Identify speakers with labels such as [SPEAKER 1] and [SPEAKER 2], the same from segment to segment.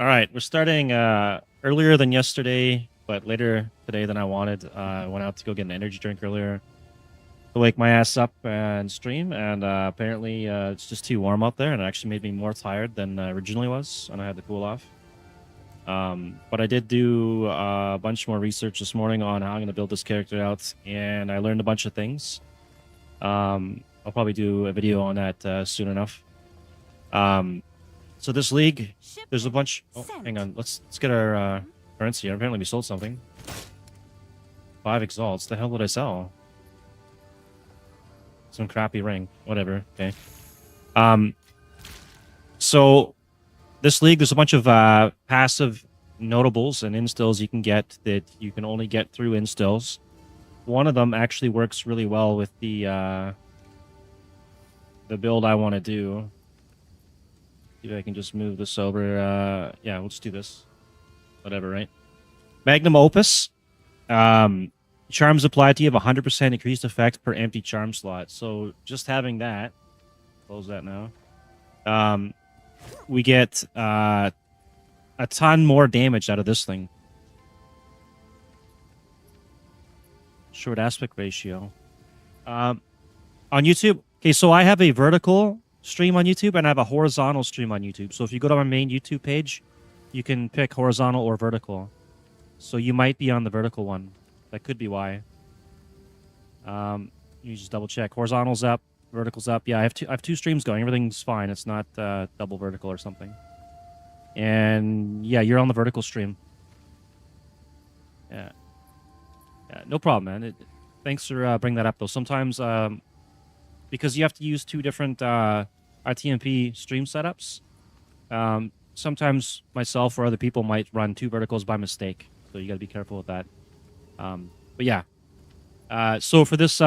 [SPEAKER 1] right, we're starting earlier than yesterday, but later today than I wanted. I went out to go get an energy drink earlier to wake my ass up and stream, and apparently it's just too warm out there, and it actually made me more tired than originally was, and I had to cool off. But I did do a bunch more research this morning on how I'm going to build this character out, and I learned a bunch of things. I'll probably do a video on that soon enough. So this league, there's a bunch. Oh, hang on. Let's get our currency here. Apparently we sold something. 5 exalts. The hell did I sell? Some crappy ring. Whatever. Okay. So this league, there's a bunch of passive notables and instills you can get that you can only get through instills. One of them actually works really well with the build I want to do. See if I can just move this over. Yeah, let's do this. Whatever, right? Magnum Opus. Charms applied to you have 100% increased effect per empty charm slot. So just having that, close that now. We get a ton more damage out of this thing. Short aspect ratio. On YouTube, okay, so I have a vertical stream on YouTube and I have a horizontal stream on YouTube. So if you go to my main YouTube page, you can pick horizontal or vertical. So you might be on the vertical one. That could be why. You just double check. Horizontal's up, vertical's up. Yeah, I have two streams going. Everything's fine. It's not double vertical or something. And yeah, you're on the vertical stream. Yeah, no problem, man. Thanks for bringing that up, though. Sometimes, because you have to use two different RTMP stream setups, sometimes myself or other people might run two verticals by mistake. So you got to be careful with that. But yeah. So for this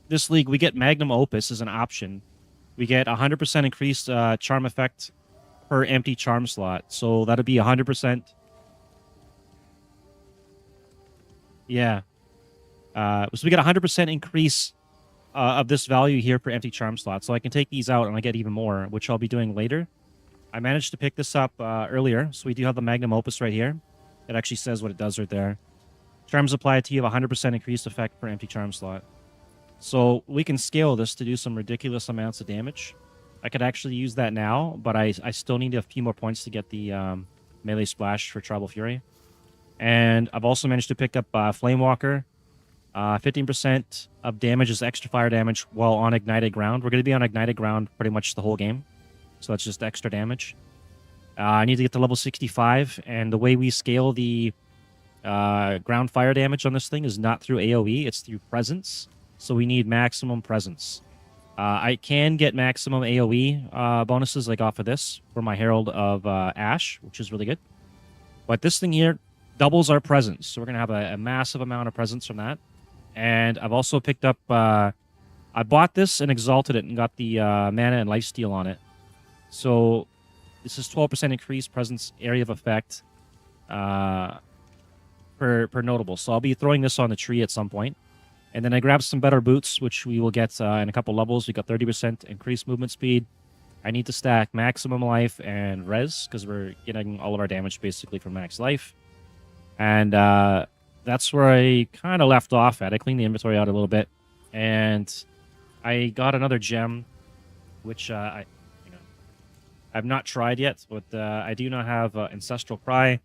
[SPEAKER 1] this league, we get Magnum Opus as an option. We get 100% increased charm effect per empty charm slot. So that'd be 100%. Yeah. So we get 100% increase of this value here per empty charm slot. So I can take these out and I get even more, which I'll be doing later. I managed to pick this up earlier. So we do have the Magnum Opus right here. It actually says what it does right there. Charms applied to you have 100% increased effect per empty charm slot. So we can scale this to do some ridiculous amounts of damage. I could actually use that now, but I still need a few more points to get the melee splash for Tribal Fury. And I've also managed to pick up Flamewalker. 15% of damage is extra fire damage while on ignited ground. We're going to be on ignited ground pretty much the whole game. So that's just extra damage. I need to get to level 65, and the way we scale the ground fire damage on this thing is not through AoE, it's through presence. So we need maximum presence. I can get maximum AoE bonuses like off of this for my Herald of Ash, which is really good. But this thing here doubles our presence, so we're going to have a massive amount of presence from that. And I've also picked up... I bought this and exalted it and got the mana and lifesteal on it. So this is 12% increased presence area of effect per notable. So I'll be throwing this on the tree at some point. And then I grabbed some better boots, which we will get in a couple levels. We got 30% increased movement speed. I need to stack maximum life and res, because we're getting all of our damage basically from max life. And that's where I kind of left off at. I cleaned the inventory out a little bit. And I got another gem, which I've not tried yet, but I do now have Ancestral Cry.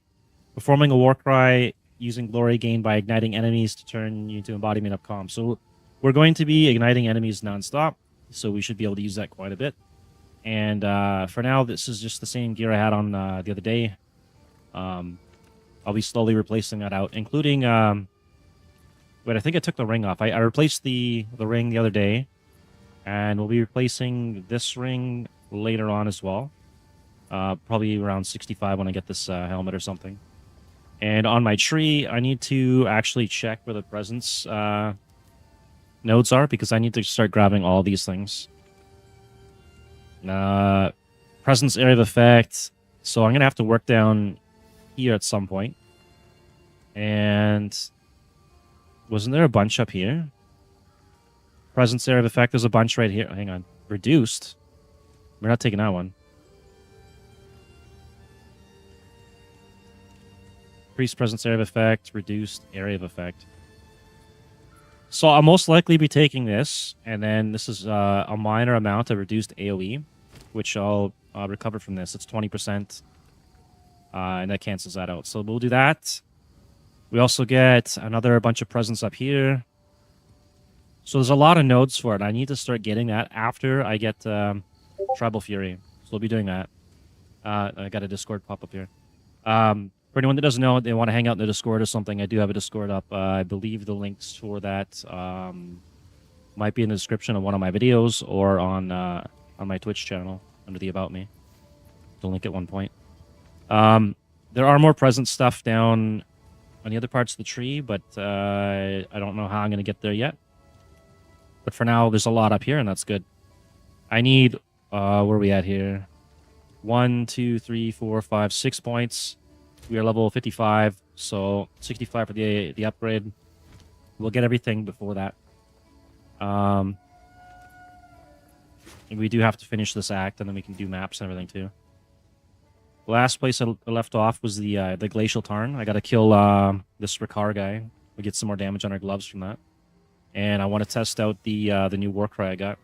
[SPEAKER 1] Performing a war cry using glory gained by igniting enemies to turn you into embodiment of calm. So we're going to be igniting enemies nonstop, so we should be able to use that quite a bit. And for now, this is just the same gear I had on the other day. I'll be slowly replacing that out, including... Wait, I think I took the ring off. I replaced the ring the other day, and we'll be replacing this ring later on as well. Probably around 65 when I get this helmet or something. And on my tree, I need to actually check where the presence nodes are, because I need to start grabbing all these things. Presence area of effect. So I'm going to have to work down here at some point. And wasn't there a bunch up here? Presence area of effect, there's a bunch right here. Hang on. Reduced? We're not taking that one. Increased presence area of effect, reduced area of effect. So I'll most likely be taking this, and then this is a minor amount of reduced AoE, which I'll recover from this. It's 20%, and that cancels that out. So we'll do that. We also get another bunch of presence up here. So there's a lot of nodes for it. I need to start getting that after I get Tribal Fury. So we'll be doing that. I got a Discord pop up here. For anyone that doesn't know, they want to hang out in the Discord or something, I do have a Discord up. I believe the links for that might be in the description of one of my videos or on my Twitch channel under the About Me. The link at one point. There are more present stuff down on the other parts of the tree, but I don't know how I'm going to get there yet. But for now, there's a lot up here, and that's good. I need, where are we at here? 1, 2, 3, 4, 5, 6 points. We are level 55, so 65 for the upgrade. We'll get everything before that. And we do have to finish this act, and then we can do maps and everything too. The last place I left off was the Glacial Tarn. I got to kill this Ricard guy. We get some more damage on our gloves from that. And I want to test out the new Warcry I got.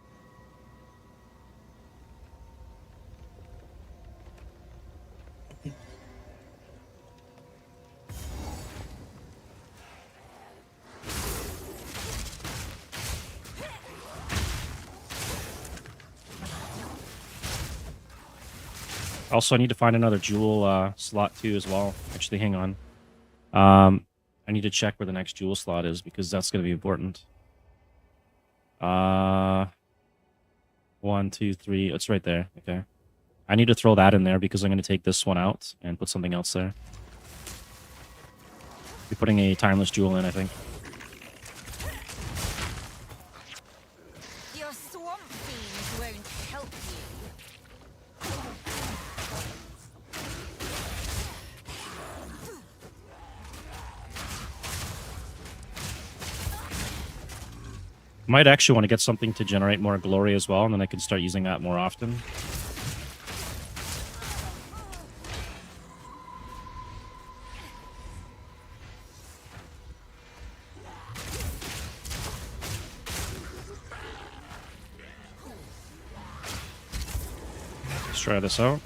[SPEAKER 1] Also, I need to find another jewel slot too as well. Actually, hang on. I need to check where the next jewel slot is because that's going to be important. 1, 2, 3. It's right there. Okay. I need to throw that in there because I'm going to take this one out and put something else there. Be putting a timeless jewel in, I think.
[SPEAKER 2] Your swamp fiends won't help you.
[SPEAKER 1] Might actually want to get something to generate more glory as well, and then I can start using that more often. Let's try this out.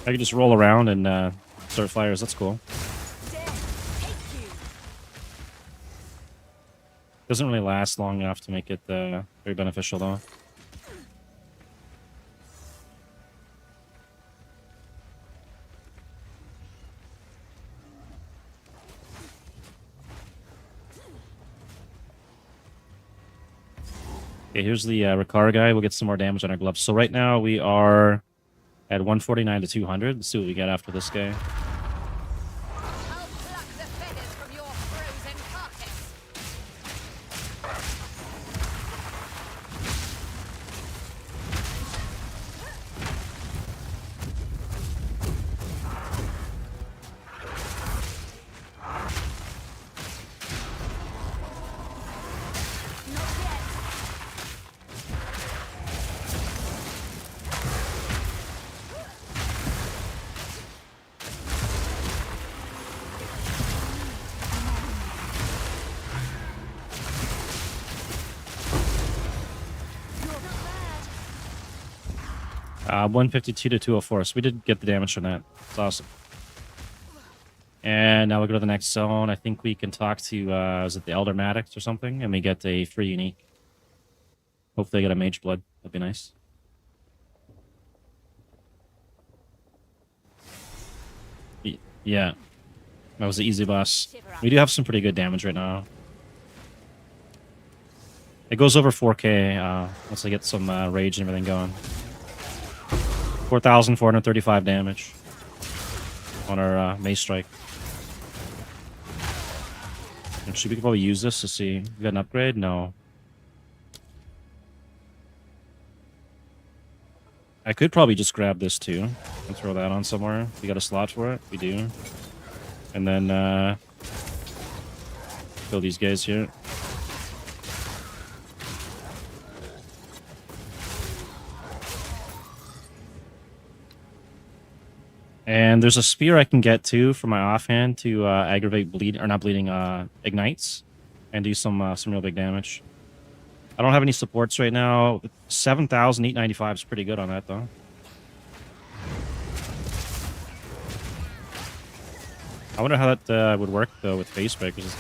[SPEAKER 1] I can just roll around and start fires. That's cool. Doesn't really last long enough to make it very beneficial, though. Okay, here's the Ricard guy. We'll get some more damage on our gloves. So right now we are at 149 to 200. Let's see what we get after this guy. Uh, 152 to 204, so we did get the damage from that. It's awesome. And now we go to the next zone. I think we can talk to, is it the Elder Maddox or something? And we get a free unique. Hopefully I get a Mage Blood. That'd be nice. Yeah. That was the easy boss. We do have some pretty good damage right now. It goes over 4k once I get some rage and everything going. 4,435 damage on our Mace Strike. Actually, we could probably use this to see. We got an upgrade? No. I could probably just grab this too and throw that on somewhere. We got a slot for it? We do. And then kill these guys here. And there's a spear I can get too from my offhand to aggravate bleed or not bleeding ignites and do some real big damage. I don't have any supports right now. 7,895 is pretty good on that though. I wonder how that would work though with Facebreakers.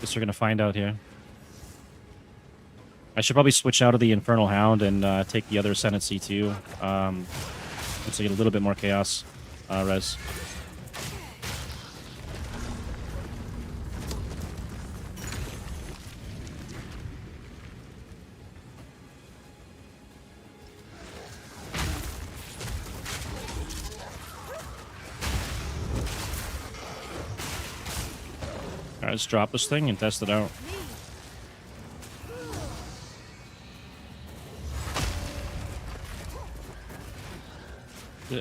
[SPEAKER 1] Guess we're gonna find out here. I should probably switch out of the Infernal Hound and take the other Ascendancy too. Just to get a little bit more chaos res. Alright, let's drop this thing and test it out.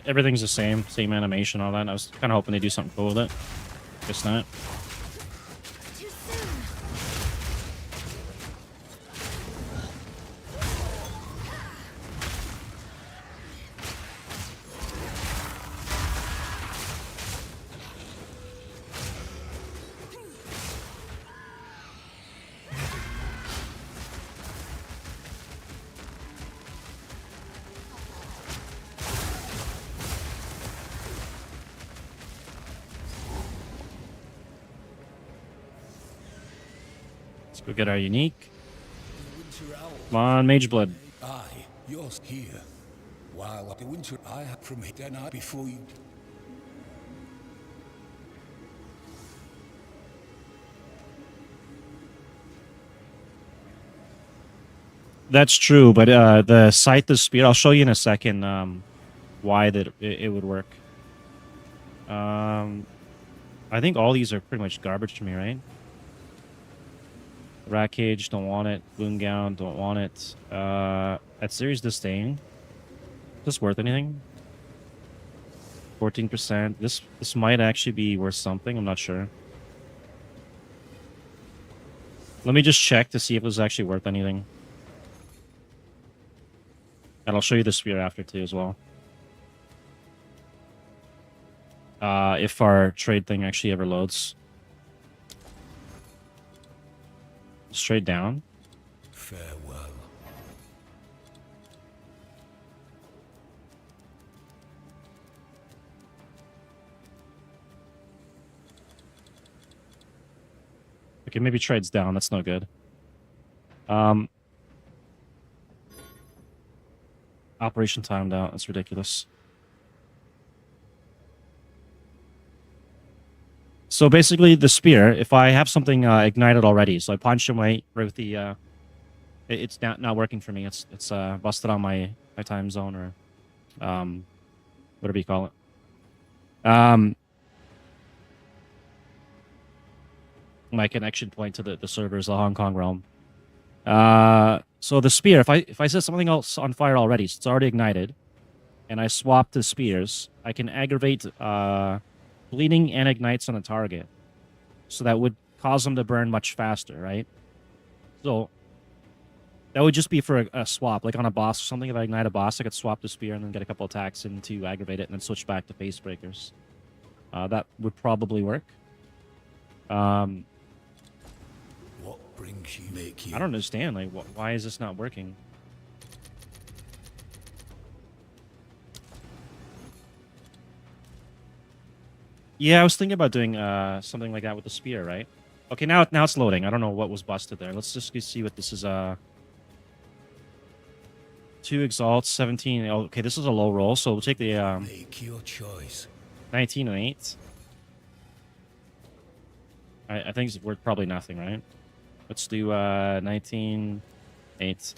[SPEAKER 1] Everything's the same animation, all that. I was kind of hoping they do something cool with it. Guess not.
[SPEAKER 2] Too soon.
[SPEAKER 1] Let's go get our unique. Come on, Mage Blood.
[SPEAKER 3] Aye, you're here. While the winter I had from the night before you.
[SPEAKER 1] That's true, but the Scythe of Spear, I'll show you in a second why that it would work. I think all these are pretty much garbage to me, right? Rat Cage, don't want it. Bloom Gown, don't want it. At Series Disdain, is this worth anything? 14%. This might actually be worth something. I'm not sure. Let me just check to see if it was actually worth anything. And I'll show you the spear after too as well. If our trade thing actually ever loads. Straight down.
[SPEAKER 3] Farewell.
[SPEAKER 1] Okay, maybe trades down. That's no good. Operation timed out. That's ridiculous. So basically, the spear, if I have something ignited already, so I punch him right with the... it's not working for me. It's busted on my time zone or whatever you call it. My connection point to the servers, the Hong Kong realm. So the spear, if I set something else on fire already, so it's already ignited, and I swap the spears, I can aggravate bleeding and ignites on the target. So that would cause them to burn much faster, right? So that would just be for a swap, like on a boss or something. If I ignite a boss, I could swap the spear and then get a couple attacks in to aggravate it and then switch back to Facebreakers. That would probably work.
[SPEAKER 3] What brings you make you?
[SPEAKER 1] I don't understand. Like, why is this not working? Yeah, I was thinking about doing something like that with the spear, right? Okay, now it's loading. I don't know what was busted there. Let's just see what this is. 2 exalts, 17. Oh, okay, this is a low roll, so we'll take the
[SPEAKER 3] Make your choice.
[SPEAKER 1] 19 and 8. I think it's worth probably nothing, right? Let's do 19, 8.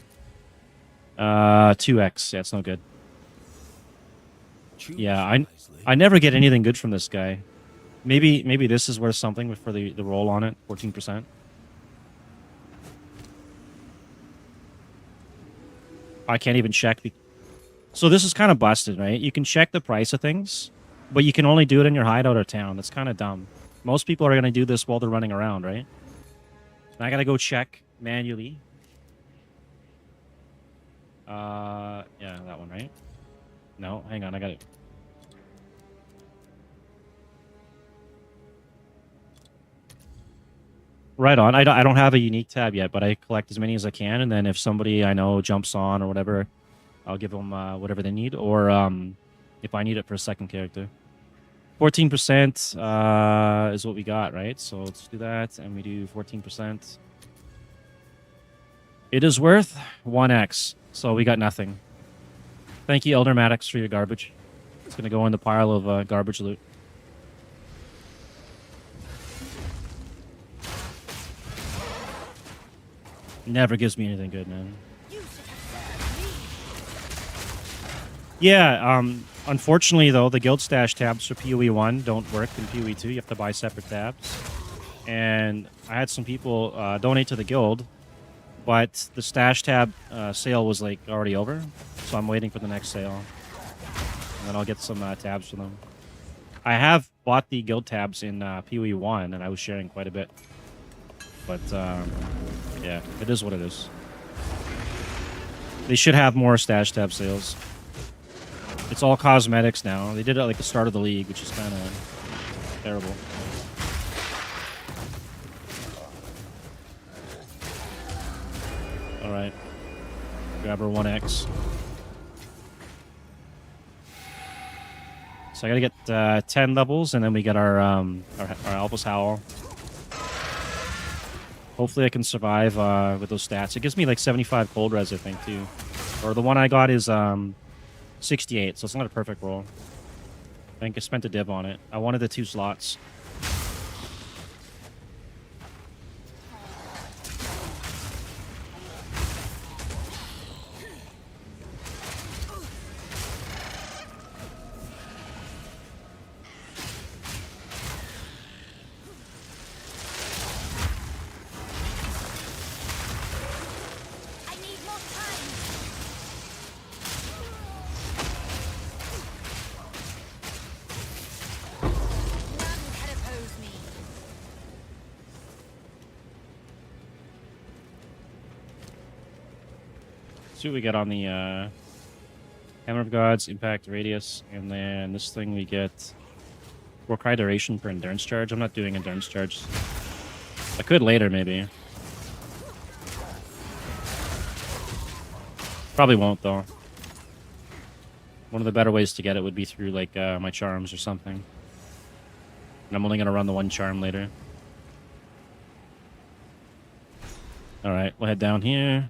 [SPEAKER 1] 2x. Yeah, it's no good.
[SPEAKER 3] Choose
[SPEAKER 1] Yeah,
[SPEAKER 3] wisely.
[SPEAKER 1] I never get anything good from this guy. Maybe this is worth something for the roll on it. 14%. I can't even check. So this is kind of busted, right? You can check the price of things, but you can only do it in your hideout or town. That's kind of dumb. Most people are going to do this while they're running around, right? And I got to go check manually. Yeah, that one, right? No, hang on. I got it. Right on. I don't have a unique tab yet, but I collect as many as I can, and then if somebody I know jumps on or whatever, I'll give them whatever they need, or if I need it for a second character. 14% is what we got, right? So let's do that, and we do 14%. It is worth 1x, so we got nothing. Thank you, Elder Maddox, for your garbage. It's going to go in the pile of garbage loot. Never gives me anything good, man.
[SPEAKER 2] You should have served me.
[SPEAKER 1] Yeah, unfortunately, though, the guild stash tabs for PoE1 don't work in PoE2. You have to buy separate tabs. And I had some people donate to the guild, but the stash tab sale was like already over. So I'm waiting for the next sale. And then I'll get some tabs for them. I have bought the guild tabs in PoE1, and I was sharing quite a bit. But, yeah, it is what it is. They should have more stash tab sales. It's all cosmetics now. They did it at like the start of the league, which is kind of terrible. All right. Grab our 1x. So I gotta get 10 levels, and then we get our Albus Howl. Hopefully I can survive with those stats. It gives me like 75 cold res, I think, too. Or the one I got is 68, so it's not a perfect roll. I think I spent a div on it. I wanted the 2 slots.
[SPEAKER 2] I need more time. None can oppose me.
[SPEAKER 1] See what we get on the Hammer of Gods, Impact Radius, and then this thing we get Warcry Duration for Endurance Charge. I'm not doing Endurance Charge. I could later, maybe. Probably won't, though. One of the better ways to get it would be through, like, my charms or something. And I'm only going to run the 1 charm later. Alright, we'll head down here.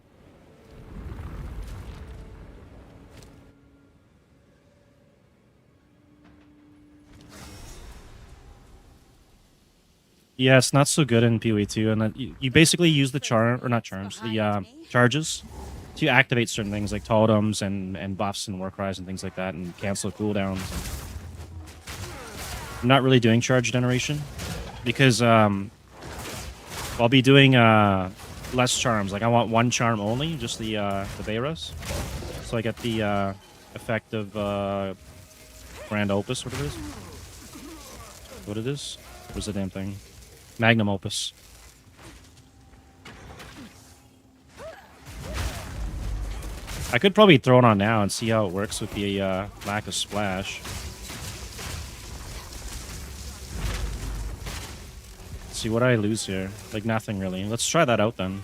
[SPEAKER 1] Yeah, it's not so good in PoE2, and then you basically use the charm, or not charms, the charges to activate certain things like totems and buffs and war cries and things like that, and cancel cooldowns. I'm not really doing charge generation because I'll be doing less charms. Like I want 1 charm only, just the Bayros, so I get the effect of Grand Opus, what it is. What it is? What's the damn thing? Magnum Opus. I could probably throw it on now and see how it works with the lack of splash. Let's see what I lose here. Like nothing really. Let's try that out then.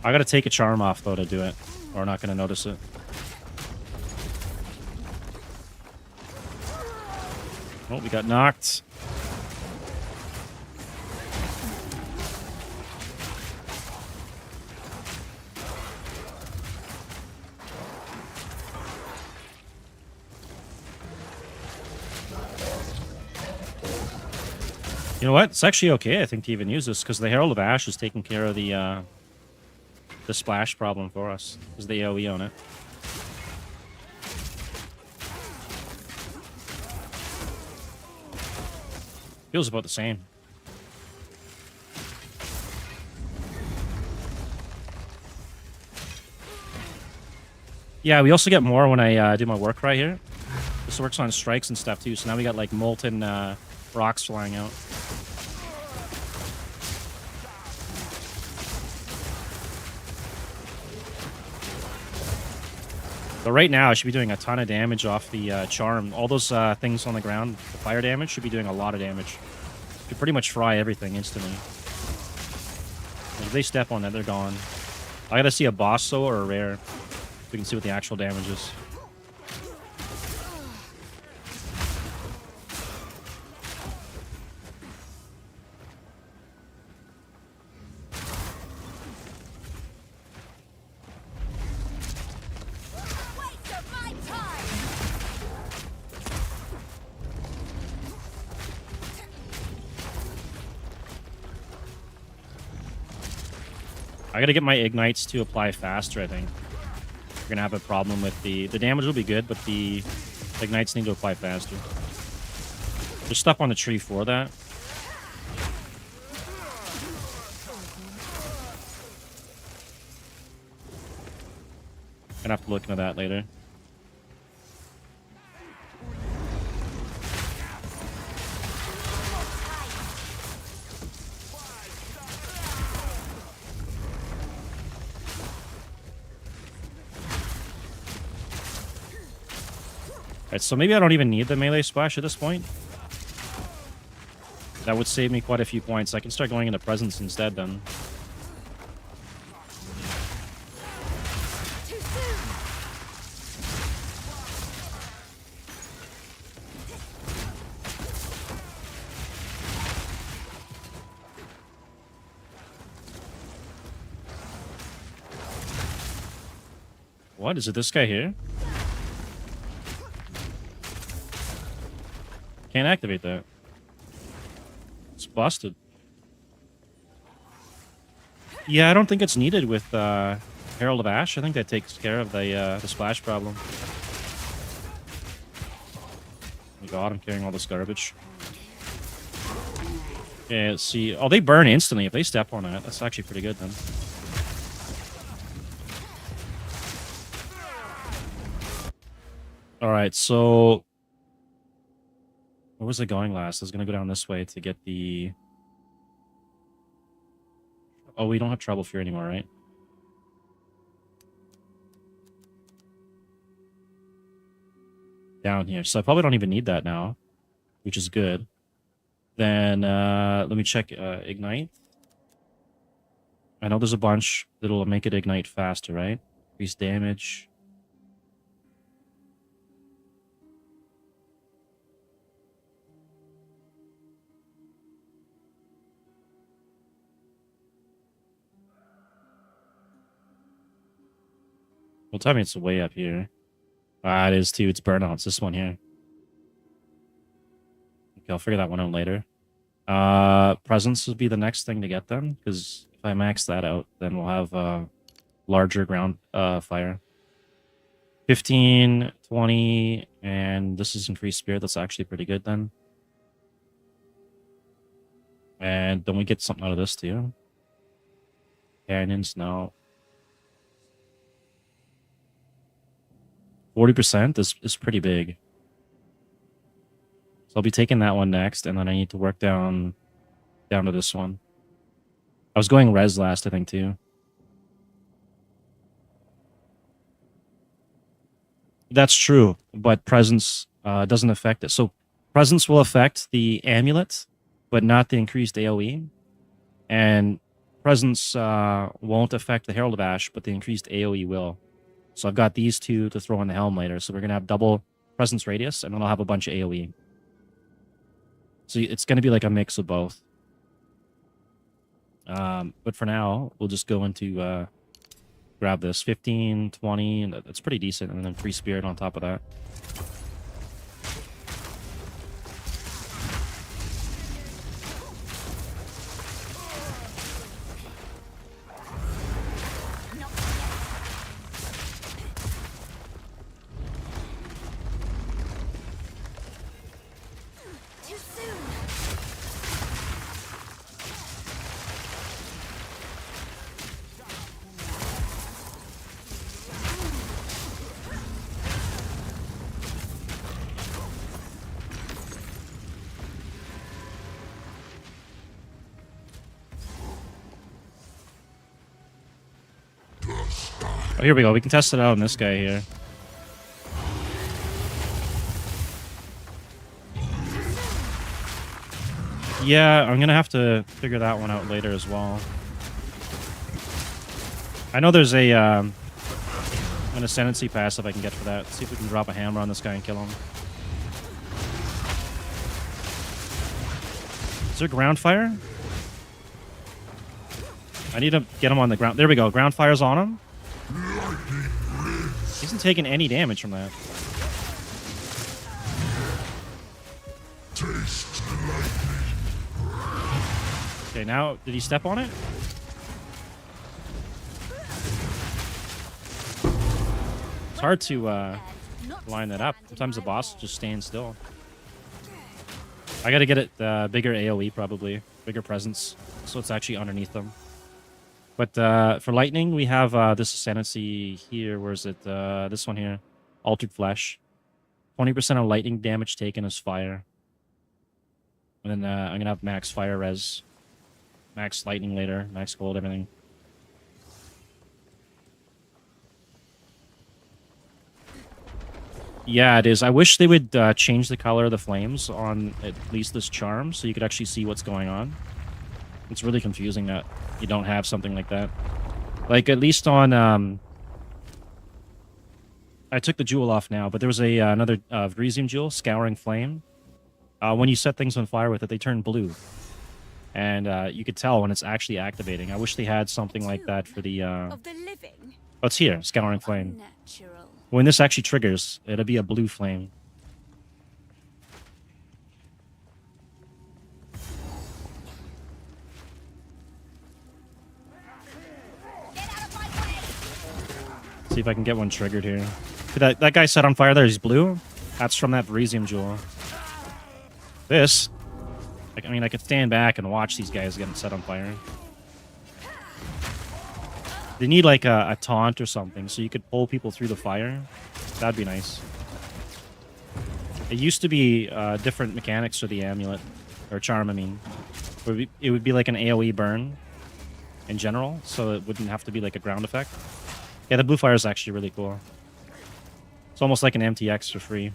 [SPEAKER 1] I gotta take a charm off though to do it, or I'm not gonna notice it. Oh, we got knocked. You know what? It's actually okay, I think, to even use this, because the Herald of Ash is taking care of the splash problem for us. There's the AoE on it. Feels about the same. Yeah, we also get more when I do my work right here. This works on strikes and stuff too, so now we got like molten rocks flying out. But right now, I should be doing a ton of damage off the charm. All those things on the ground, the fire damage, should be doing a lot of damage. Should pretty much fry everything instantly. Like, if they step on that, they're gone. I gotta see a boss soul or a rare. So we can see what the actual damage is.
[SPEAKER 2] Waste of my time.
[SPEAKER 1] I gotta get my ignites to apply faster, I think. We're gonna have a problem with the damage will be good, but the ignites need to apply faster. There's stuff on the tree for that. Gonna have to look into that later. Alright, so maybe I don't even need the melee splash at this point. That would save me quite a few points. I can start going into presence instead then.
[SPEAKER 2] Too soon.
[SPEAKER 1] What? Is it this guy here? Can't activate that. It's busted. Yeah, I don't think it's needed with Herald of Ash. I think that takes care of the splash problem. Oh my god, I'm carrying all this garbage. Okay, let's see. Oh, they burn instantly if they step on it. That's actually pretty good then. Alright, so... where was it going last? I was going to go down this way to get the... oh, we don't have Trouble Fury anymore, right? Down here. So I probably don't even need that now, which is good. Then, let me check Ignite. I know there's a bunch that'll make it ignite faster, right? Increase damage. Well, tell me it's way up here. Ah, it is too. It's burnout. It's this one here. Okay, I'll figure that one out later. Presence would be the next thing to get then, because if I max that out, then we'll have larger ground fire. 15, 20, and this is increased spirit. That's actually pretty good then. And then we get something out of this too. Cannons, no. 40% is pretty big. So I'll be taking that one next, and then I need to work down to this one. I was going res last, I think, too. That's true, but presence doesn't affect it. So presence will affect the amulet, but not the increased AoE. And presence won't affect the Herald of Ash, but the increased AoE will. So I've got these two to throw in the helm later. So we're going to have double presence radius, and then I'll have a bunch of AoE. So it's going to be like a mix of both. But for now, we'll just go into grab this 15, 20, and that's pretty decent. And then free spirit on top of that.
[SPEAKER 2] Too soon.
[SPEAKER 1] Oh, here we go. We can test it out on this guy here. Yeah, I'm gonna have to figure that one out later as well. I know there's an ascendancy pass if I can get for that. See if we can drop a hammer on this guy and kill him. Is there ground fire? I need to get him on the ground. There we go. Ground fire's on him. He isn't taking any damage from that. Okay, now, did he step on it? It's hard to line that up. Sometimes the boss just stands still. I gotta get it bigger AoE, probably. Bigger presence, so it's actually underneath them. But for lightning, we have this ascendancy here. Where is it? This one here. Altered Flesh. 20% of lightning damage taken is fire. And then I'm going to have max fire res. Max lightning later. Max gold, everything. Yeah, it is. I wish they would change the color of the flames on at least this charm so you could actually see what's going on. It's really confusing that you don't have something like that. Like, at least on... I took the jewel off now, but there was another Vrisium jewel, Scouring Flame. When you set things on fire with it, they turn blue. And you could tell when it's actually activating. I wish they had something like that for the...
[SPEAKER 2] Of the living.
[SPEAKER 1] Oh, it's here, Scouring Flame.
[SPEAKER 2] Unnatural.
[SPEAKER 1] When this actually triggers, it'll be a blue flame. See if I can get one triggered here. That guy set on fire there, he's blue. That's from that Vrisium jewel. This, I mean, I could stand back and watch these guys getting set on fire. They need like a taunt or something so you could pull people through the fire. That'd be nice. It used to be different mechanics for the amulet, or charm, I mean. It would be like an AoE burn in general, so it wouldn't have to be like a ground effect. Yeah, the blue fire is actually really cool. It's almost like an MTX for free.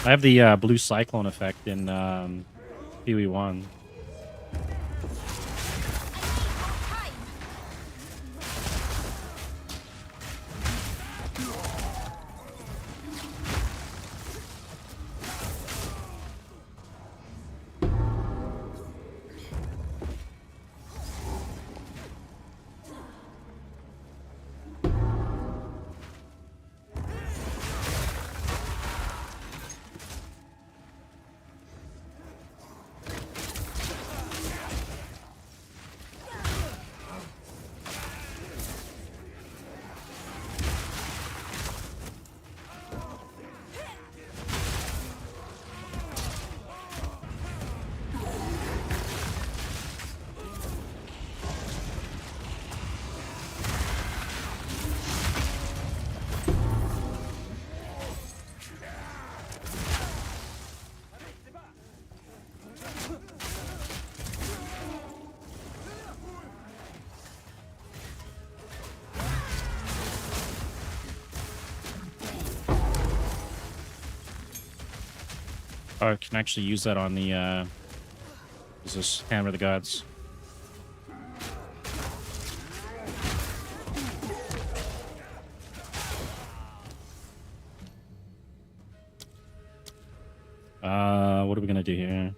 [SPEAKER 1] I have the blue cyclone effect in PoE1. Oh, I can actually use that on the, is this Hammer of the Gods? What are we gonna do here?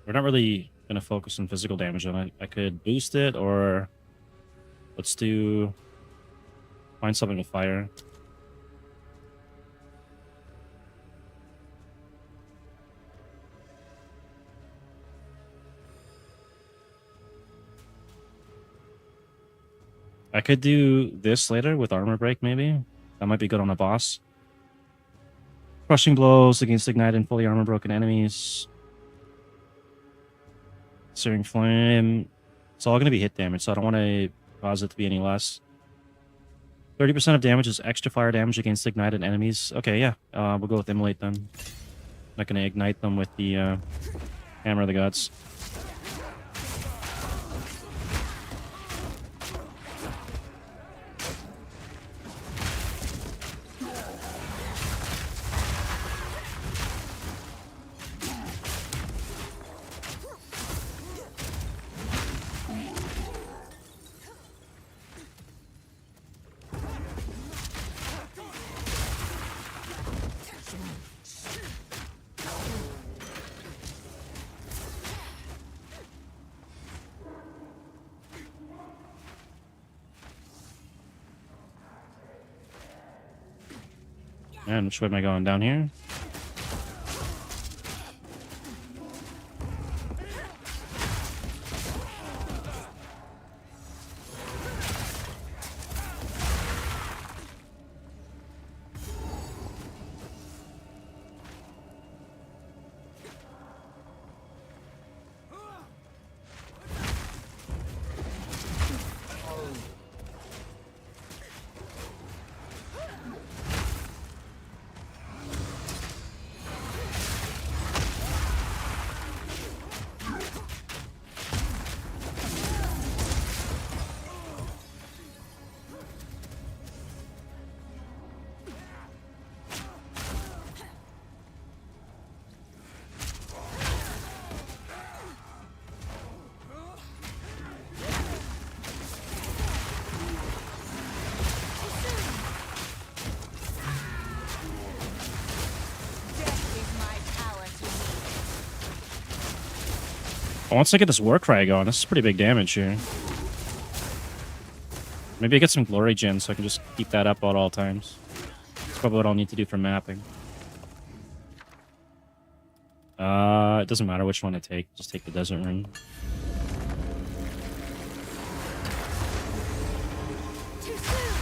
[SPEAKER 1] We're not really gonna focus on physical damage on it. I could boost it, or let's do find something with fire. I could do this later with armor break, maybe. That might be good on a boss. Crushing blows against ignited and fully armor broken enemies. Searing flame. It's all going to be hit damage, so I don't want to cause it to be any less. 30% of damage is extra fire damage against ignited enemies. Okay, yeah. We'll go with Immolate then. Not going to ignite them with the Hammer of the Gods. And which way am I going? Down here?
[SPEAKER 2] Death is my power to me.
[SPEAKER 1] Once I get this war cry going, this is pretty big damage here. Maybe I get some glory gen so I can just keep that up at all times. That's probably what I'll need to do for mapping. It doesn't matter which one I take. Just take the desert rune.
[SPEAKER 2] Too soon.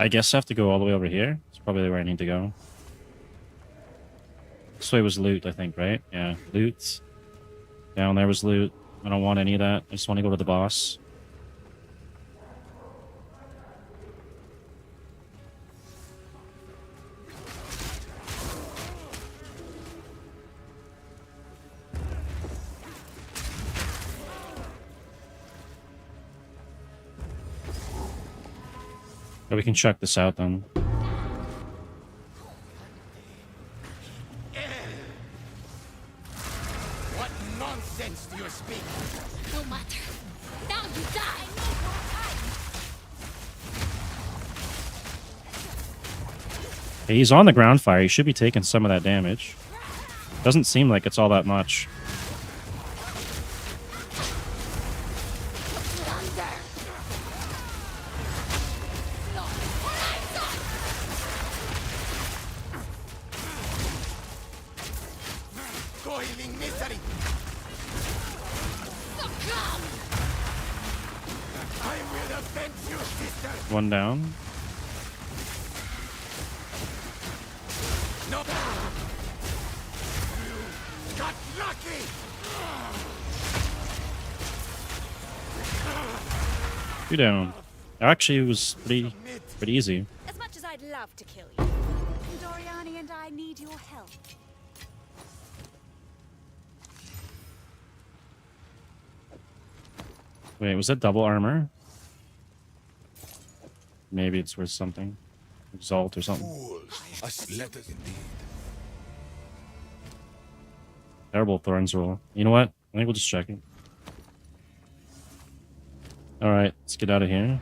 [SPEAKER 1] I guess I have to go all the way over here. It's probably where I need to go. This way was loot, I think, right? Yeah, loot. Down there was loot. I don't want any of that. I just want to go to the boss. But we can check this out then.
[SPEAKER 4] What nonsense do you speak?
[SPEAKER 2] No matter. Now you die.
[SPEAKER 1] Hey, he's on the ground fire. He should be taking some of that damage. Doesn't seem like it's all that much.
[SPEAKER 4] Coiling misery. I will avenge you, sister.
[SPEAKER 1] One down.
[SPEAKER 4] No. You got lucky.
[SPEAKER 1] Two down. Actually, it was pretty easy.
[SPEAKER 2] As much as I'd love to kill you, Doriani and I need your help.
[SPEAKER 1] Wait, was that double armor? Maybe it's worth something. Exalt or something.
[SPEAKER 3] Fools. Us letters indeed.
[SPEAKER 1] Terrible Thorns roll. You know what? I think we'll just check it. Alright, let's get out of here.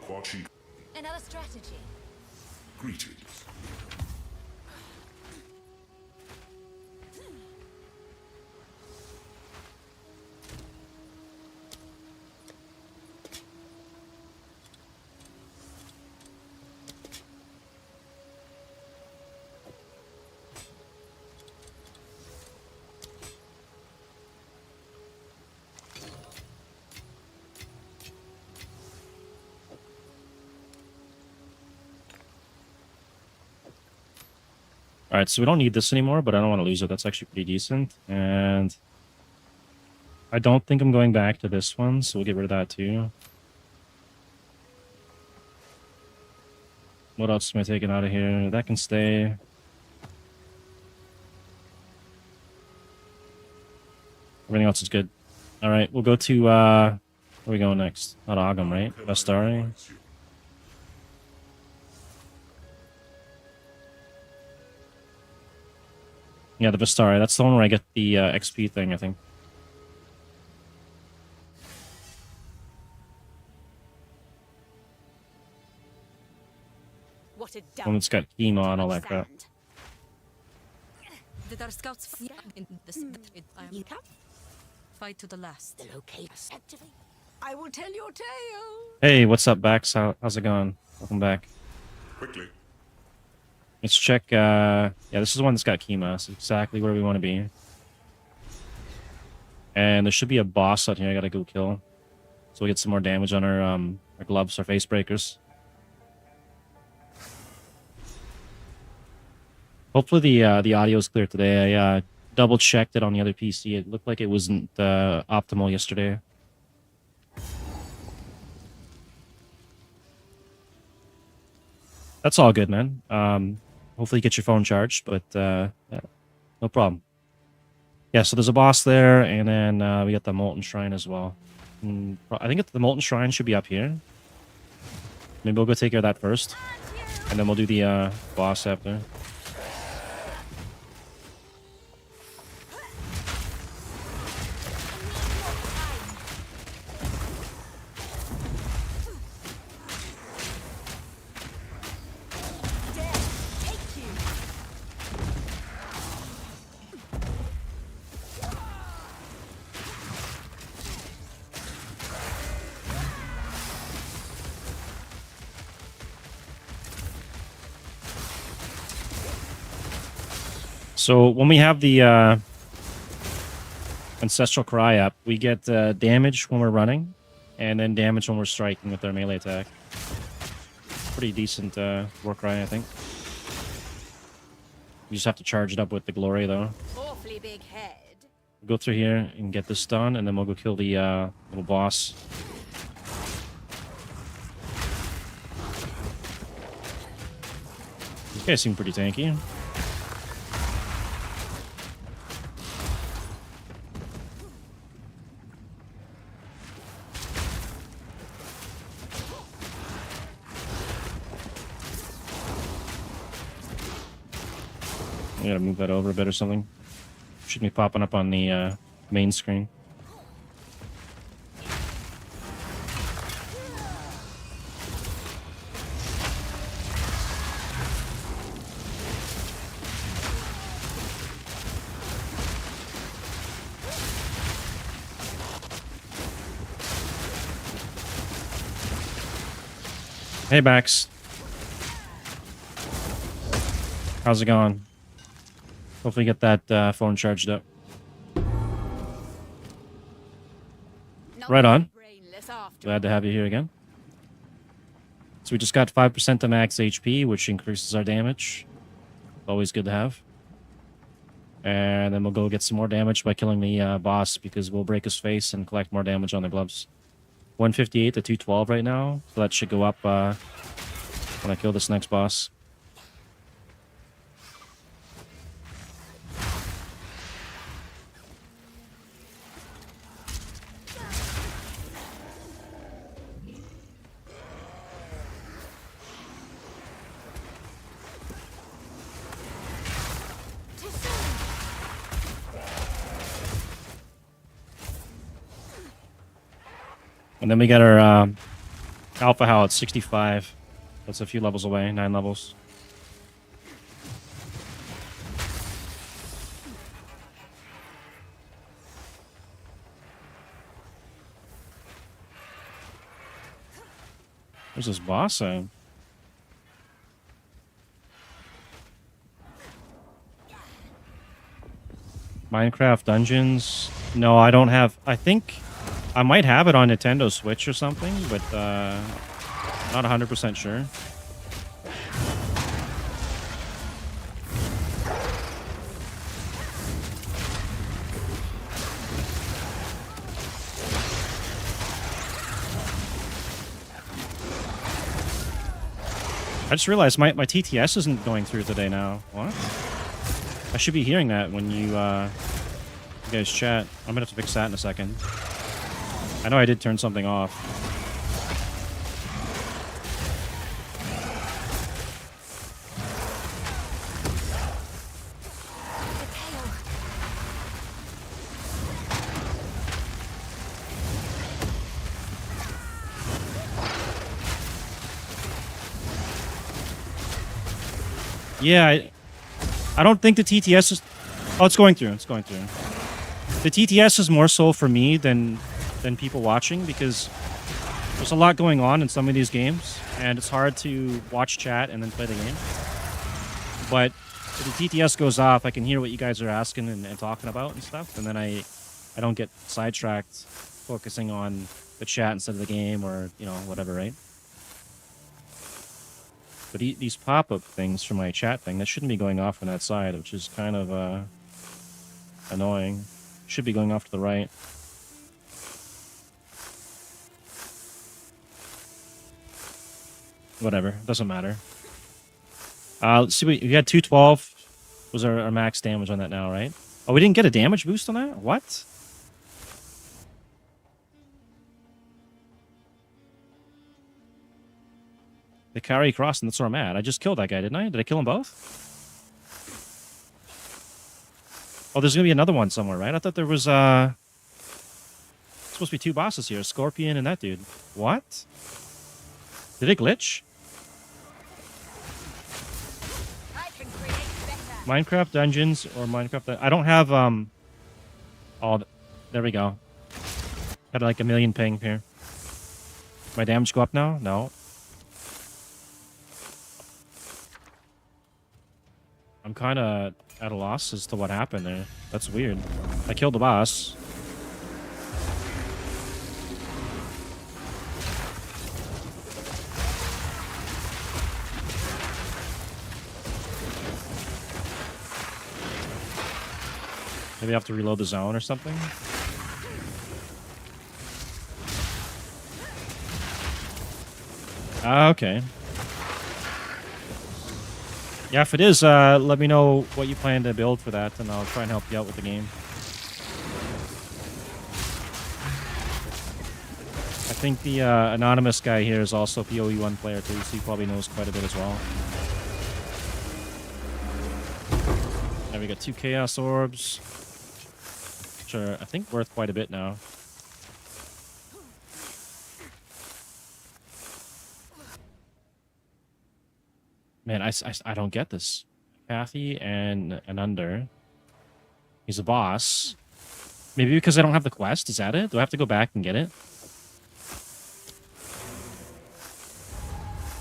[SPEAKER 5] Watching.
[SPEAKER 2] Another strategy.
[SPEAKER 5] Greetings.
[SPEAKER 1] All right, so we don't need this anymore, but I don't want to lose it. That's actually pretty decent. And I don't think I'm going back to this one, so we'll get rid of that too. What else am I taking out of here? That can stay. Everything else is good. All right, we'll go to, where are we going next? Not Agam, right? Vestari.
[SPEAKER 5] Guides you.
[SPEAKER 1] Yeah, the Vestari. That's the one where I get the XP thing, I think.
[SPEAKER 2] What a
[SPEAKER 1] One that's got chemo and all
[SPEAKER 2] dump
[SPEAKER 1] that crap.
[SPEAKER 2] sand.
[SPEAKER 6] Did our scouts in the fight to the last?
[SPEAKER 2] The location activate.
[SPEAKER 6] I will tell your tale.
[SPEAKER 1] Hey, what's up, Bax? How's it going? Welcome back.
[SPEAKER 5] Quickly.
[SPEAKER 1] Let's check. Yeah, this is the one that's got chemo. It's exactly where we want to be. And there should be a boss out here I gotta go kill. So we get some more damage on our gloves, our Facebreakers. Hopefully the audio is clear today. I double checked it on the other PC. It looked like it wasn't optimal yesterday. That's all good, man. Hopefully you get your phone charged, but yeah, no problem. Yeah, so there's a boss there, and then we got the Molten Shrine as well. I think the Molten Shrine should be up here. Maybe we'll go take care of that first, and then we'll do the boss after. So when we have the Ancestral Cry up, we get damage when we're running, and then damage when we're striking with our melee attack. Pretty decent war cry, I think. We just have to charge it up with the glory, though.
[SPEAKER 2] Awfully big head.
[SPEAKER 1] We'll go through here and get this done, and then we'll go kill the little boss. These guys seem pretty tanky. I gotta move that over a bit or something. Should be popping up on the main screen. Hey, Bax. How's it going? Hopefully get that phone charged up. Right on.
[SPEAKER 2] Brainless after
[SPEAKER 1] Glad to have you here again. So we just got 5% to max HP, which increases our damage. Always good to have. And then we'll go get some more damage by killing the boss, because we'll break his face and collect more damage on the gloves. 158 to 212 right now, so that should go up when I kill this next boss. And then we got our Alpha Howl at 65. That's a few levels away, 9 levels. Where's this boss at? Minecraft Dungeons? No, I don't have. I think I might have it on Nintendo Switch or something, but not 100% sure. I just realized my TTS isn't going through today now. What? I should be hearing that when you guys chat. I'm gonna have to fix that in a second. I know I did turn something off. Yeah, I don't think the TTS is... Oh, it's going through. It's going through. The TTS is more so for me than people watching, because there's a lot going on in some of these games, and it's hard to watch chat and then play the game. But if the TTS goes off, I can hear what you guys are asking and talking about and stuff, and then I don't get sidetracked focusing on the chat instead of the game, or, you know, whatever, right? But these pop-up things from my chat thing, that shouldn't be going off on that side, which is kind of annoying. Should be going off to the right. Whatever, doesn't matter. Let's see, we had 212 was our max damage on that now, right? Oh, we didn't get a damage boost on that? What? They carry across, and that's where I'm at. I just killed that guy, didn't I? Did I kill them both? Oh, there's gonna be another one somewhere, right? I thought there was supposed to be 2 bosses here, a Scorpion and that dude. What? Did it glitch?
[SPEAKER 2] I can create better.
[SPEAKER 1] Minecraft Dungeons or Minecraft... I don't have, Oh, there we go. Got like a million ping here. My damage go up now? No. I'm kind of at a loss as to what happened there. That's weird. I killed the boss. Maybe I have to reload the zone or something? Okay. Yeah, if it is, let me know what you plan to build for that, and I'll try and help you out with the game. I think the anonymous guy here is also a PoE1 player too, so he probably knows quite a bit as well. Now we got 2 Chaos Orbs, which are, I think, worth quite a bit now. Man, I don't get this. Kathy and an under. He's a boss. Maybe because I don't have the quest. Is that it? Do I have to go back and get it?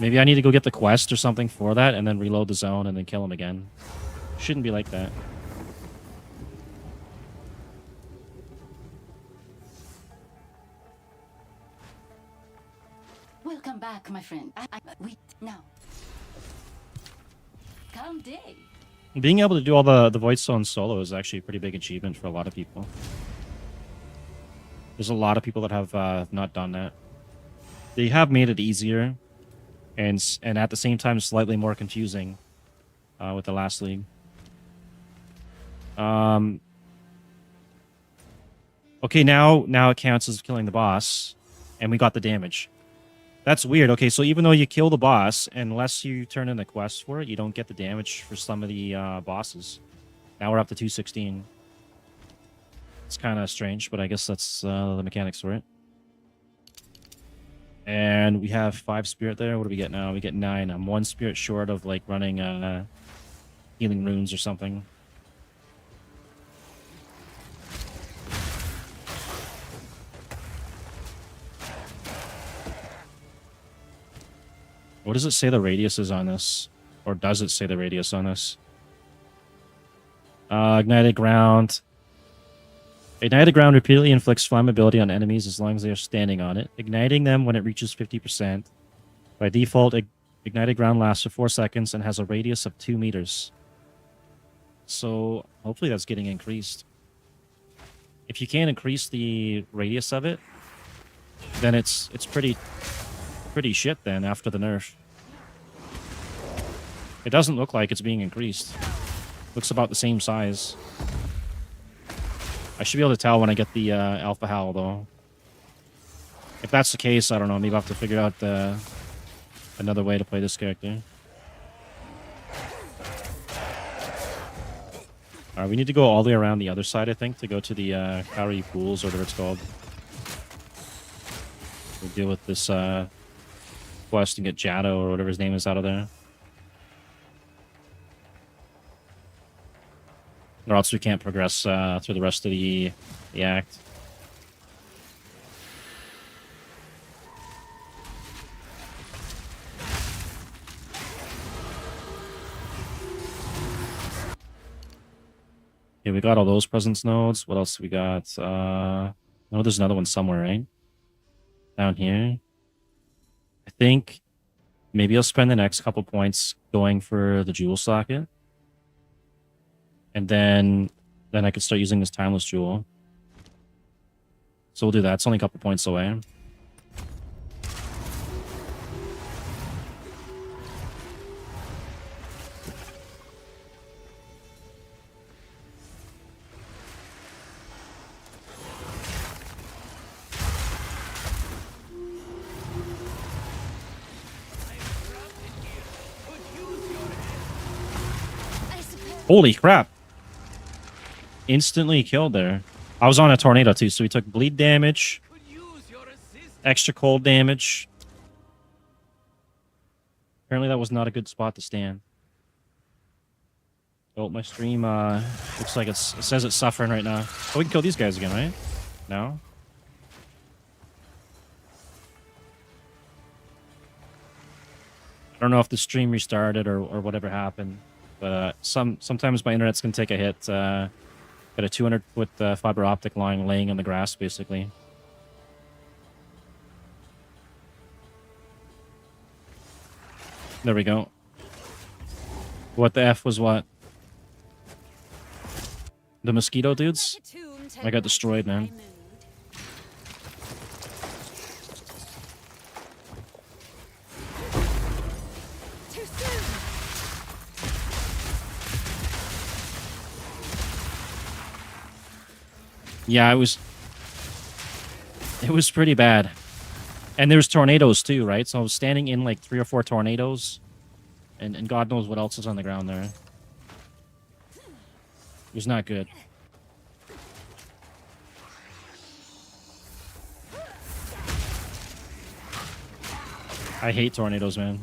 [SPEAKER 1] Maybe I need to go get the quest or something for that and then reload the zone and then kill him again. Shouldn't be like that.
[SPEAKER 7] Welcome back, my friend. Wait, now. Calm day.
[SPEAKER 1] Being able to do all the Void Stones solo is actually a pretty big achievement for a lot of people. There's a lot of people that have not done that. They have made it easier, and at the same time slightly more confusing with the last league. Okay, now it counts as killing the boss, and we got the damage. That's weird. Okay, so even though you kill the boss, unless you turn in the quest for it, you don't get the damage for some of the bosses. Now we're up to 216. It's kind of strange, but I guess that's the mechanics for it. And we have 5 spirit there. What do we get now? We get 9. I'm 1 spirit short of like running healing runes or something. What does it say the radius is on this? Or does it say the radius on this? Ignited ground. Ignited ground repeatedly inflicts flammability on enemies as long as they are standing on it, igniting them when it reaches 50%. By default, ignited ground lasts for 4 seconds and has a radius of 2 meters. So hopefully that's getting increased. If you can't increase the radius of it, then it's pretty shit then after the nerf. It doesn't look like it's being increased. Looks about the same size. I should be able to tell when I get the Alpha Howl, though. If that's the case, I don't know. Maybe I'll have to figure out another way to play this character. Alright, we need to go all the way around the other side, I think, to go to the Kauri Pools, or whatever it's called. We'll deal with this quest and get Jado, or whatever his name is, out of there. Or else we can't progress through the rest of the act. Okay, we got all those presence nodes. What else we got? Oh, there's another one somewhere, right? Down here. I think maybe I'll spend the next couple points going for the jewel socket. And then I could start using this timeless jewel. So we'll do that. It's only a couple points away. Holy crap. Instantly killed there. I was on a tornado too, so we took bleed damage, extra cold damage. Apparently that was not a good spot to stand. Oh, my stream looks like it says it's suffering right now. Oh, we can kill these guys again, right? No? I don't know if the stream restarted or whatever happened, but sometimes my internet's gonna take a hit. Got a 200-foot fiber optic line laying on the grass, basically. There we go. What the F was what? The mosquito dudes? I got destroyed, man. Yeah, it was pretty bad. And there was tornadoes too, right? So I was standing in like 3 or 4 tornadoes. And God knows what else is on the ground there. It was not good. I hate tornadoes, man.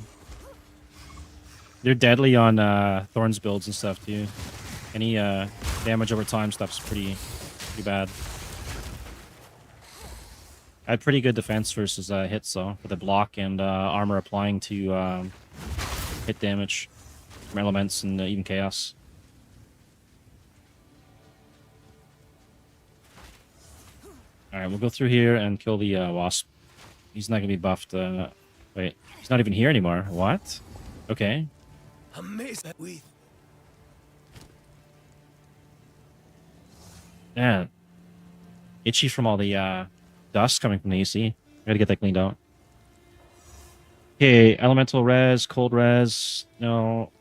[SPEAKER 1] They're deadly on Thorns builds and stuff too. Any damage over time stuff's pretty bad. I had pretty good defense versus hits though, with the block and armor applying to hit damage from elements and even chaos. Alright, we'll go through here and kill the wasp. He's not gonna be buffed. Wait, he's not even here anymore. What? Okay.
[SPEAKER 4] Amazed with.
[SPEAKER 1] Yeah. Itchy from all the dust coming from the AC. I gotta get that cleaned out. Okay, elemental res, cold res. No.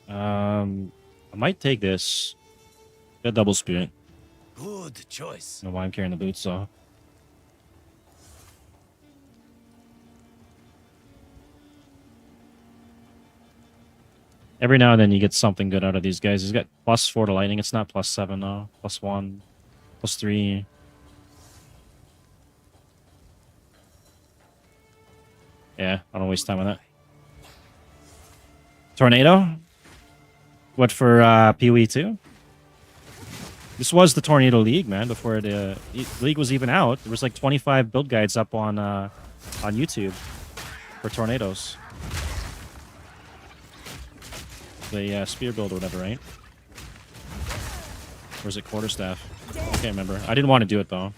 [SPEAKER 1] I might take this. Got double spirit.
[SPEAKER 4] Good choice.
[SPEAKER 1] I don't know why I'm carrying the boots, so. Every now and then you get something good out of these guys. He's got +4 to lightning. It's not +7 though. +1. +3. Yeah, I don't waste time on that. Tornado? What for PoE2? This was the Tornado League, man, before the league was even out. There was like 25 build guides up on YouTube for tornadoes. The spear build or whatever, right? Or is it quarterstaff? I can't remember. I didn't want to do it though.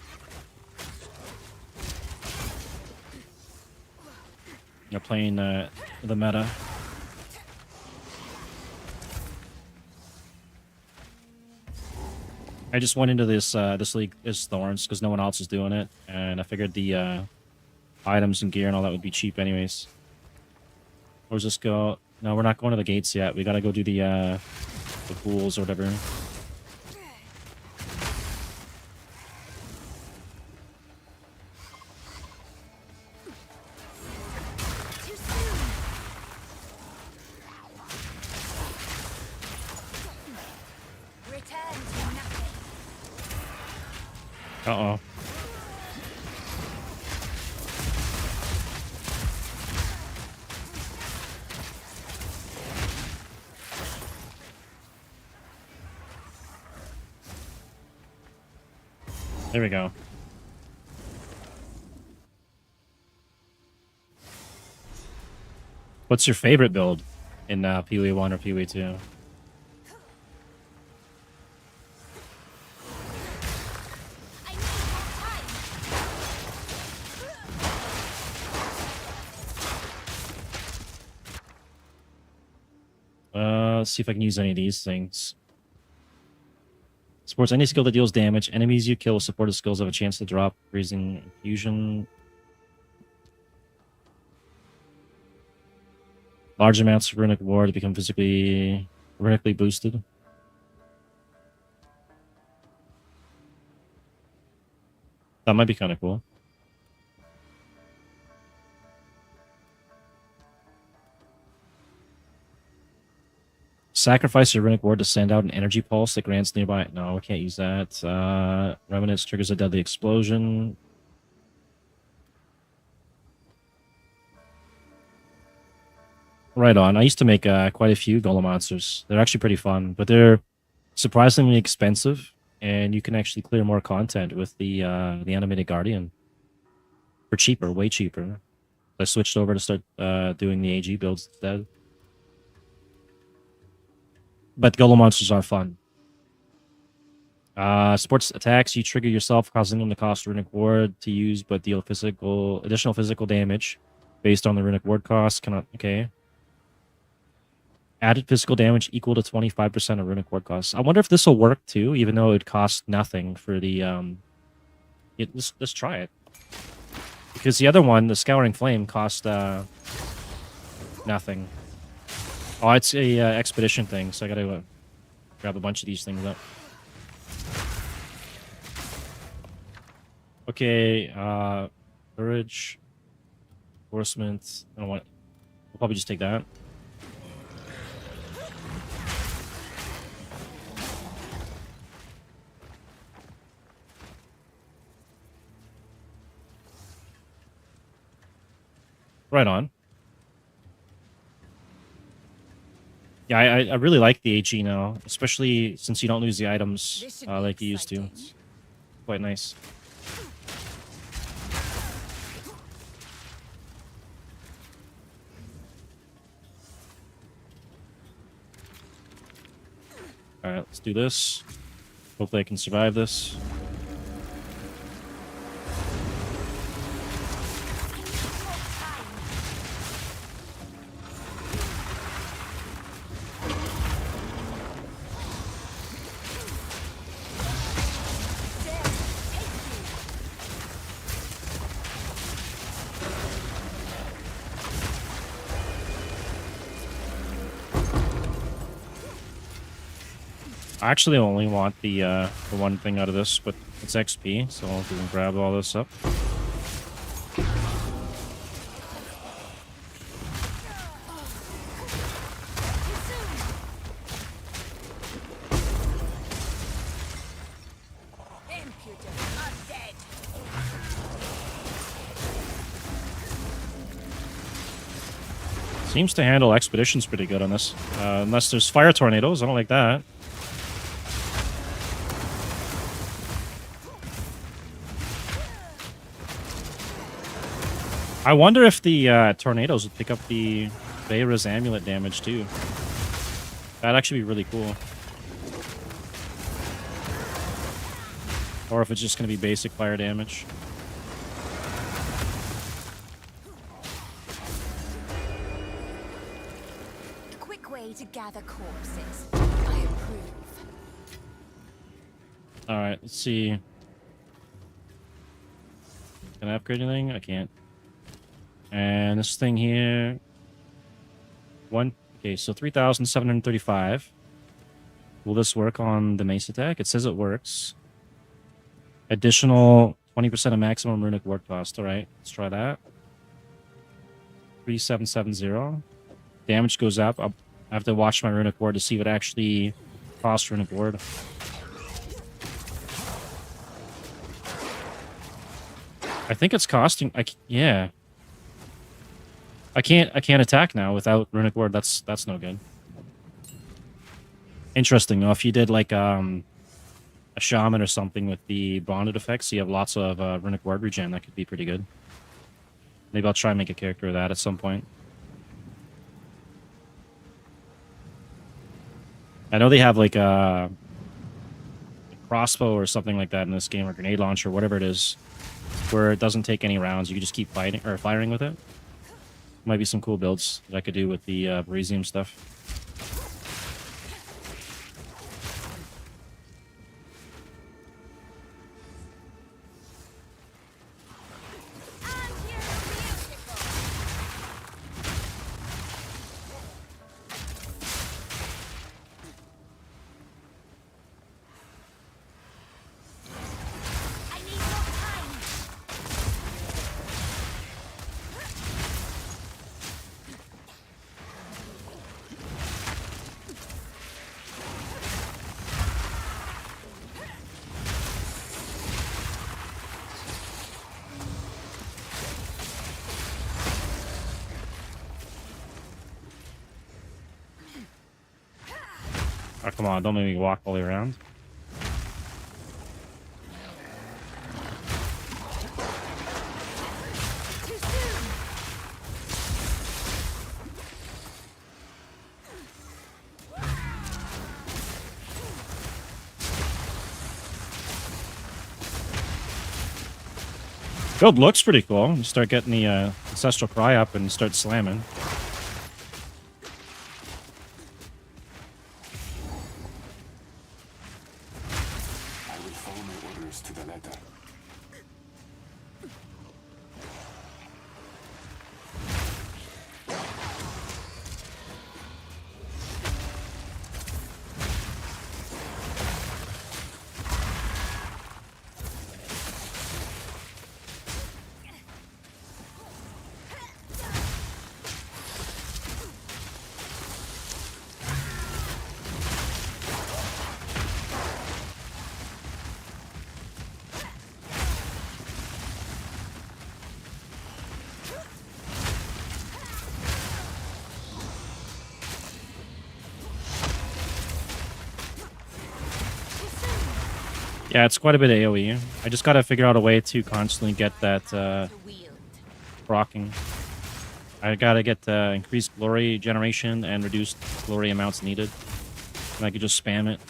[SPEAKER 1] You're playing the meta. I just went into this league as Thorns because no one else is doing it, and I figured the items and gear and all that would be cheap anyways. Where's this go? No, we're not going to the gates yet. We gotta go do the pools or whatever.
[SPEAKER 2] Too soon. Return to nothing.
[SPEAKER 1] Uh-oh. There we go. What's your favorite build in PoE1 or PoE2?
[SPEAKER 2] I need more time.
[SPEAKER 1] Let's see if I can use any of these things. Supports any skill that deals damage. Enemies you kill with supported skills have a chance to drop freezing infusion. Large amounts of runic ward become runically boosted. That might be kind of cool. Sacrifice your runic ward to send out an energy pulse that grants nearby. No, we can't use that. Remnants triggers a deadly explosion. Right on. I used to make quite a few golem monsters. They're actually pretty fun, but they're surprisingly expensive, and you can actually clear more content with the animated guardian for cheaper, way cheaper. I switched over to start doing the AG builds instead. But golem monsters are fun. Sports attacks, you trigger yourself, causing them to cost runic ward to use, but deal additional physical damage based on the runic ward cost. Okay. Added physical damage equal to 25% of runic ward costs. I wonder if this will work too, even though it costs nothing for the let's try it. Because the other one, the Scouring Flame, cost nothing. Oh, it's a expedition thing, so I gotta grab a bunch of these things up. Okay, courage, enforcement. I don't want. We'll probably just take that. Right on. Yeah, I really like the AG now, especially since you don't lose the items
[SPEAKER 2] This should be
[SPEAKER 1] like you used to.
[SPEAKER 2] exciting.
[SPEAKER 1] It's quite nice. Alright, let's do this. Hopefully I can survive this. I actually only want the one thing out of this, but it's XP, so we can grab all this up.
[SPEAKER 2] Impudent undead.
[SPEAKER 1] Seems to handle expeditions pretty good on this. Unless there's fire tornadoes, I don't like that. I wonder if the tornadoes would pick up the Veyra's amulet damage too. That'd actually be really cool. Or if it's just going to be basic fire damage.
[SPEAKER 2] A quick way to gather corpses. I approve.
[SPEAKER 1] Alright, let's see. Can I upgrade anything? I can't. And this thing here. Okay, so 3,735. Will this work on the mace attack? It says it works. Additional 20% of maximum runic ward cost. All right, let's try that. 3770. Damage goes up. I have to watch my runic ward to see what actually costs runic ward. I think it's costing. Yeah. I can't attack now without runic ward. That's no good. Interesting though. If you did like a shaman or something with the bonded effects, so you have lots of runic ward regen. That could be pretty good. Maybe I'll try and make a character of that at some point. I know they have like a crossbow or something like that in this game, or grenade launcher, whatever it is, where it doesn't take any rounds. You can just keep fighting or firing with it. Might be some cool builds that I could do with the Beresium stuff. Oh, come on, don't make me walk all the way around. Build looks pretty cool. You start getting the Ancestral Cry up and start slamming.
[SPEAKER 8] I will follow my orders to the letter.
[SPEAKER 1] Yeah, it's quite a bit of AoE. I just gotta figure out a way to constantly get that proccing. I gotta get increased glory generation and reduced glory amounts needed. And I could just spam it.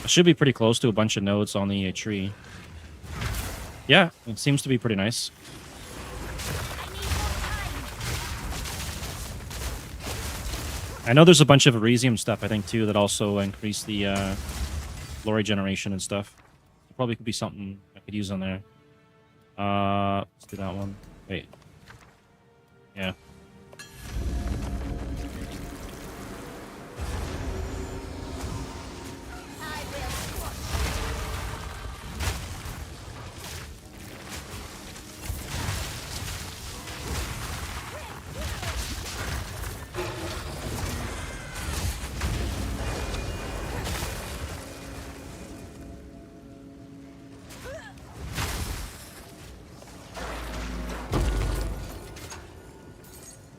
[SPEAKER 1] I should be pretty close to a bunch of nodes on the tree. Yeah, it seems to be pretty nice. I know there's a bunch of Beresium stuff, I think, too, that also increase the glory generation and stuff. Probably could be something I could use on there. Let's do that one. Wait. Yeah.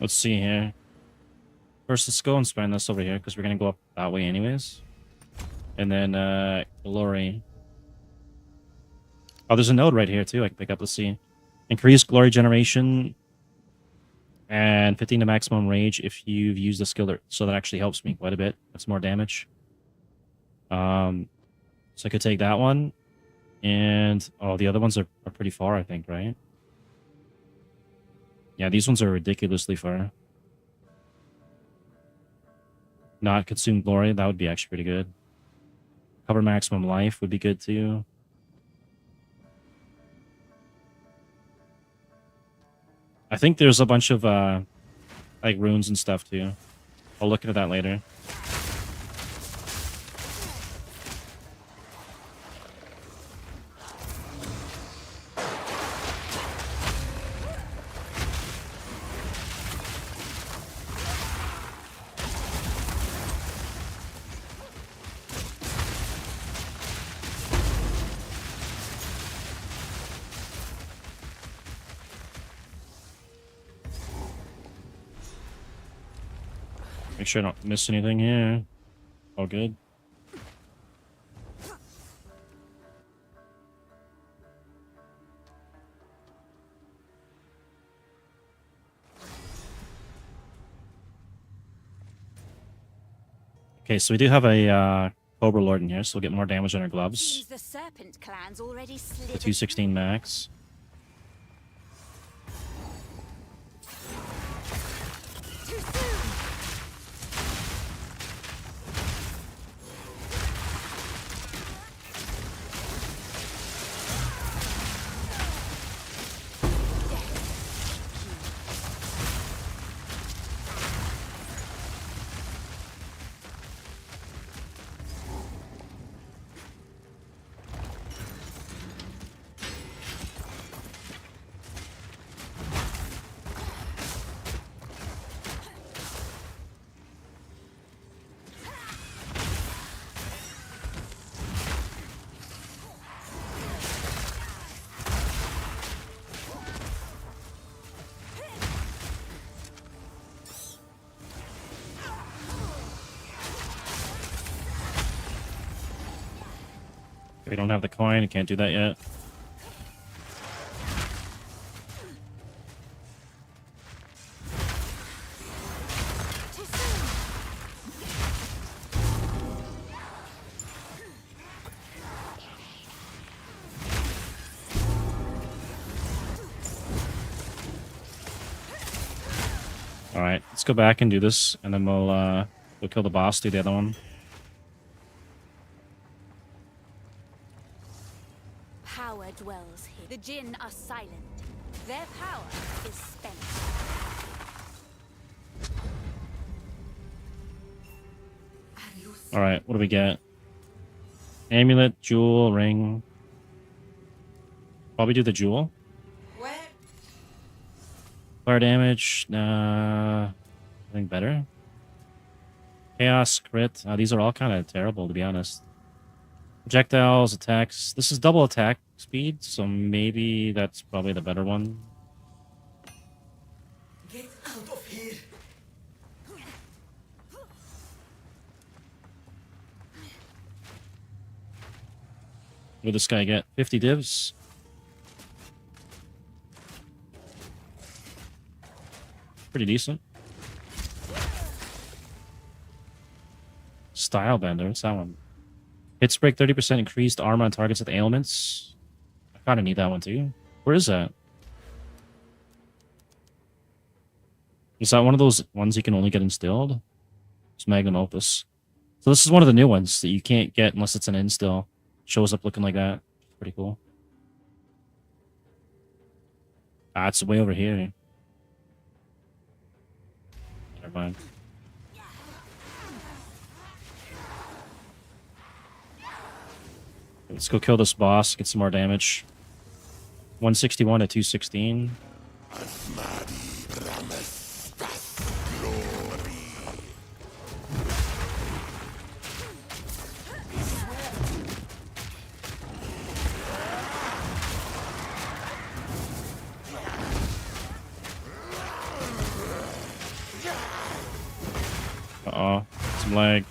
[SPEAKER 1] Let's see here. First, let's go and spend this over here, because we're going to go up that way anyways. And then, glory. Oh, there's a node right here, too, I can pick up. Let's see. Increase glory generation and 15 to maximum rage if you've used the skill. So that actually helps me quite a bit. That's more damage. So I could take that one. And, oh, the other ones are pretty far, I think, right? Yeah, these ones are ridiculously far. Not consume glory, that would be actually pretty good. Cover maximum life would be good too. I think there's a bunch of like runes and stuff too. I'll look into that later. Make sure I don't miss anything here. All good. Okay, so we do have a Cobra Lord in here, so we'll get more damage on our gloves.
[SPEAKER 2] Seems the Serpent clan's already slid.
[SPEAKER 1] The 216 max.
[SPEAKER 2] Too soon.
[SPEAKER 1] We don't have the coin, I can't do that yet.
[SPEAKER 2] Too soon.
[SPEAKER 1] Alright, let's go back and do this, and then we'll kill the boss, do the other one.
[SPEAKER 2] Power dwells here. The Jinn are silent. Their power is spent.
[SPEAKER 1] Alright, what do we get? Amulet, jewel, ring. Probably do the jewel. Fire damage, I think better. Chaos, crit. These are all kind of terrible, to be honest. Projectiles, attacks. This is double attack speed, so maybe that's probably the better one.
[SPEAKER 4] Get out of here.
[SPEAKER 1] What did this guy get? 50 divs? Pretty decent. Style Bender, what's that one? Hits break 30% increased armor on targets with ailments. I kind of need that one too. Where is that? Is that one of those ones you can only get instilled? It's Magnum Opus. So this is one of the new ones that you can't get unless it's an instill. Shows up looking like that. Pretty cool. Ah, it's way over here. Never mind. Let's go kill this boss, get some more damage. 161 to 216. Uh-oh, some lag.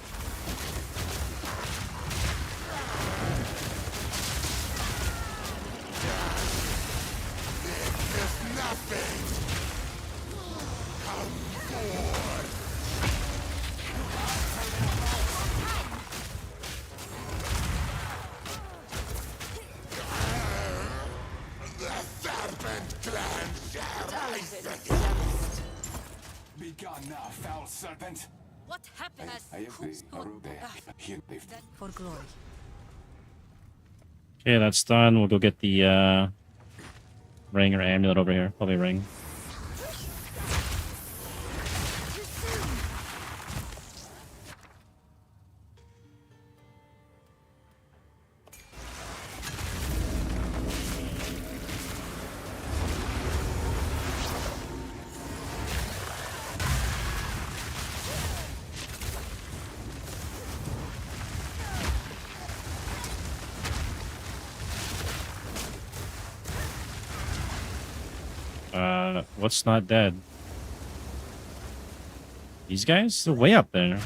[SPEAKER 8] Be gone now, foul serpent.
[SPEAKER 6] What happened?
[SPEAKER 8] I agree. Here they
[SPEAKER 6] For glory.
[SPEAKER 1] Okay, that's done. We'll go get the ring or amulet over here. Probably ring. What's not dead? These guys? They're way up there.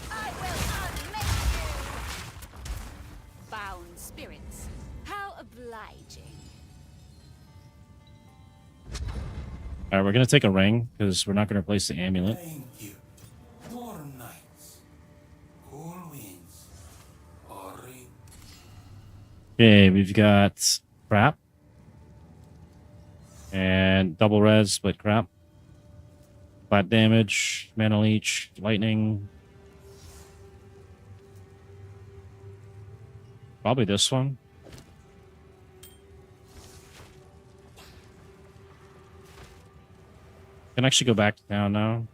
[SPEAKER 2] I will unmake you! Bound spirits. How obliging.
[SPEAKER 1] Alright, we're gonna take a ring, because we're not gonna replace the amulet.
[SPEAKER 3] Thank you. More nights. Cool winds. Ori.
[SPEAKER 1] Okay, we've got crap. And double res, but crap. Flat damage, mana leech, lightning. Probably this one. Can actually go back to town now.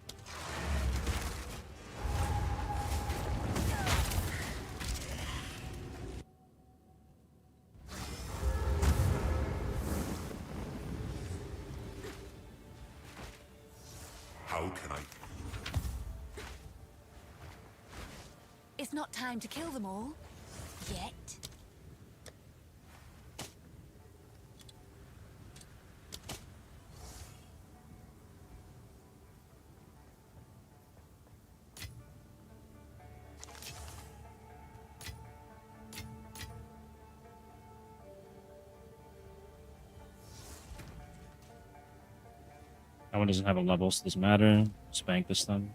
[SPEAKER 5] How can I?
[SPEAKER 2] It's not time to kill them all. Yet.
[SPEAKER 1] That one doesn't have a level, so it doesn't matter. Spank this then.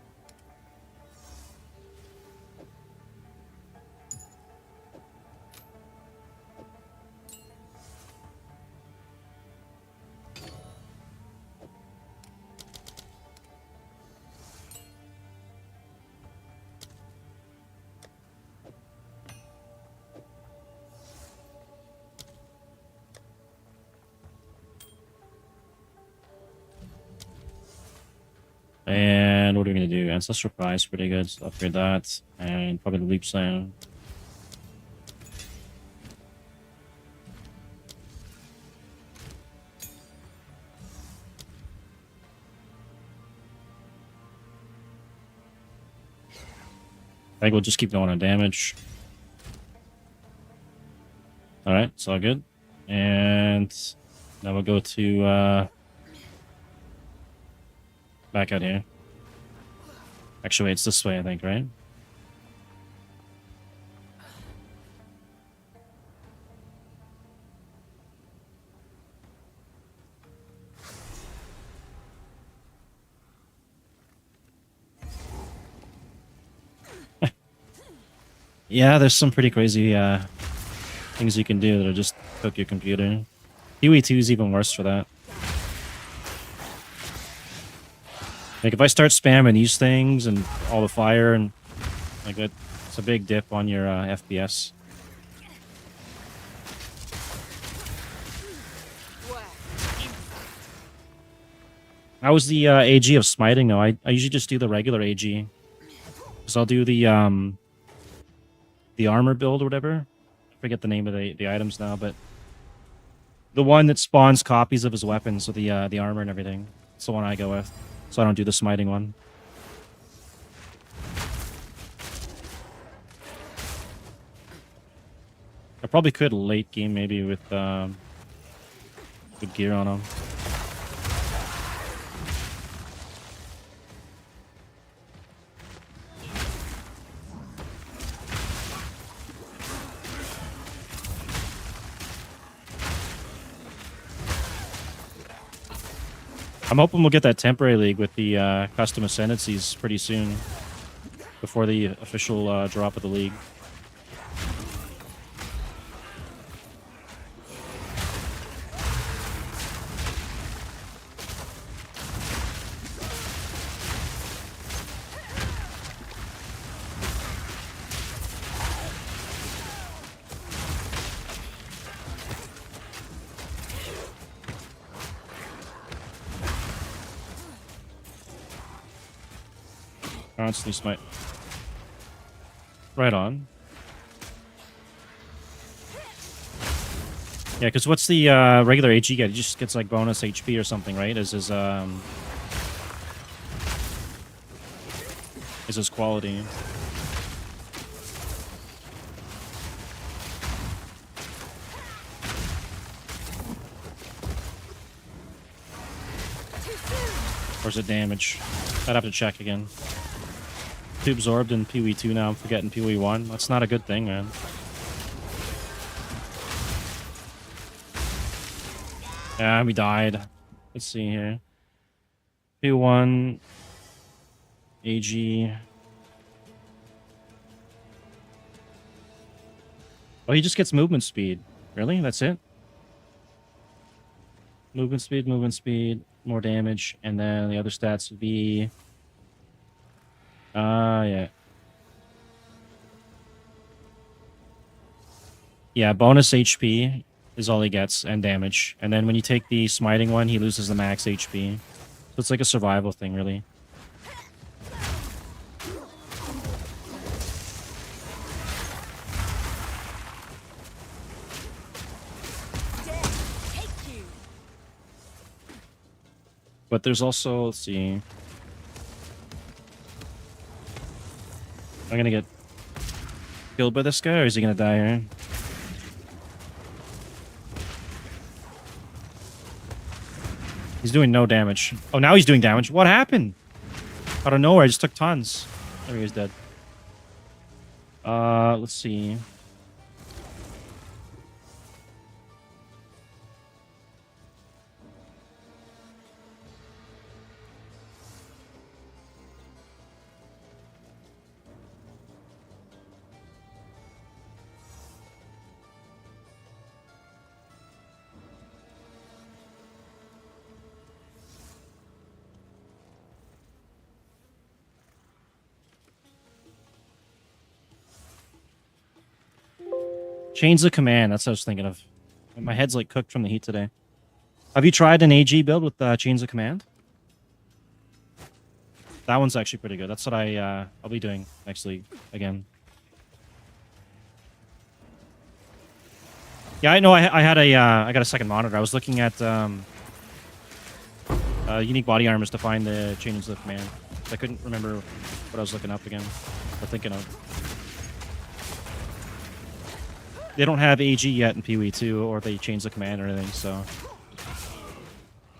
[SPEAKER 1] And what are we gonna do? Ancestral Prize, pretty good. So upgrade that, and probably the Leap Slam. I think we'll just keep going on damage. Alright, it's all good. And now we'll go to back out here. Actually, wait, it's this way, I think, right? Yeah, there's some pretty crazy things you can do that'll just cook your computer. PoE2 is even worse for that. Like, if I start spamming these things and all the fire and like that, it's a big dip on your FPS. How was the AG of smiting though? I usually just do the regular AG. Because I'll do the armor build or whatever. I forget the name of the items now, but the one that spawns copies of his weapons, so the armor and everything. It's the one I go with. So I don't do the smiting one. I probably could late game maybe with good gear on him. I'm hoping we'll get that temporary league with the custom ascendancies pretty soon, before the official drop of the league. Constantly smite. Right on. Yeah, because what's the regular HE get? He just gets like bonus HP or something, right? Is his quality. Or is it damage? I'd have to check again. Too absorbed in PoE2 now. I'm forgetting PoE1. That's not a good thing, man. Yeah, we died. Let's see here. PoE1. AG. Oh, he just gets movement speed. Really? That's it? Movement speed, more damage, and then the other stats would be... yeah. Yeah, bonus HP is all he gets, and damage. And then when you take the smiting one, he loses the max HP. So it's like a survival thing, really. But there's also, let's see. I'm gonna get killed by this guy, or is he gonna die here? He's doing no damage. Oh, now he's doing damage. What happened? Out of nowhere, I just took tons. There he is, dead. Let's see. Change the command. That's what I was thinking of. My head's like cooked from the heat today. Have you tried an AG build with Chains of Command? That one's actually pretty good. That's what I'll be doing next league again. Yeah, I know. I had a I got a second monitor. I was looking at unique body armors to find the Chains of Command. I couldn't remember what I was looking up again. Or thinking of. They don't have AG yet in PoE2, or they changed the command or anything, so...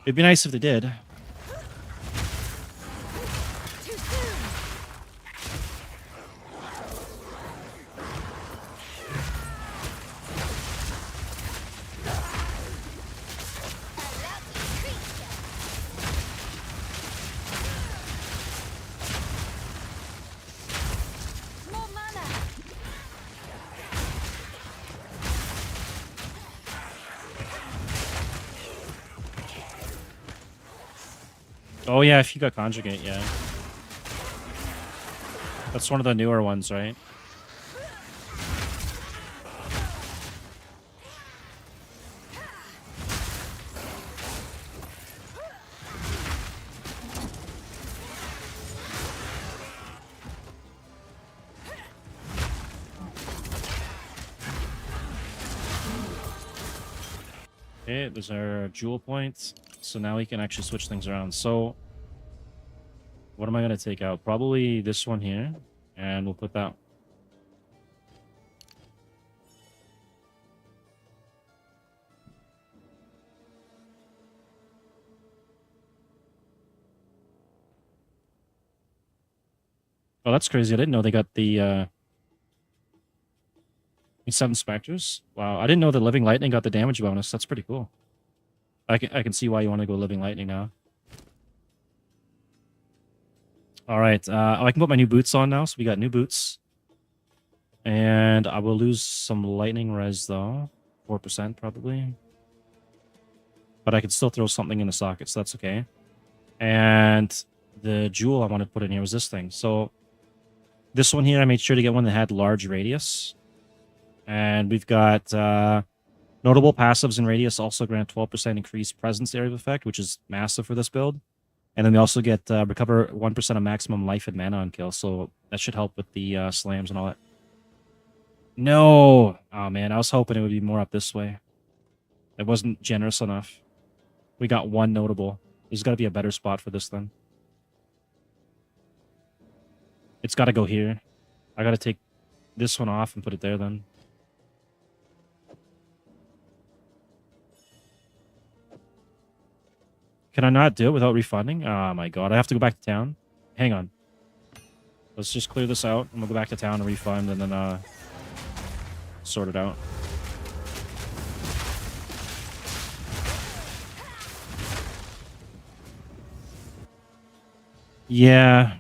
[SPEAKER 1] It'd be nice if they did. Oh yeah, if you got Conjugate, yeah. That's one of the newer ones, right? Okay, there's our jewel points. So now we can actually switch things around. So what am I going to take out? Probably this one here. And we'll put that. Oh, that's crazy. I didn't know they got the 7 Spectres. Wow, I didn't know the Living Lightning got the damage bonus. That's pretty cool. I can see why you want to go Living Lightning now. All right, I can put my new boots on now. So we got new boots. And I will lose some lightning res, though. 4% probably. But I can still throw something in the socket, so that's okay. And the jewel I want to put in here was this thing. So this one here, I made sure to get one that had large radius. And we've got notable passives in radius also grant 12% increased presence area effect, which is massive for this build. And then we also get recover 1% of maximum life and mana on kill, so that should help with the slams and all that. No! Oh man, I was hoping it would be more up this way. It wasn't generous enough. We got one notable. There's got to be a better spot for this then. It's got to go here. I got to take this one off and put it there then. Can I not do it without refunding? Oh my god, I have to go back to town? Hang on. Let's just clear this out, and we'll go back to town and refund, and then sort it out. Yeah.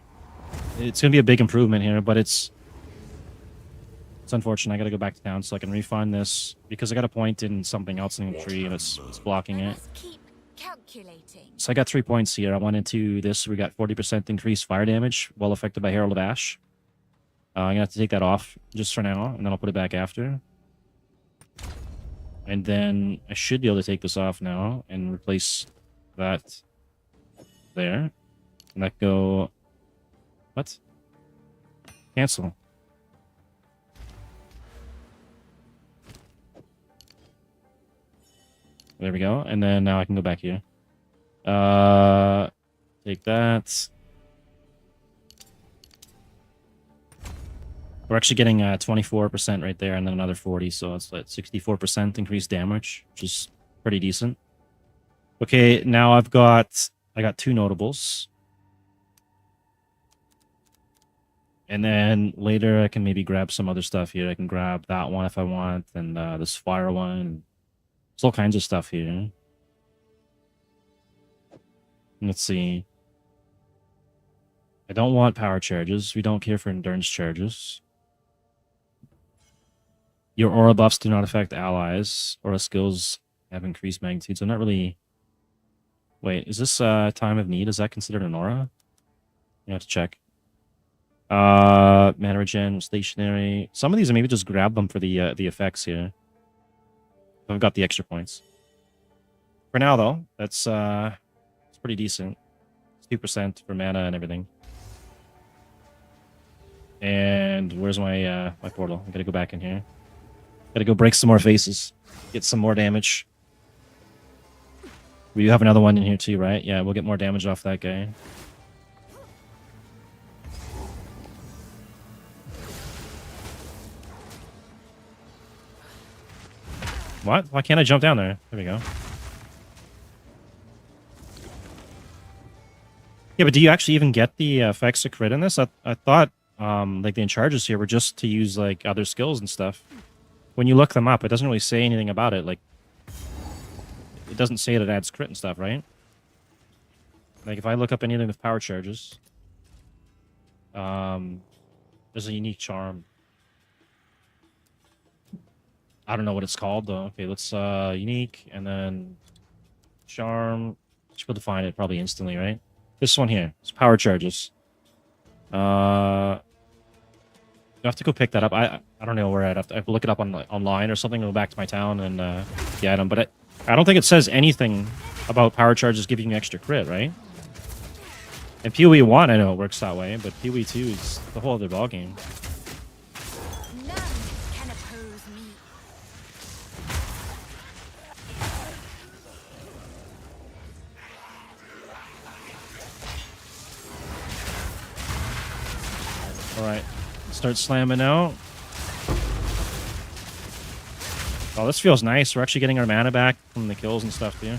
[SPEAKER 1] It's going to be a big improvement here, but it's unfortunate. I got to go back to town so I can refund this, because I got a point in something else in the tree, and it's blocking it.
[SPEAKER 2] Must keep calculating.
[SPEAKER 1] So I got 3 points here. I went into this. We got 40% increased fire damage while affected by Herald of Ash. I'm going to have to take that off just for now, and then I'll put it back after. And then I should be able to take this off now and replace that there. And that go... What? Cancel. There we go. And then now I can go back here. Take that. We're actually getting 24% right there, and then another 40, so it's like 64% increased damage, which is pretty decent. Okay, now I got 2 notables. And then later I can maybe grab some other stuff here. I can grab that one if I want, and this fire one. There's all kinds of stuff here. Let's see. I don't want power charges. We don't care for endurance charges. Your aura buffs do not affect allies. Aura skills have increased magnitude. So I'm not really... Wait, is this time of need? Is that considered an aura? You have to check. Mana regen, stationary. Some of these I maybe just grab them for the effects here. I've got the extra points. For now though, that's it's pretty decent. It's 2% for mana and everything. And where's my my portal? I gotta go back in here. Gotta go break some more faces. Get some more damage. We have another one in here too, right? Yeah, we'll get more damage off that guy. What? Why can't I jump down there? There we go. Yeah, but do you actually even get the effects of crit in this? I thought like the charges here were just to use like other skills and stuff. When you look them up, it doesn't really say anything about it. Like, it doesn't say that it adds crit and stuff, right? Like, if I look up anything with power charges, there's a unique charm. I don't know what it's called, though. Okay, let's, unique, and then charm. Should be able to find it probably instantly, right? This one here. It's power charges. You have to go pick that up. I don't know where I'd have to look it up online or something. Go back to my town and the item. But I don't think it says anything about power charges giving you extra crit, right? And PoE 1, I know it works that way, but PoE 2 is the whole other ballgame.
[SPEAKER 2] None can oppose me.
[SPEAKER 1] All right, start slamming out. Oh, this feels nice. We're actually getting our mana back from the kills and stuff, too.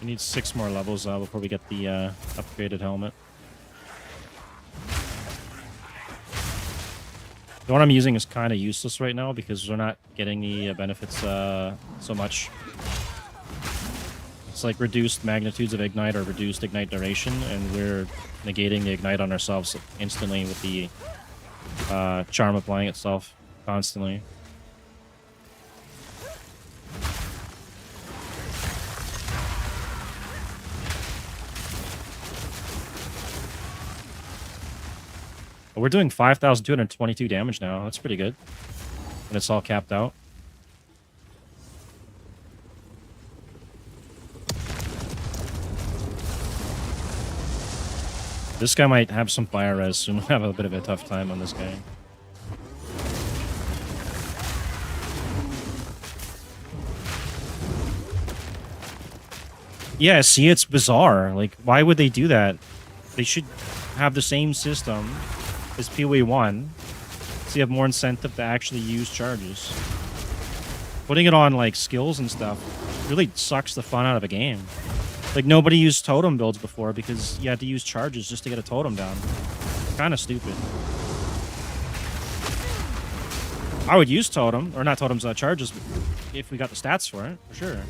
[SPEAKER 1] We need 6 more levels before we get the upgraded helmet. The one I'm using is kind of useless right now because we're not getting the benefits so much. it's like reduced magnitudes of ignite or reduced ignite duration, and we're negating the ignite on ourselves instantly with the charm applying itself constantly. We're doing 5,222 damage now. That's pretty good. And it's all capped out. This guy might have some fire res, so we'll have a bit of a tough time on this guy. Yeah, see, it's bizarre. Like, why would they do that? They should have the same system as PoE1, so you have more incentive to actually use charges. Putting it on, like, skills and stuff really sucks the fun out of a game. Like, nobody used totem builds before because you had to use charges just to get a totem down. Kind of stupid. I would use totem, or not totems, charges, if we got the stats for it, for sure.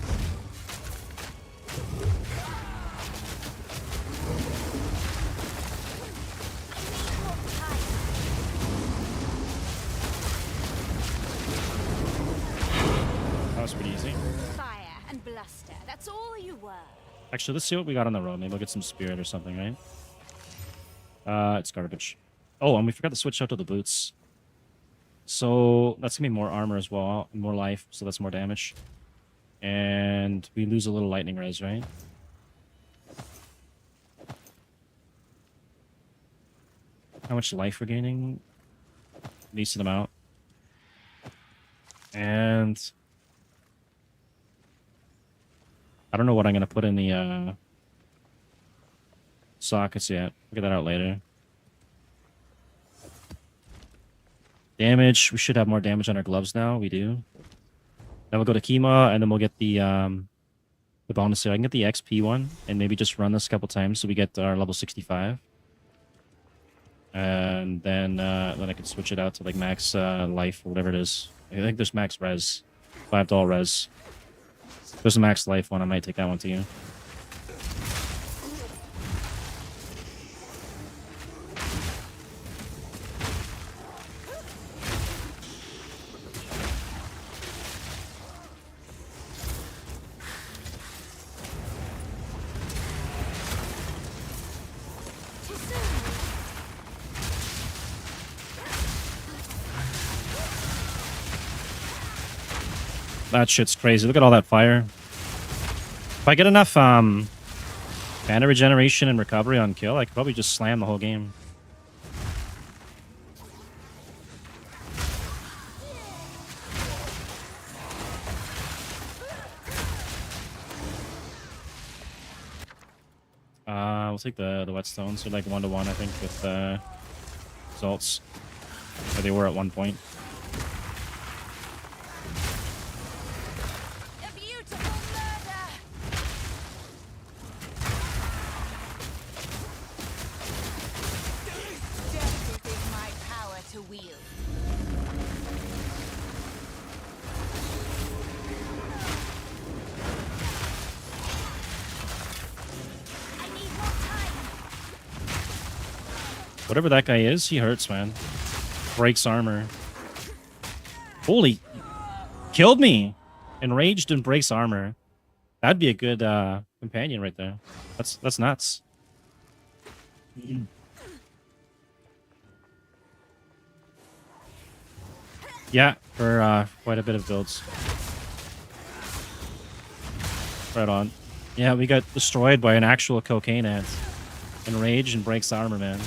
[SPEAKER 1] That was pretty easy.
[SPEAKER 2] Fire and bluster. That's all you were.
[SPEAKER 1] Actually, let's see what we got on the road. Maybe we'll get some spirit or something, right? It's garbage. Oh, and we forgot to switch out to the boots. So that's gonna be more armor as well, and more life, so that's more damage. And we lose a little lightning res, right? How much life we're gaining? Decent amount. And I don't know what I'm gonna put in the sockets yet. We'll get that out later. Damage. We should have more damage on our gloves now. We do. Then we'll go to Kima, and then we'll get the bonus here. I can get the XP one, and maybe just run this a couple times so we get our level 65. And then I can switch it out to like max life or whatever it is. I think there's max res, $5 res. There's a max life one. I might take that one to you. That shit's crazy. Look at all that fire. If I get enough mana regeneration and recovery on kill, I could probably just slam the whole game. We'll take the whetstones. They're like 1-to-1, I think, with results. Or they were at one point. Whatever that guy is, he hurts, man. Breaks armor. Holy... Killed me! Enraged and breaks armor. That'd be a good companion right there. That's nuts. Yeah, for quite a bit of builds. Right on. Yeah, we got destroyed by an actual cocaine ant. Enraged and breaks armor, man.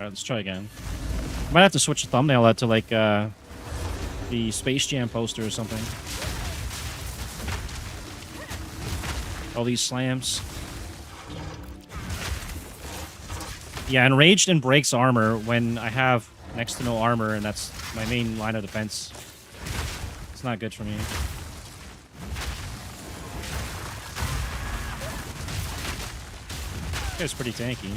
[SPEAKER 1] Alright, let's try again. Might have to switch the thumbnail out to like the Space Jam poster or something. All these slams. Yeah, enraged and breaks armor when I have next to no armor, and that's my main line of defense. It's not good for me. This guy's pretty tanky.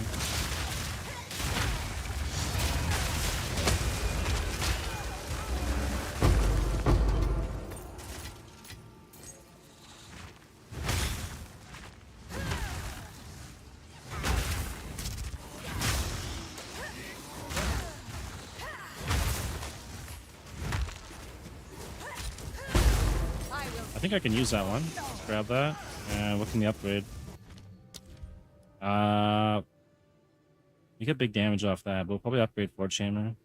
[SPEAKER 1] I think I can use that one. Let's grab that. What can we upgrade? You get big damage off that, but we'll probably upgrade Forge Hammer.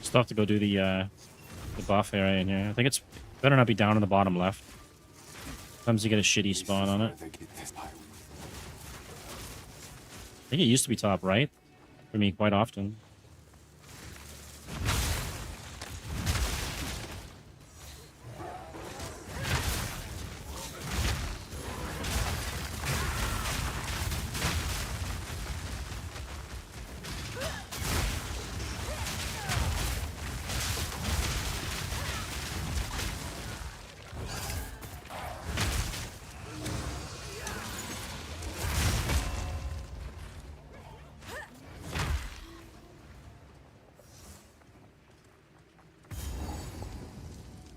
[SPEAKER 1] Still have to go do the buff area in here. I think it's better not be down in the bottom left. Sometimes you get a shitty spawn on it.
[SPEAKER 8] They get this power.
[SPEAKER 1] I think it used to be top right for me quite often.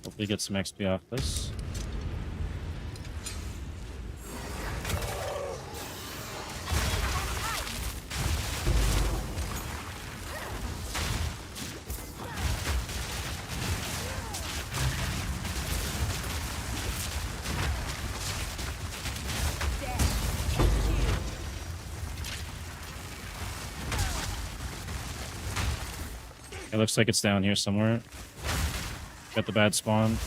[SPEAKER 1] Hopefully get some XP off this. It looks like it's down here somewhere. Got the bad spawn.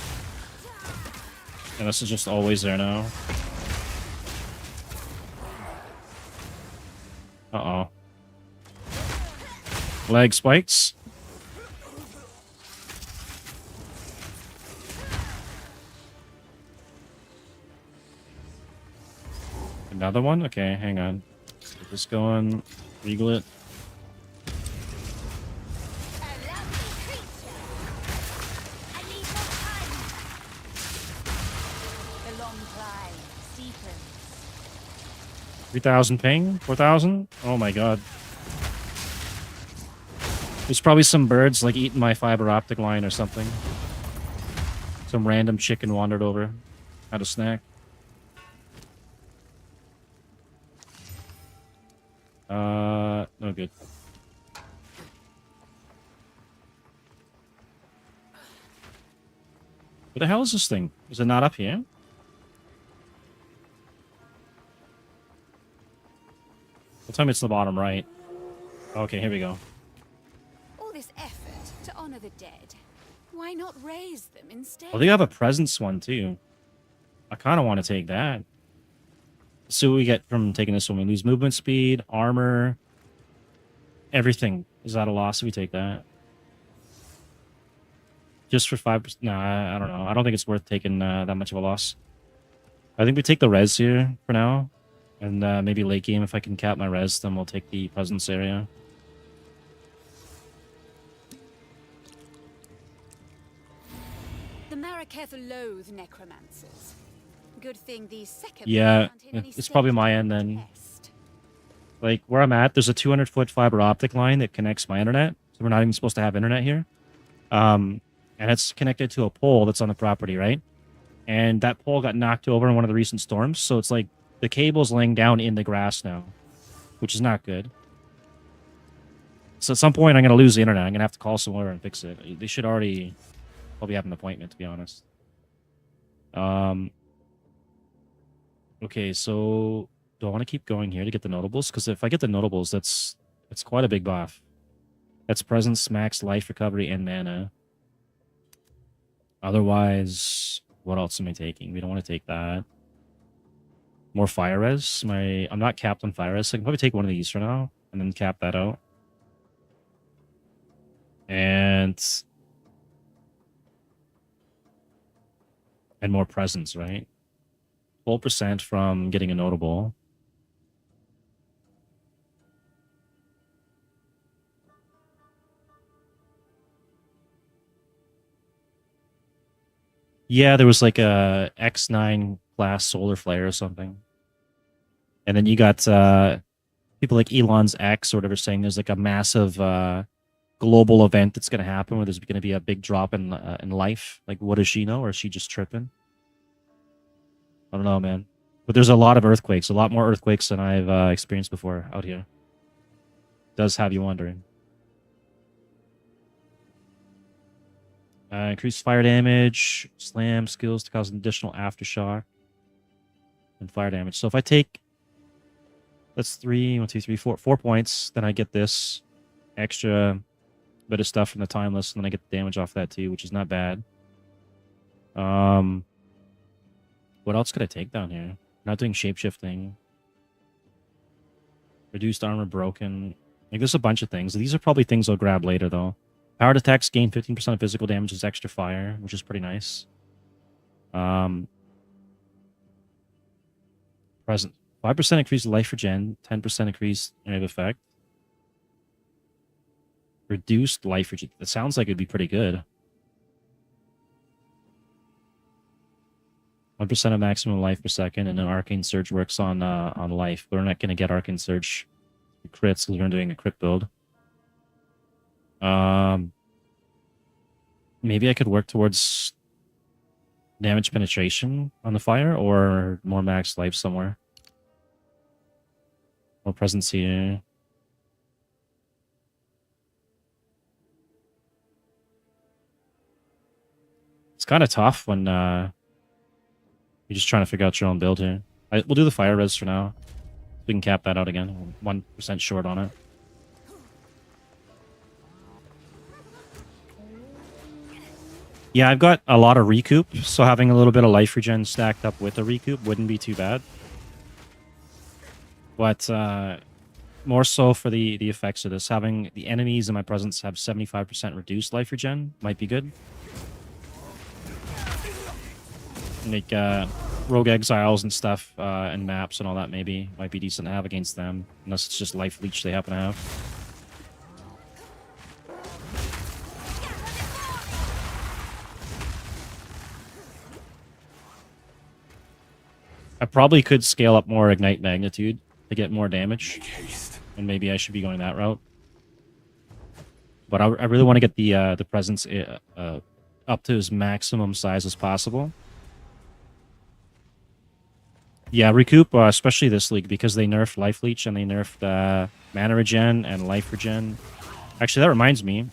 [SPEAKER 1] And this is just always there now. Uh-oh. Lag spikes. Another one? Okay, hang on. Get this going. Regal it.
[SPEAKER 2] A lovely creature. I need more time. The long climb deepens.
[SPEAKER 1] 3,000 ping? 4,000? Oh my god. There's probably some birds like eating my fiber optic line or something. Some random chicken wandered over. Had a snack. No good. Where the hell is this thing? Is it not up here? Tell me it's the bottom right. Okay, here we go.
[SPEAKER 2] All this effort to honor the dead. Why not raise them instead?
[SPEAKER 1] Oh, they have a presence one too. I kind of want to take that. Let's see what we get from taking this one. We lose movement speed, armor, everything. Is that a loss if we take that? Just for 5%? Nah, I don't know. I don't think it's worth taking that much of a loss. I think we take the res here for now. And maybe late game, if I can cap my res, then we'll take the presence area.
[SPEAKER 2] The Maraketh loathe necromancers. Good thing these second
[SPEAKER 1] Yeah, it's probably my end then. Like, where I'm at, there's a 200-foot fiber optic line that connects my internet. So we're not even supposed to have internet here. And it's connected to a pole that's on the property, right? And that pole got knocked over in one of the recent storms. So it's like the cable's laying down in the grass now, which is not good. So at some point, I'm going to lose the internet. I'm going to have to call somewhere and fix it. They should already probably have an appointment, to be honest. Okay, so do I want to keep going here to get the notables? Because if I get the notables, that's quite a big buff. That's presence, max life recovery, and mana. Otherwise, what else am I taking? We don't want to take that. More fire res. I'm not capped on fire res, so I can probably take one of these for now and then cap that out. And more presence, right? 12% from getting a notable. Yeah, there was like a X9 class solar flare or something. And then you got people like Elon's X or whatever saying there's like a massive global event that's going to happen where there's going to be a big drop in life. Like, what does she know? Or is she just tripping? I don't know, man. But there's a lot of earthquakes, a lot more earthquakes than I've experienced before out here. Does have you wondering. Increased fire damage, slam skills to cause an additional aftershock, and fire damage. So if I take, that's 4 points, then I get this extra bit of stuff from the timeless, and then I get the damage off that too, which is not bad. What else could I take down here? Not doing shapeshifting. Reduced armor broken. Like, there's a bunch of things. These are probably things I'll grab later, though. Powered attacks gain 15% of physical damage as extra fire, which is pretty nice. Present. 5% increased life regen, 10% increased area of effect. Reduced life regen. That sounds like it'd be pretty good. 1% of maximum life per second, and then Arcane Surge works on life. But we're not going to get Arcane Surge crits because we're doing a crit build. Maybe I could work towards damage penetration on the fire or more max life somewhere. More presence here. It's kind of tough when you're just trying to figure out your own build here. We'll do the fire res for now. We can cap that out again. 1% short on it. Yeah, I've got a lot of recoup, so having a little bit of life regen stacked up with a recoup wouldn't be too bad. But more so for the effects of this, having the enemies in my presence have 75% reduced life regen might be good. Like rogue exiles and stuff and maps and all that maybe might be decent to have against them, unless it's just life leech they happen to have. I probably could scale up more Ignite Magnitude to get more damage.
[SPEAKER 8] Make haste.
[SPEAKER 1] And maybe I should be going that route. But I really want to get the presence up to as maximum size as possible. Yeah, recoup, especially this league, because they nerfed Life Leech and they nerfed mana regen and life regen. Actually, that reminds me.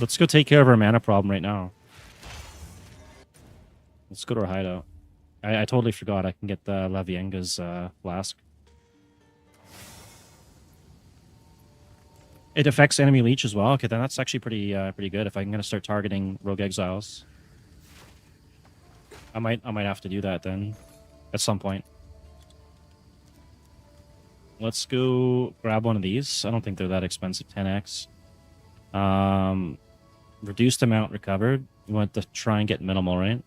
[SPEAKER 1] Let's go take care of our mana problem right now. Let's go to our hideout. I totally forgot I can get the Lavienga's flask. It affects enemy leech as well. Okay, then that's actually pretty good. If I'm gonna start targeting rogue exiles, I might have to do that then, at some point. Let's go grab one of these. I don't think they're that expensive. 10x. Reduced amount recovered. We want to try and get minimal, right?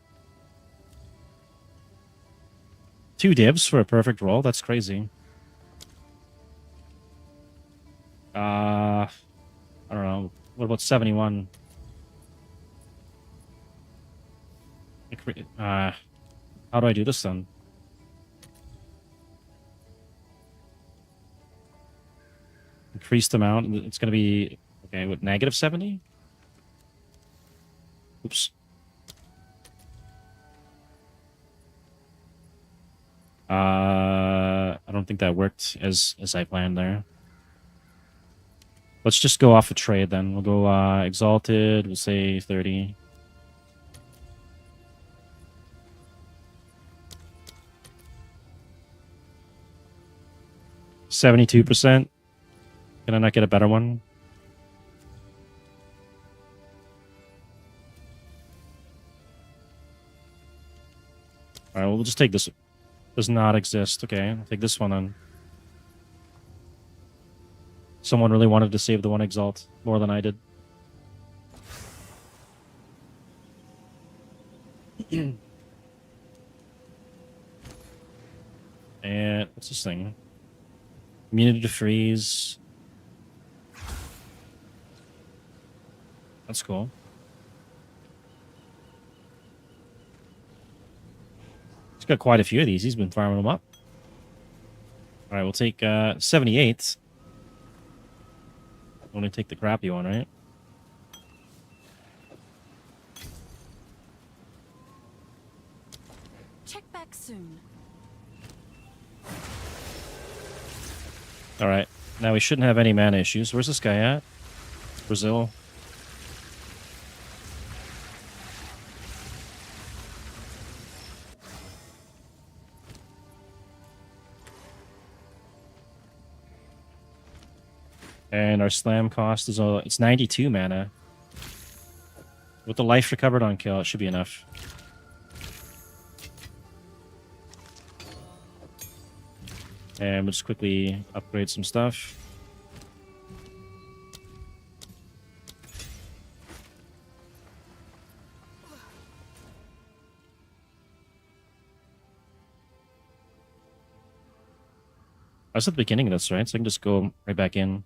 [SPEAKER 1] 2 divs for a perfect roll. That's crazy. I don't know. What about 71? How do I do this then? Increased amount. It's going to be, okay, what, negative 70? Oops. I don't think that worked as I planned there. Let's just go off a trade then. We'll go Exalted. We'll say 30. 72%. Can I not get a better one? Alright, we'll just take this. Does not exist. Okay, I'll take this one on. Someone really wanted to save the one exalt more than I did. And what's this thing? Immunity to freeze. That's cool. He's got quite a few of these. He's been farming them up. All right, we'll take 78. Only take the crappy one, right?
[SPEAKER 2] Check back soon.
[SPEAKER 1] All right. Now we shouldn't have any mana issues. Where's this guy at? Brazil. And our slam cost is it's 92 mana. With the life recovered on kill, it should be enough. And we'll just quickly upgrade some stuff. I was at the beginning of this, right? So I can just go right back in.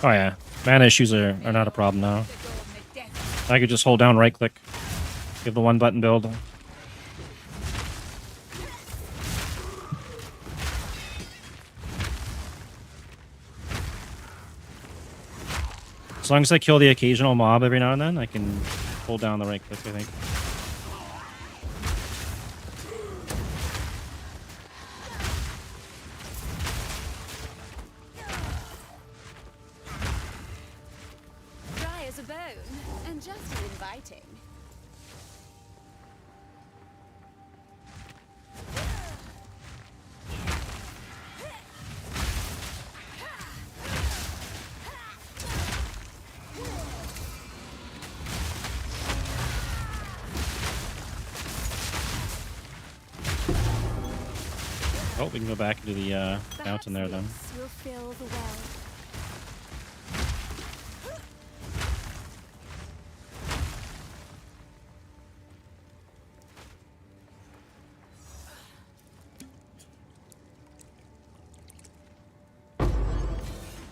[SPEAKER 1] Oh yeah, mana issues are not a problem now. I could just hold down right click. Give the one button build. As long as I kill the occasional mob every now and then, I can hold down the right click, I think.
[SPEAKER 2] Dry as a bone, and just as inviting.
[SPEAKER 1] Oh, we can go back into the mountain there then.
[SPEAKER 2] Perhaps this will fill the well.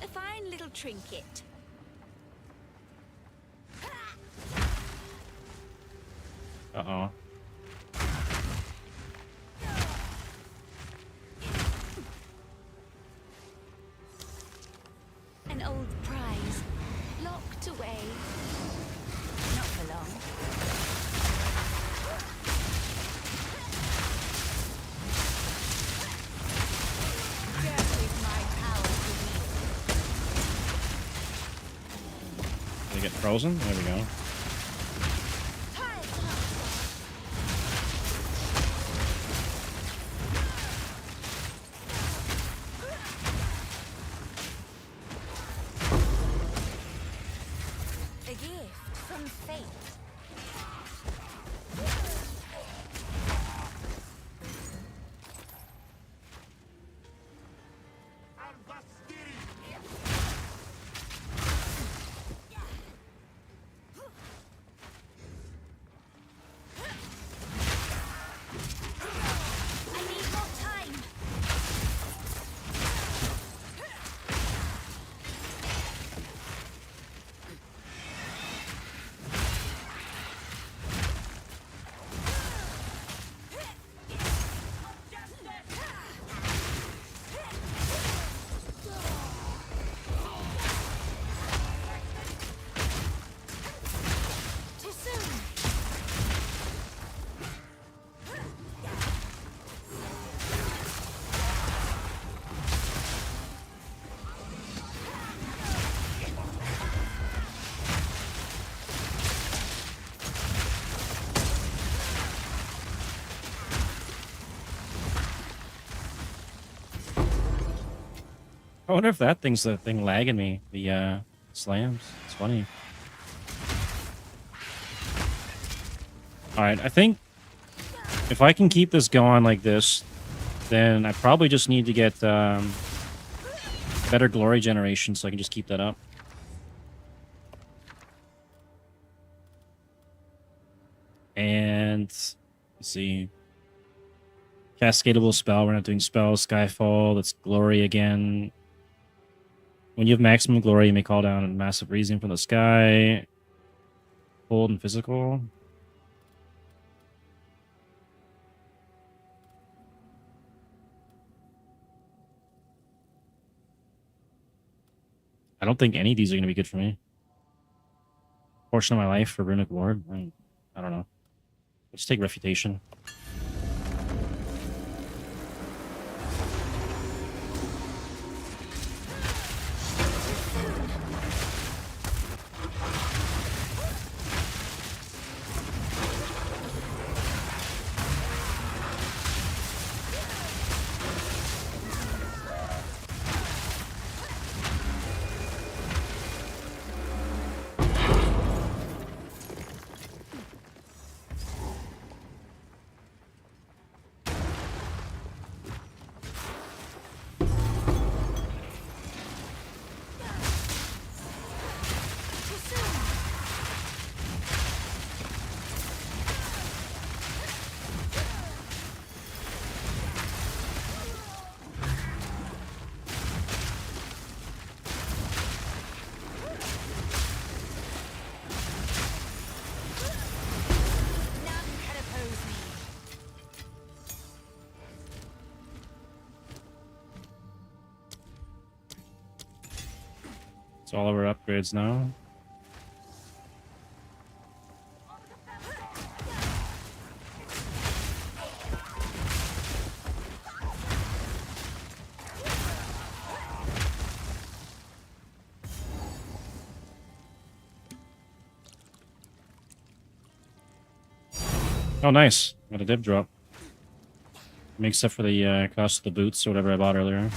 [SPEAKER 2] A fine little trinket.
[SPEAKER 1] Uh-oh.
[SPEAKER 2] An old prize, locked away. Not for long. Death is my power to wield.
[SPEAKER 1] They get frozen? There we go.
[SPEAKER 2] A gift from fate. I need more time.
[SPEAKER 1] I wonder if that thing's the thing lagging me. The slams. It's funny. Alright, I think if I can keep this going like this, then I probably just need to get better glory generation so I can just keep that up. And let's see. Cascadable spell. We're not doing spells. Skyfall. That's glory again. When you have maximum glory, you may call down a massive reason from the sky. Cold and physical. I don't think any of these are going to be good for me. Portion of my life for Runic Ward. I don't know. Let's take Refutation. It's all of our upgrades now. Oh, nice. Got a div drop. Makes up for the cost of the boots or whatever I bought earlier.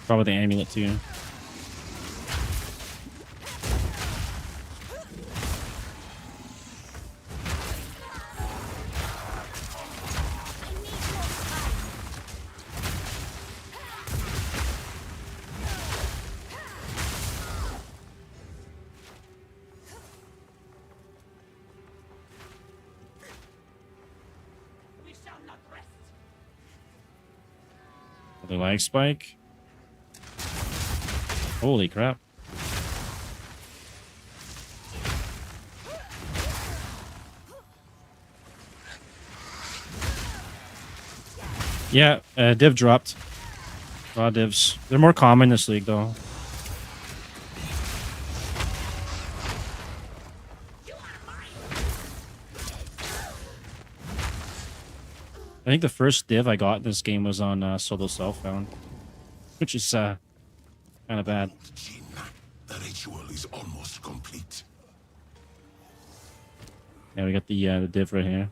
[SPEAKER 1] Probably the amulet too. The lag spike. Holy crap. Yeah, div dropped. Raw divs. They're more common in this league, though. I think the first div I got in this game was on solo self-found, which is kind of bad.
[SPEAKER 3] Jin, the ritual is almost complete.
[SPEAKER 1] Yeah, we got the div right here.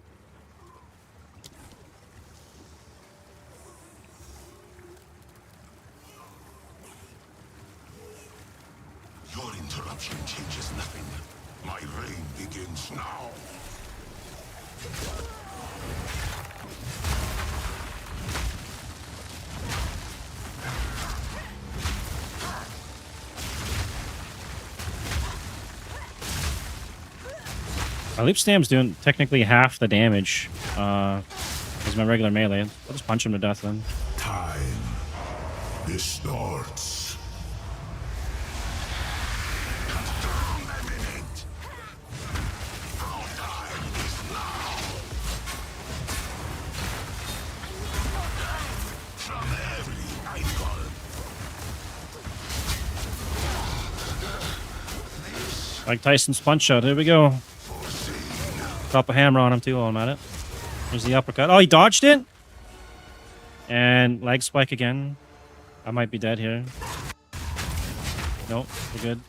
[SPEAKER 3] Your interruption changes nothing. My reign begins now.
[SPEAKER 1] My leap stam's doing technically half the damage as my regular melee. I'll just punch him to death then.
[SPEAKER 3] Time distorts. Imminent. Our time is now. From every angle.
[SPEAKER 1] Like Tyson's punch out. Here we go. Drop a hammer on him too while I'm at it. There's the uppercut. Oh, he dodged it? And leg spike again. I might be dead here. Nope, we're good.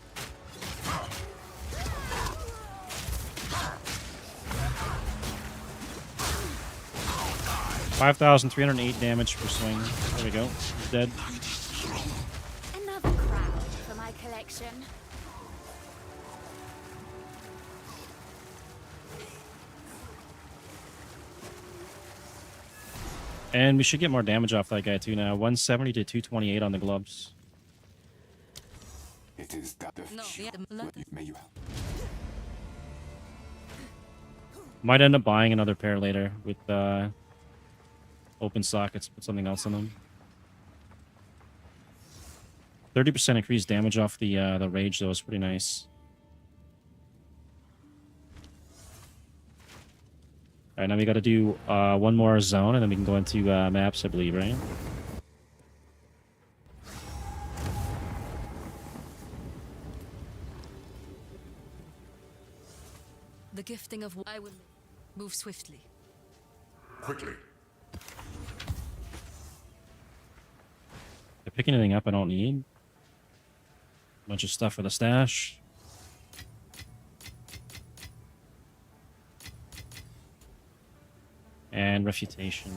[SPEAKER 1] 5,308 damage per swing. There we go. He's dead. And we should get more damage off that guy too now. 170 to 228 on the gloves.
[SPEAKER 8] It is that the
[SPEAKER 6] No,
[SPEAKER 8] future.
[SPEAKER 6] the letter.
[SPEAKER 8] May you help.
[SPEAKER 1] Might end up buying another pair later with open sockets, put something else in them. 30% increased damage off the rage though is pretty nice. Alright, now we gotta do one more zone and then we can go into maps, I believe, right?
[SPEAKER 6] The gifting of I will move swiftly.
[SPEAKER 5] Quickly.
[SPEAKER 1] I pick anything up I don't need. Bunch of stuff for the stash. And refutation.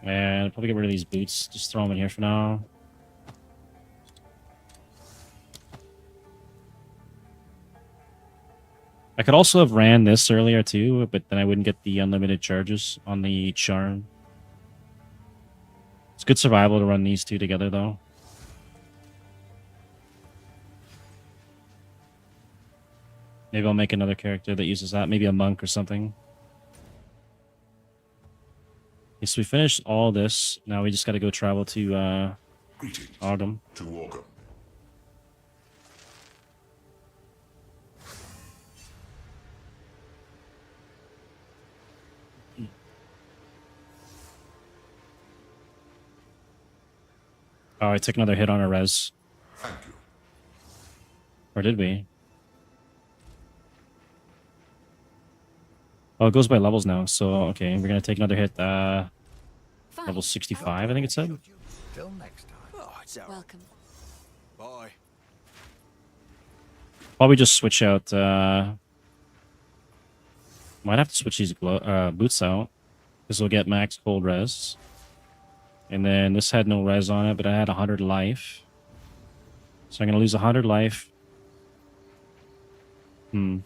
[SPEAKER 1] And I'll probably get rid of these boots. Just throw them in here for now. I could also have ran this earlier too, but then I wouldn't get the unlimited charges on the charm. It's good survival to run these two together though. Maybe I'll make another character that uses that. Maybe a monk or something. Okay, so we finished all this. Now we just got to go travel to
[SPEAKER 5] Greetings
[SPEAKER 1] Autumn.
[SPEAKER 5] to Autumn.
[SPEAKER 1] Oh, I took another hit on our res.
[SPEAKER 5] Thank you.
[SPEAKER 1] Or did we? Oh, it goes by levels now. So, okay, we're going to take another hit.
[SPEAKER 2] Fine.
[SPEAKER 1] Level 65, I think it said.
[SPEAKER 4] Till next time. Oh, it's all right.
[SPEAKER 6] Welcome.
[SPEAKER 4] Bye.
[SPEAKER 1] Probably just switch out. Might have to switch these boots out. This will get max cold res. And then this had no res on it, but I had 100 life. So I'm going to lose 100 life. Probably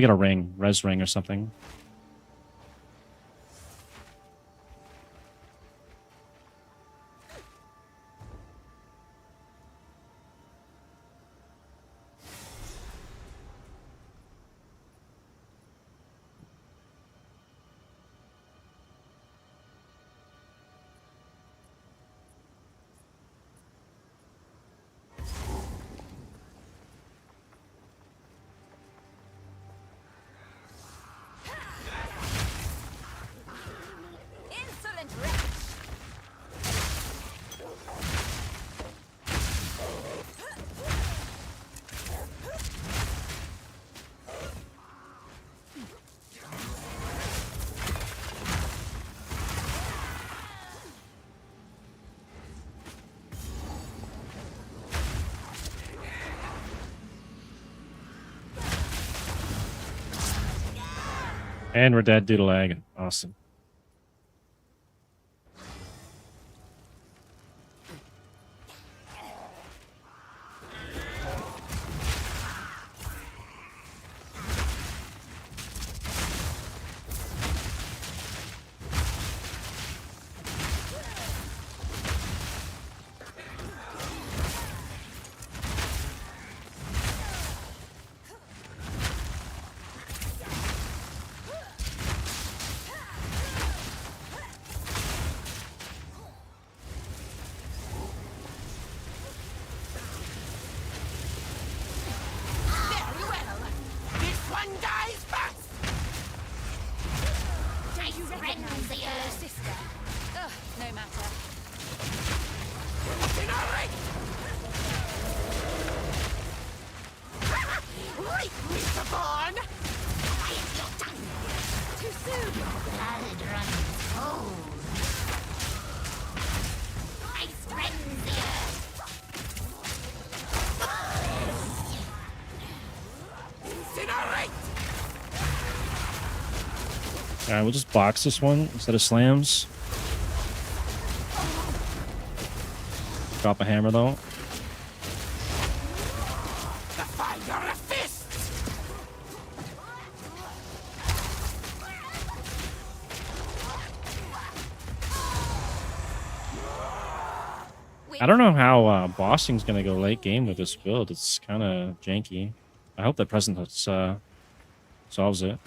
[SPEAKER 1] get a ring, res ring or something.
[SPEAKER 2] Insolent wretch!
[SPEAKER 1] And we're dead due to lag. Awesome.
[SPEAKER 2] Very well. This one dies first. You recognize the sister? Ugh, no matter. Incinerate! Right, Mr. Vaughn! Quiet your tongue! Too soon! Your blood runs cold. Ice rends the earth. Incinerate!
[SPEAKER 1] Alright, we'll just box this one instead of slams. Drop a hammer though. I don't know how bossing's gonna go late game with this build. It's kind of janky. I hope that presence solves it.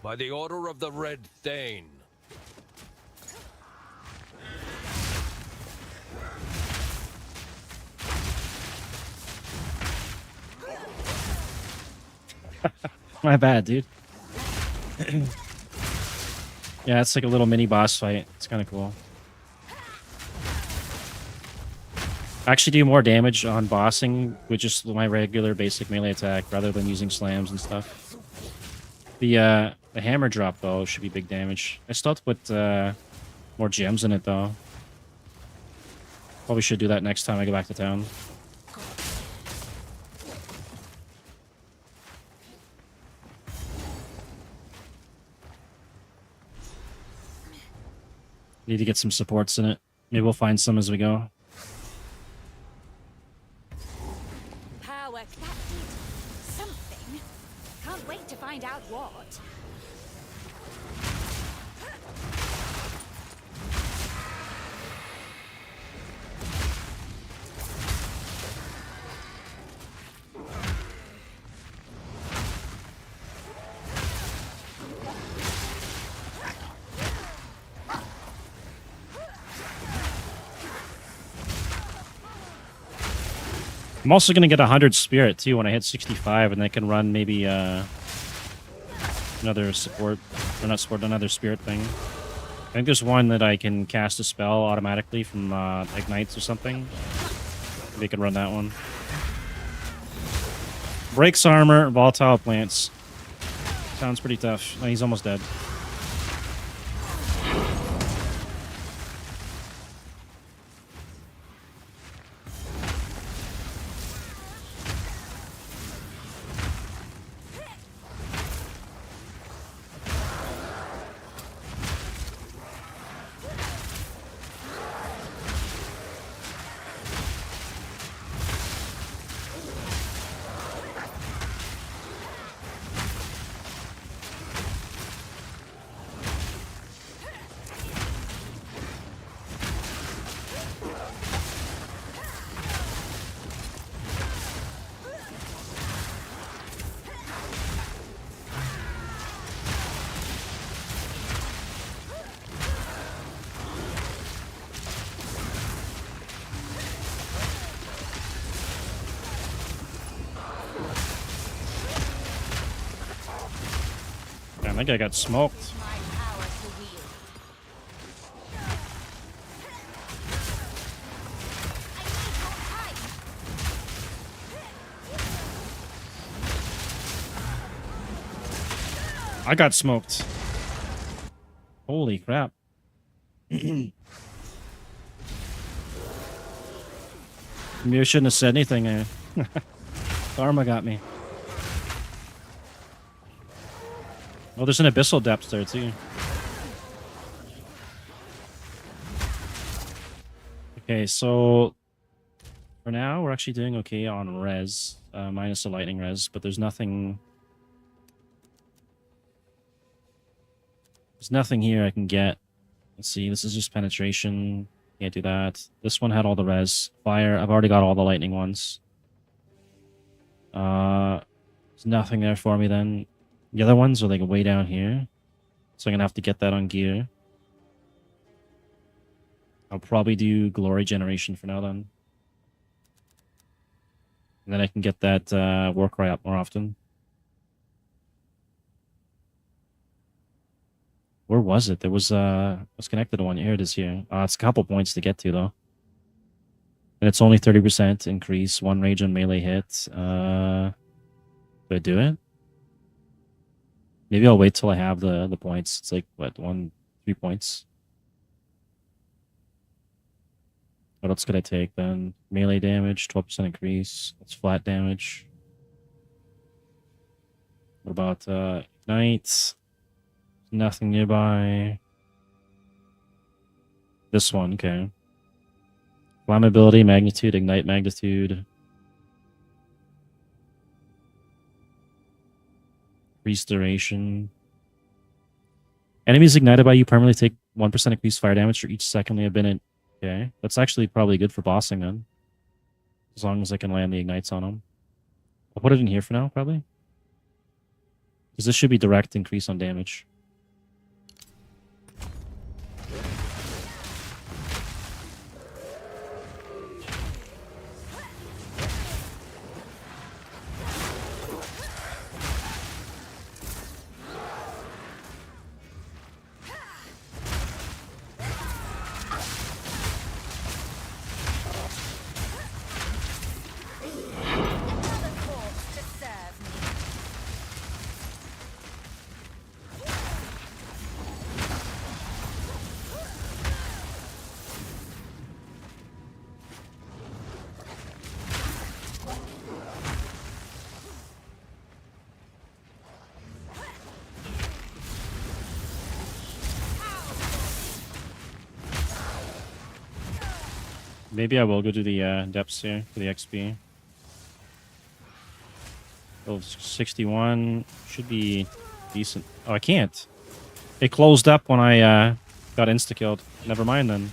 [SPEAKER 9] By the order of the Red Thane.
[SPEAKER 1] My bad, dude. Yeah, it's like a little mini boss fight. It's kind of cool. I actually do more damage on bossing with just my regular basic melee attack rather than using slams and stuff. The hammer drop, though, should be big damage. I still have to put more gems in it, though. Probably should do that next time I go back to town. Need to get some supports in it. Maybe we'll find some as we go.
[SPEAKER 2] Power captured. Something. Can't wait to find out what.
[SPEAKER 1] I'm also going to get 100 spirit, too, when I hit 65, and I can run maybe another support, or not support, another spirit thing. I think there's one that I can cast a spell automatically from Ignites or something. Maybe I can run that one. Breaks armor, volatile plants. Sounds pretty tough. Oh, he's almost dead. Damn, that guy got smoked.
[SPEAKER 2] My power to wield. I need more time.
[SPEAKER 1] I got smoked. Holy crap. Maybe I shouldn't have said anything. Karma got me. Oh, there's an abyssal depth there, too. Okay, so for now, we're actually doing okay on res, minus the lightning res, but there's nothing... There's nothing here I can get. Let's see, this is just penetration. Can't do that. This one had all the res. Fire, I've already got all the lightning ones. There's nothing there for me then. The other ones are like way down here. So I'm going to have to get that on gear. I'll probably do glory generation for now then. And then I can get that war cry up more often. Where was it? There was connected to one. Here it is here. It's a couple points to get to though. And it's only 30% increase, 1 rage on melee hit. Do I do it? Maybe I'll wait till I have the points. It's like, what, 3 points? What else could I take then? Melee damage, 12% increase. That's flat damage. What about Ignite? Nothing nearby. This one, okay. Flammability, magnitude, ignite magnitude. Increased duration. Enemies ignited by you permanently take 1% increased fire damage for each second they have been in. Okay. That's actually probably good for bossing then. As long as I can land the ignites on them. I'll put it in here for now, probably. Because this should be direct increase on damage.
[SPEAKER 2] Another corpse to serve me.
[SPEAKER 1] Maybe I will go do the depths here for the XP. Oh, 61 should be decent. Oh, I can't. It closed up when I got insta-killed. Never mind then.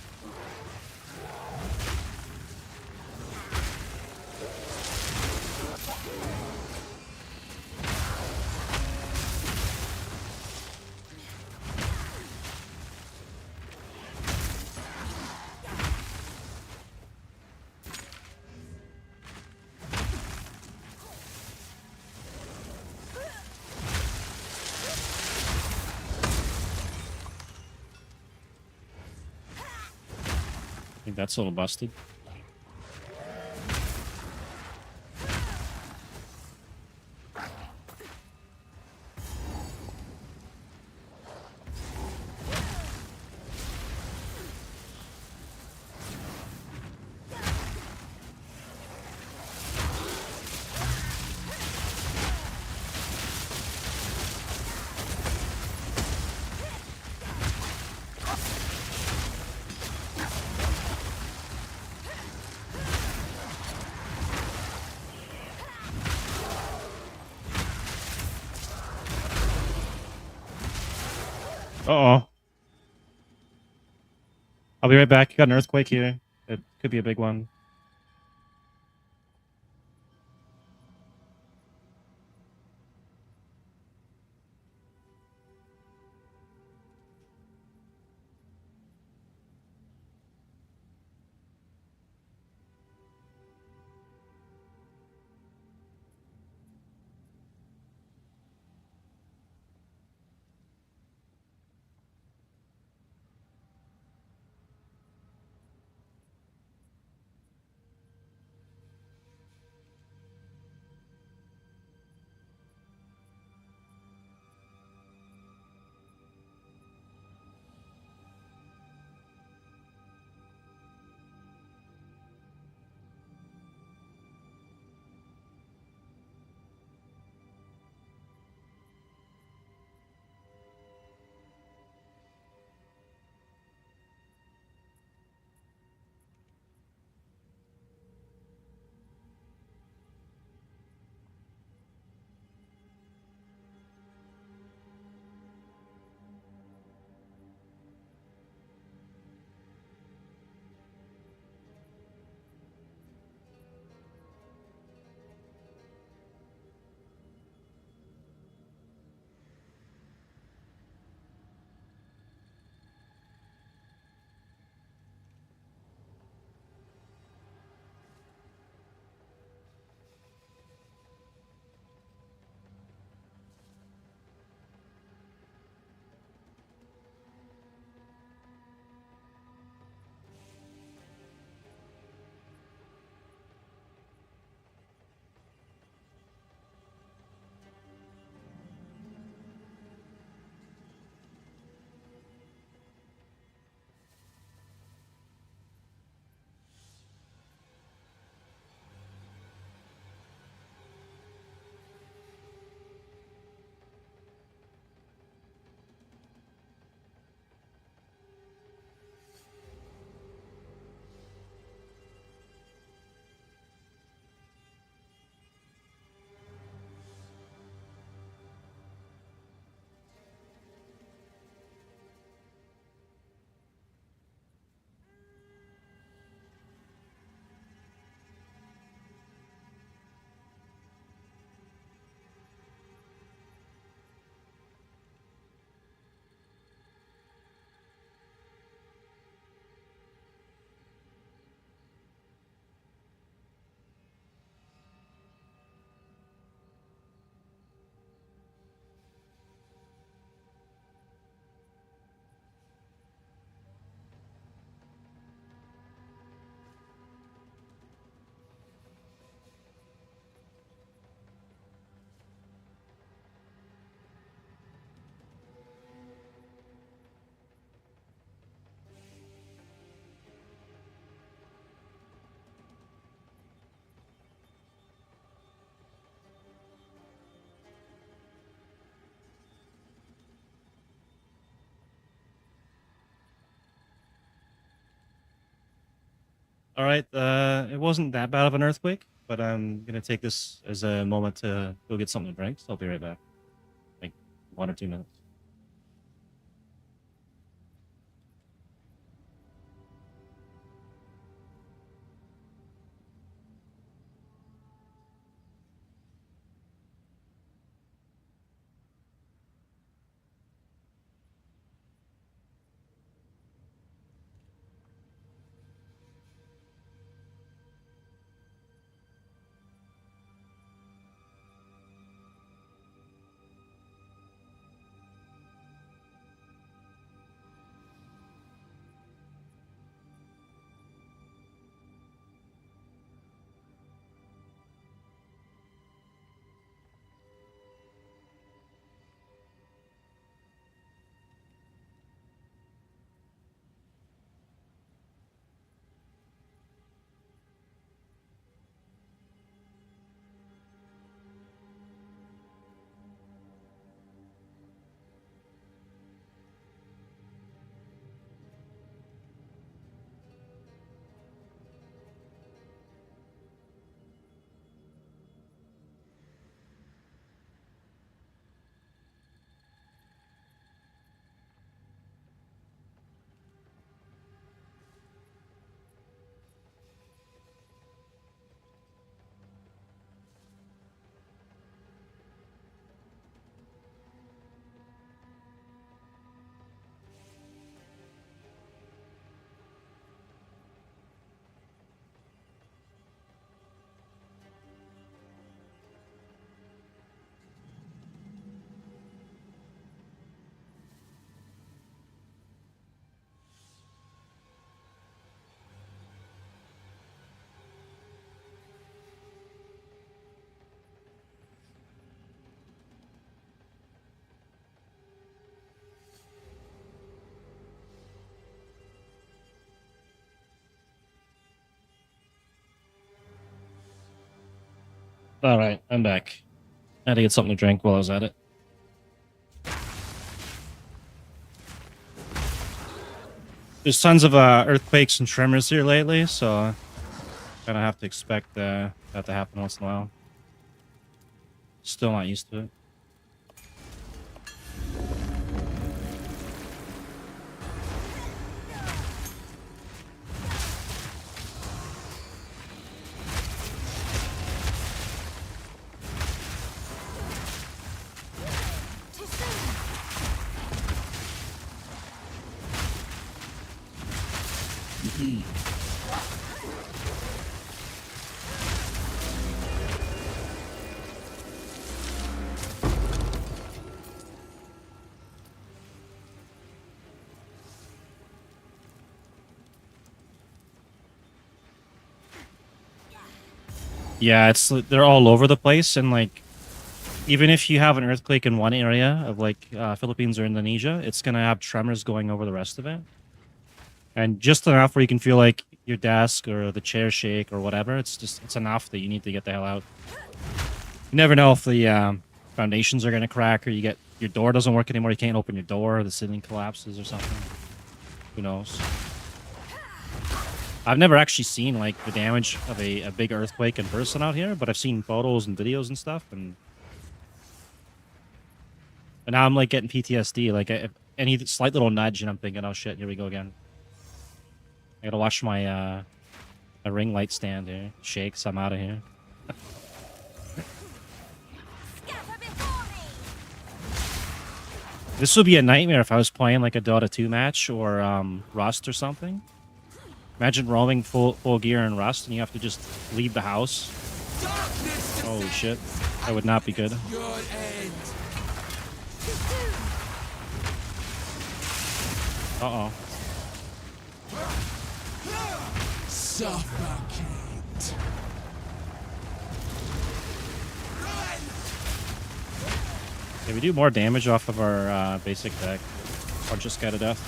[SPEAKER 1] I think that's a little busted. Uh-oh. I'll be right back. Got an earthquake here. It could be a big one. All right, it wasn't that bad of an earthquake, but I'm gonna take this as a moment to go get something to drink. So I'll be right back. Like 1 or 2 minutes. All right, I'm back. I had to get something to drink while I was at it. There's tons of earthquakes and tremors here lately, so kind of have to expect that to happen once in a while. Still not used to it.
[SPEAKER 2] Too soon.
[SPEAKER 1] Yeah, they're all over the place, and like even if you have an earthquake in one area of like Philippines or Indonesia, it's gonna have tremors going over the rest of it, and just enough where you can feel like your desk or the chair shake or whatever. It's enough that you need to get the hell out. You never know if the foundations are gonna crack or your door doesn't work anymore. You can't open your door. The ceiling collapses or something. Who knows? I've never actually seen like the damage of a big earthquake in person out here, but I've seen photos and videos and stuff, and now I'm like getting PTSD. Like any slight little nudge, and I'm thinking, "Oh shit, here we go again." I gotta watch my my ring light stand here shake, so I'm out of here.
[SPEAKER 2] Scatter before me.
[SPEAKER 1] This would be a nightmare if I was playing like a Dota 2 match or Rust or something. Imagine roaming full gear in Rust and you have to just leave the house. Holy shit. That would not be good.
[SPEAKER 2] Too soon.
[SPEAKER 1] Uh-oh.
[SPEAKER 4] Suffocate.
[SPEAKER 1] Can we do more damage off of our basic deck? Or just get a death?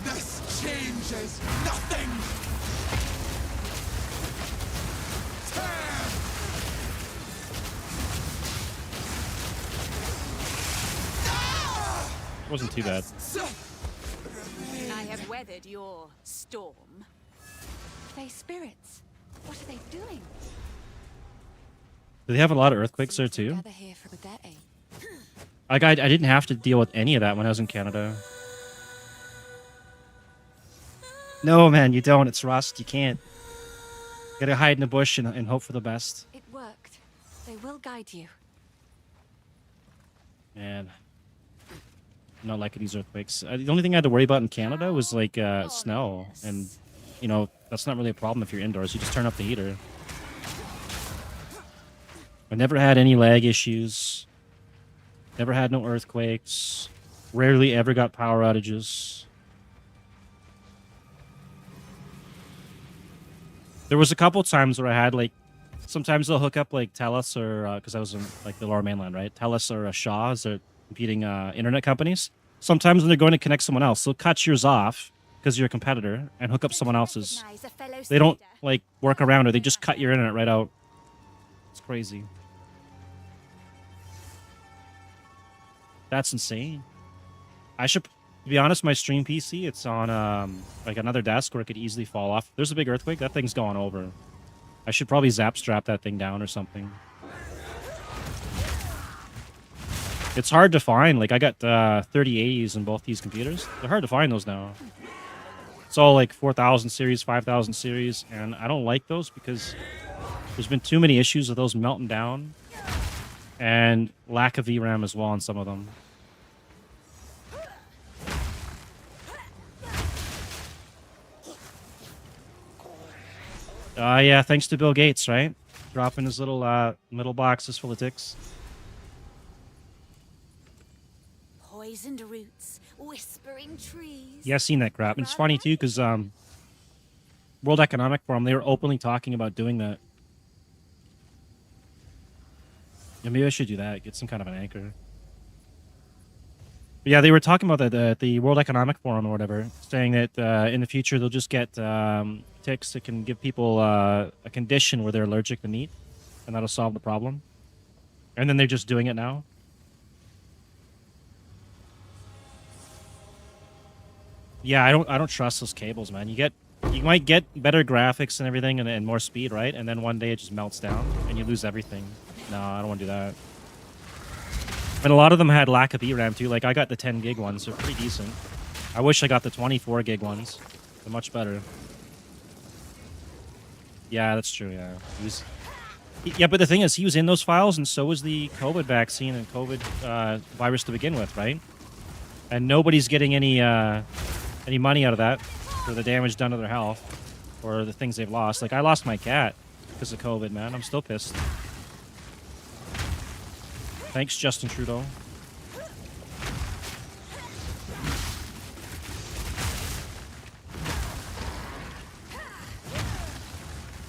[SPEAKER 4] This changes nothing.
[SPEAKER 1] It wasn't too bad.
[SPEAKER 2] have weathered your storm.
[SPEAKER 7] Face spirits. What are they doing?
[SPEAKER 1] Do they have a lot of earthquakes there too?
[SPEAKER 7] Gather here for their aid.
[SPEAKER 1] Like I didn't have to deal with any of that when I was in Canada. No, man, you don't. It's Rust. You can't. You gotta hide in the bush and hope for the best.
[SPEAKER 7] It worked. They will guide you.
[SPEAKER 1] Man. I'm not liking these earthquakes. The only thing I had to worry about in Canada was like snow. And, you know, that's not really a problem if you're indoors. You just turn up the heater. I never had any lag issues. Never had no earthquakes. Rarely ever got power outages. There was a couple times where I had like, sometimes they'll hook up like TELUS or, because I was in like the Lower Mainland, right? TELUS or Shaw as they're competing internet companies. Sometimes when they're going to connect someone else, they'll cut yours off because you're a competitor and hook up someone else's. They don't like work around it. They just cut your internet right out. It's crazy. That's insane. I should, to be honest, my stream PC, it's on like another desk where it could easily fall off. There's a big earthquake, that thing's going over. I should probably zap strap that thing down or something. It's hard to find. Like I got 3080s in both these computers. They're hard to find those now. It's all like 4000 series, 5000 series, and I don't like those because there's been too many issues with those melting down. And lack of VRAM as well on some of them. Yeah, thanks to Bill Gates, right? Dropping his little middle boxes full of ticks.
[SPEAKER 2] Poisoned roots, whispering trees.
[SPEAKER 1] Yeah, I've seen that crap. And it's funny too, because World Economic Forum, they were openly talking about doing that. Yeah, maybe I should do that. Get some kind of an anchor. But yeah, they were talking about that at the World Economic Forum or whatever, saying that in the future they'll just get ticks that can give people a condition where they're allergic to meat, and that'll solve the problem. And then they're just doing it now. Yeah, I don't trust those cables, man. You might get better graphics and everything and more speed, right? And then one day it just melts down and you lose everything. No, I don't want to do that. And a lot of them had lack of VRAM too. Like I got the 10 gig ones, they're pretty decent. I wish I got the 24 gig ones. They're much better. Yeah, that's true. Yeah, yeah, but the thing is, he was in those files, and so was the COVID vaccine and COVID virus to begin with, right? And nobody's getting any money out of that for the damage done to their health or the things they've lost. Like I lost my cat because of COVID, man. I'm still pissed. Thanks, Justin Trudeau.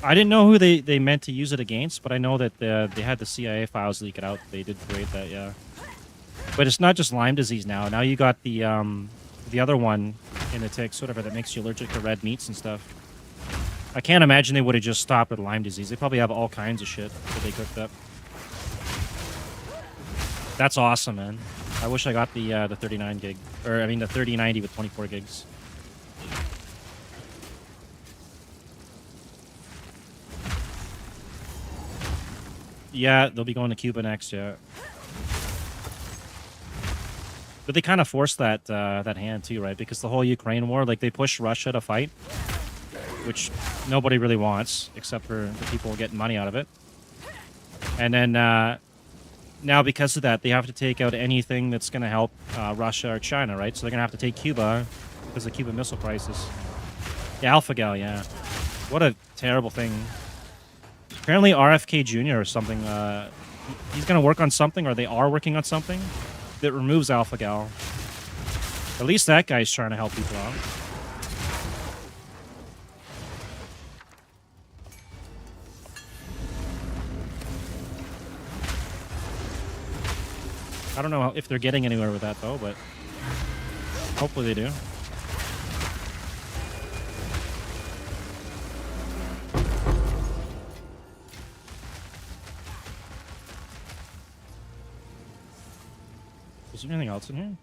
[SPEAKER 1] I didn't know who they meant to use it against, but I know that they had the CIA files leak it out. They did create that, yeah. But it's not just Lyme disease now. Now you got the other one in the ticks, whatever, that makes you allergic to red meats and stuff. I can't imagine they would have just stopped at Lyme disease. They probably have all kinds of shit that they cooked up. That's awesome, man. I wish I got the 39 gig, or I mean the 3090 with 24 gigs. Yeah, they'll be going to Cuba next, yeah. But they kind of forced that that hand too, right? Because the whole Ukraine war, like they pushed Russia to fight, which nobody really wants, except for the people getting money out of it. And then now because of that, they have to take out anything that's going to help Russia or China, right? So they're going to have to take Cuba because of the Cuban Missile Crisis. Yeah, AlphaGal, yeah. What a terrible thing. Apparently RFK Jr. or something, he's going to work on something, or they are working on something that removes AlphaGal. At least that guy's trying to help people out. I don't know if they're getting anywhere with that, though, but hopefully they do. Is there anything else in here?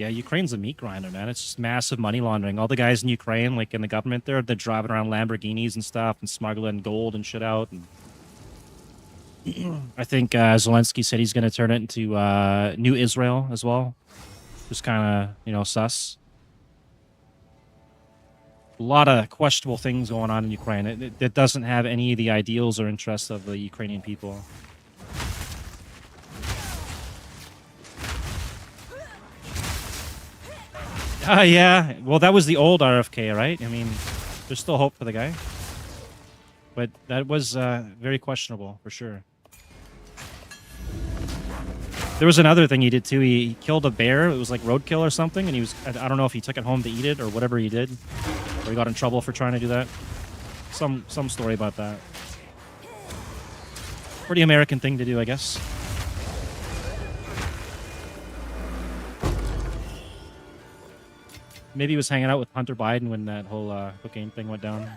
[SPEAKER 1] Yeah, Ukraine's a meat grinder, man. It's just massive money laundering. All the guys in Ukraine, like in the government there, they're driving around Lamborghinis and stuff and smuggling gold and shit out. And I think Zelensky said he's going to turn it into New Israel as well. Just kind of, you know, sus. A lot of questionable things going on in Ukraine. It doesn't have any of the ideals or interests of the Ukrainian people. Yeah. Well, that was the old RFK, right? I mean, there's still hope for the guy. But that was very questionable, for sure. There was another thing he did, too. He killed a bear. It was like roadkill or something. And he was, I don't know if he took it home to eat it or whatever he did. Or he got in trouble for trying to do that. Some story about that. Pretty American thing to do, I guess. Maybe he was hanging out with Hunter Biden when that whole cocaine thing went down.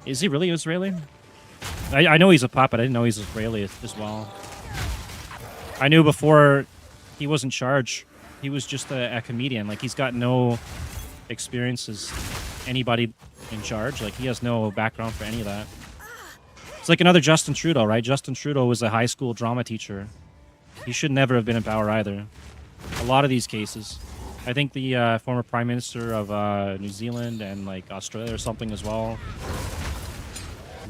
[SPEAKER 1] Is he really Israeli? I know he's a puppet. I didn't know he's Israeli as well. I knew before he was in charge. He was just a comedian. Like, he's got no experience as anybody in charge. Like, he has no background for any of that. It's like another Justin Trudeau, right? Justin Trudeau was a high school drama teacher. He should never have been in power either. A lot of these cases. I think the former Prime Minister of New Zealand and like Australia or something as well.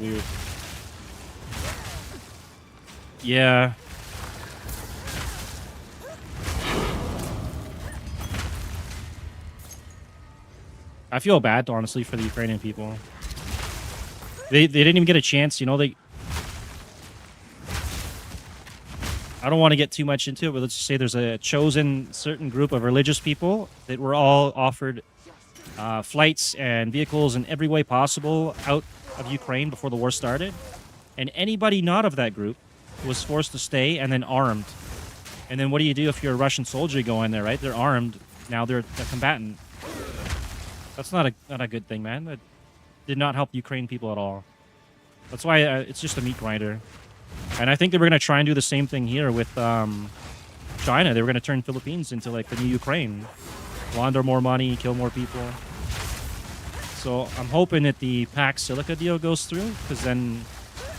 [SPEAKER 1] Weird. Yeah. I feel bad, honestly, for the Ukrainian people. They didn't even get a chance, you know. I don't want to get too much into it, but let's just say there's a chosen certain group of religious people that were all offered flights and vehicles in every way possible out of Ukraine before the war started. And anybody not of that group was forced to stay and then armed. And then what do you do if you're a Russian soldier going there, right? They're armed. Now they're a combatant. That's not a good thing, man. That did not help the Ukraine people at all. That's why it's just a meat grinder. And I think they were going to try and do the same thing here with China. They were going to turn Philippines into like the new Ukraine. Launder more money, kill more people. So I'm hoping that the Pax Silica deal goes through, because then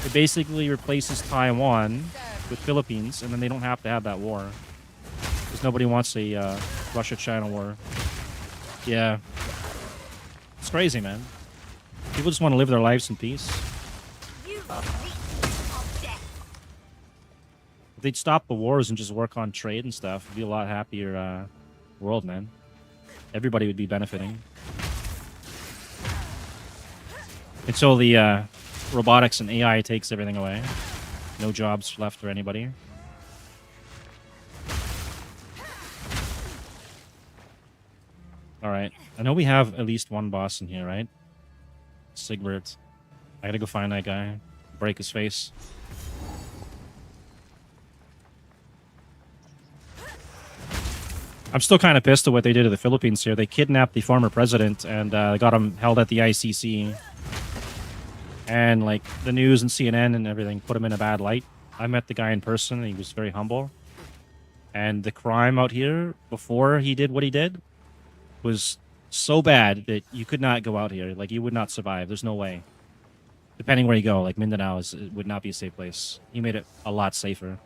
[SPEAKER 1] it basically replaces Taiwan with Philippines, and then they don't have to have that war. Because nobody wants a Russia-China war. Yeah. It's crazy, man. People just want to live their lives in peace. If they'd stop the wars and just work on trade and stuff, it'd be a lot happier world, man. Everybody would be benefiting. Until the robotics and AI takes everything away. No jobs left for anybody. Alright. I know we have at least one boss in here, right? Sigbert. I gotta go find that guy. Break his face. I'm still kind of pissed at what they did to the Philippines here. They kidnapped the former president and got him held at the ICC. And, like, the news and CNN and everything put him in a bad light. I met the guy in person, and he was very humble. And the crime out here, before he did what he did, was so bad that you could not go out here. Like, you would not survive. There's no way. Depending where you go, like, Mindanao it would not be a safe place. He made it a lot safer.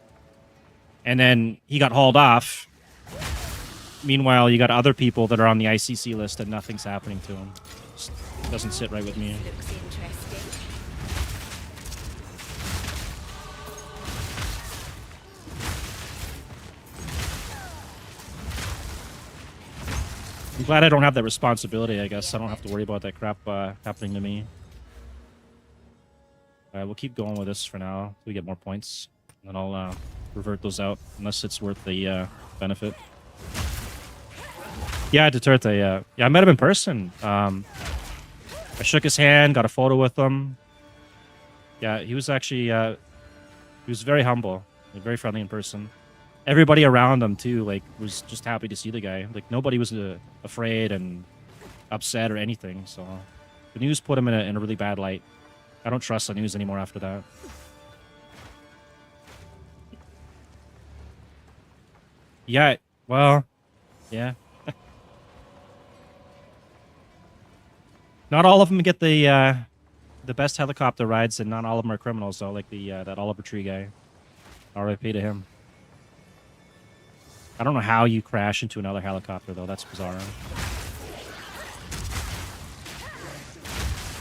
[SPEAKER 1] And then he got hauled off. Meanwhile, you got other people that are on the ICC list and nothing's happening to them. Just doesn't sit right with me.
[SPEAKER 2] Looks interesting.
[SPEAKER 1] I'm glad I don't have that responsibility, I guess. I don't have to worry about that crap happening to me. Alright, we'll keep going with this for now until we get more points. And I'll revert those out, unless it's worth the benefit. Yeah, Duterte, yeah, I met him in person. I shook his hand, got a photo with him. Yeah, he was actually, he was very humble, very friendly in person. Everybody around him, too, like, was just happy to see the guy. Like, nobody was afraid and upset or anything, so... The news put him in a really bad light. I don't trust the news anymore after that. Yeah, well, Yeah. Not all of them get the best helicopter rides, and not all of them are criminals, though, like the that Oliver Tree guy. RIP to him. I don't know how you crash into another helicopter, though. That's bizarre.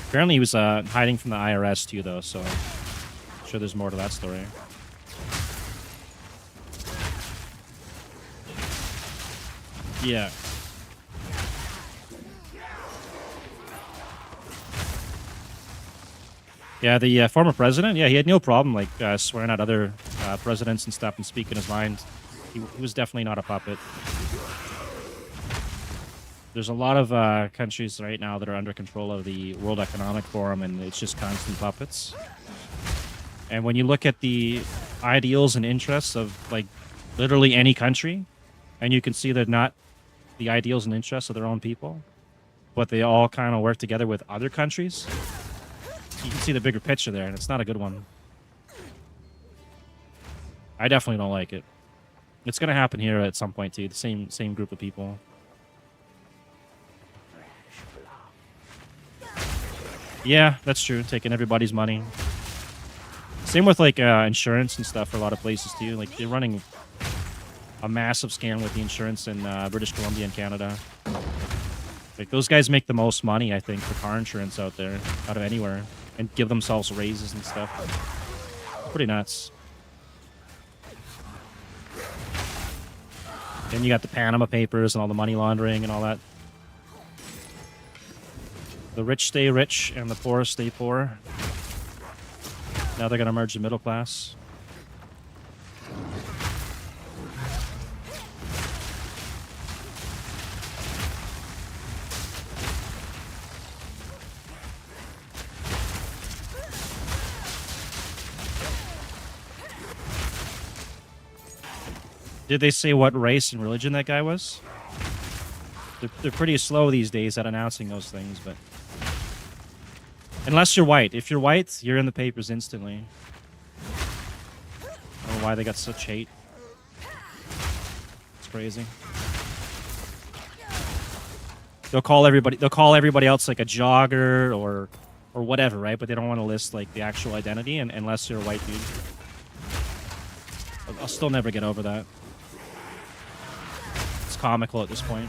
[SPEAKER 1] Apparently he was hiding from the IRS, too, though, so I'm sure there's more to that story. Yeah. Yeah, the former president, yeah, he had no problem, like, swearing at other presidents and stuff and speaking his mind. He was definitely not a puppet. There's a lot of countries right now that are under control of the World Economic Forum, and it's just constant puppets. And when you look at the ideals and interests of, like, literally any country, and you can see they're not the ideals and interests of their own people, but they all kind of work together with other countries, you can see the bigger picture there, and it's not a good one. I definitely don't like it. It's going to happen here at some point, too. The same group of people. Yeah, that's true. Taking everybody's money. Same with, like, insurance and stuff for a lot of places, too. Like, they're running a massive scam with the insurance in British Columbia and Canada. Like, those guys make the most money, I think, for car insurance out there, out of anywhere, and give themselves raises and stuff. Pretty nuts. Then you got the Panama Papers and all the money laundering and all that. The rich stay rich and the poor stay poor. Now they're going to merge the middle class. Did they say what race and religion that guy was? They're pretty slow these days at announcing those things, but... Unless you're white. If you're white, you're in the papers instantly. I don't know why they got such hate. It's crazy. They'll call everybody else like a jogger or whatever, right? But they don't want to list like the actual identity unless you're a white dude. I'll still never get over that. It's comical at this point.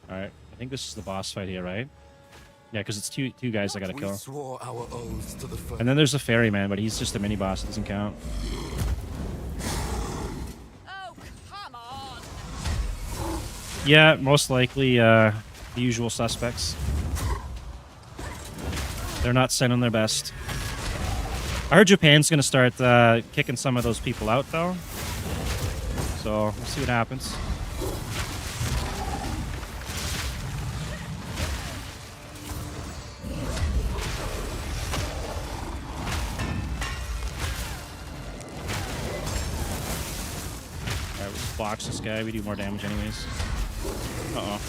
[SPEAKER 1] Alright, I think this is the boss fight here, right? Yeah, because it's two guys I gotta kill.
[SPEAKER 4] Swore our oaths to the
[SPEAKER 1] And then there's a ferryman, but he's just a mini boss. It doesn't count.
[SPEAKER 2] Oh, come on!
[SPEAKER 1] Yeah, most likely the usual suspects. They're not sending their best. I heard Japan's gonna start kicking some of those people out, though. So we'll see what happens. Box this guy, we do more damage anyways. Uh-oh.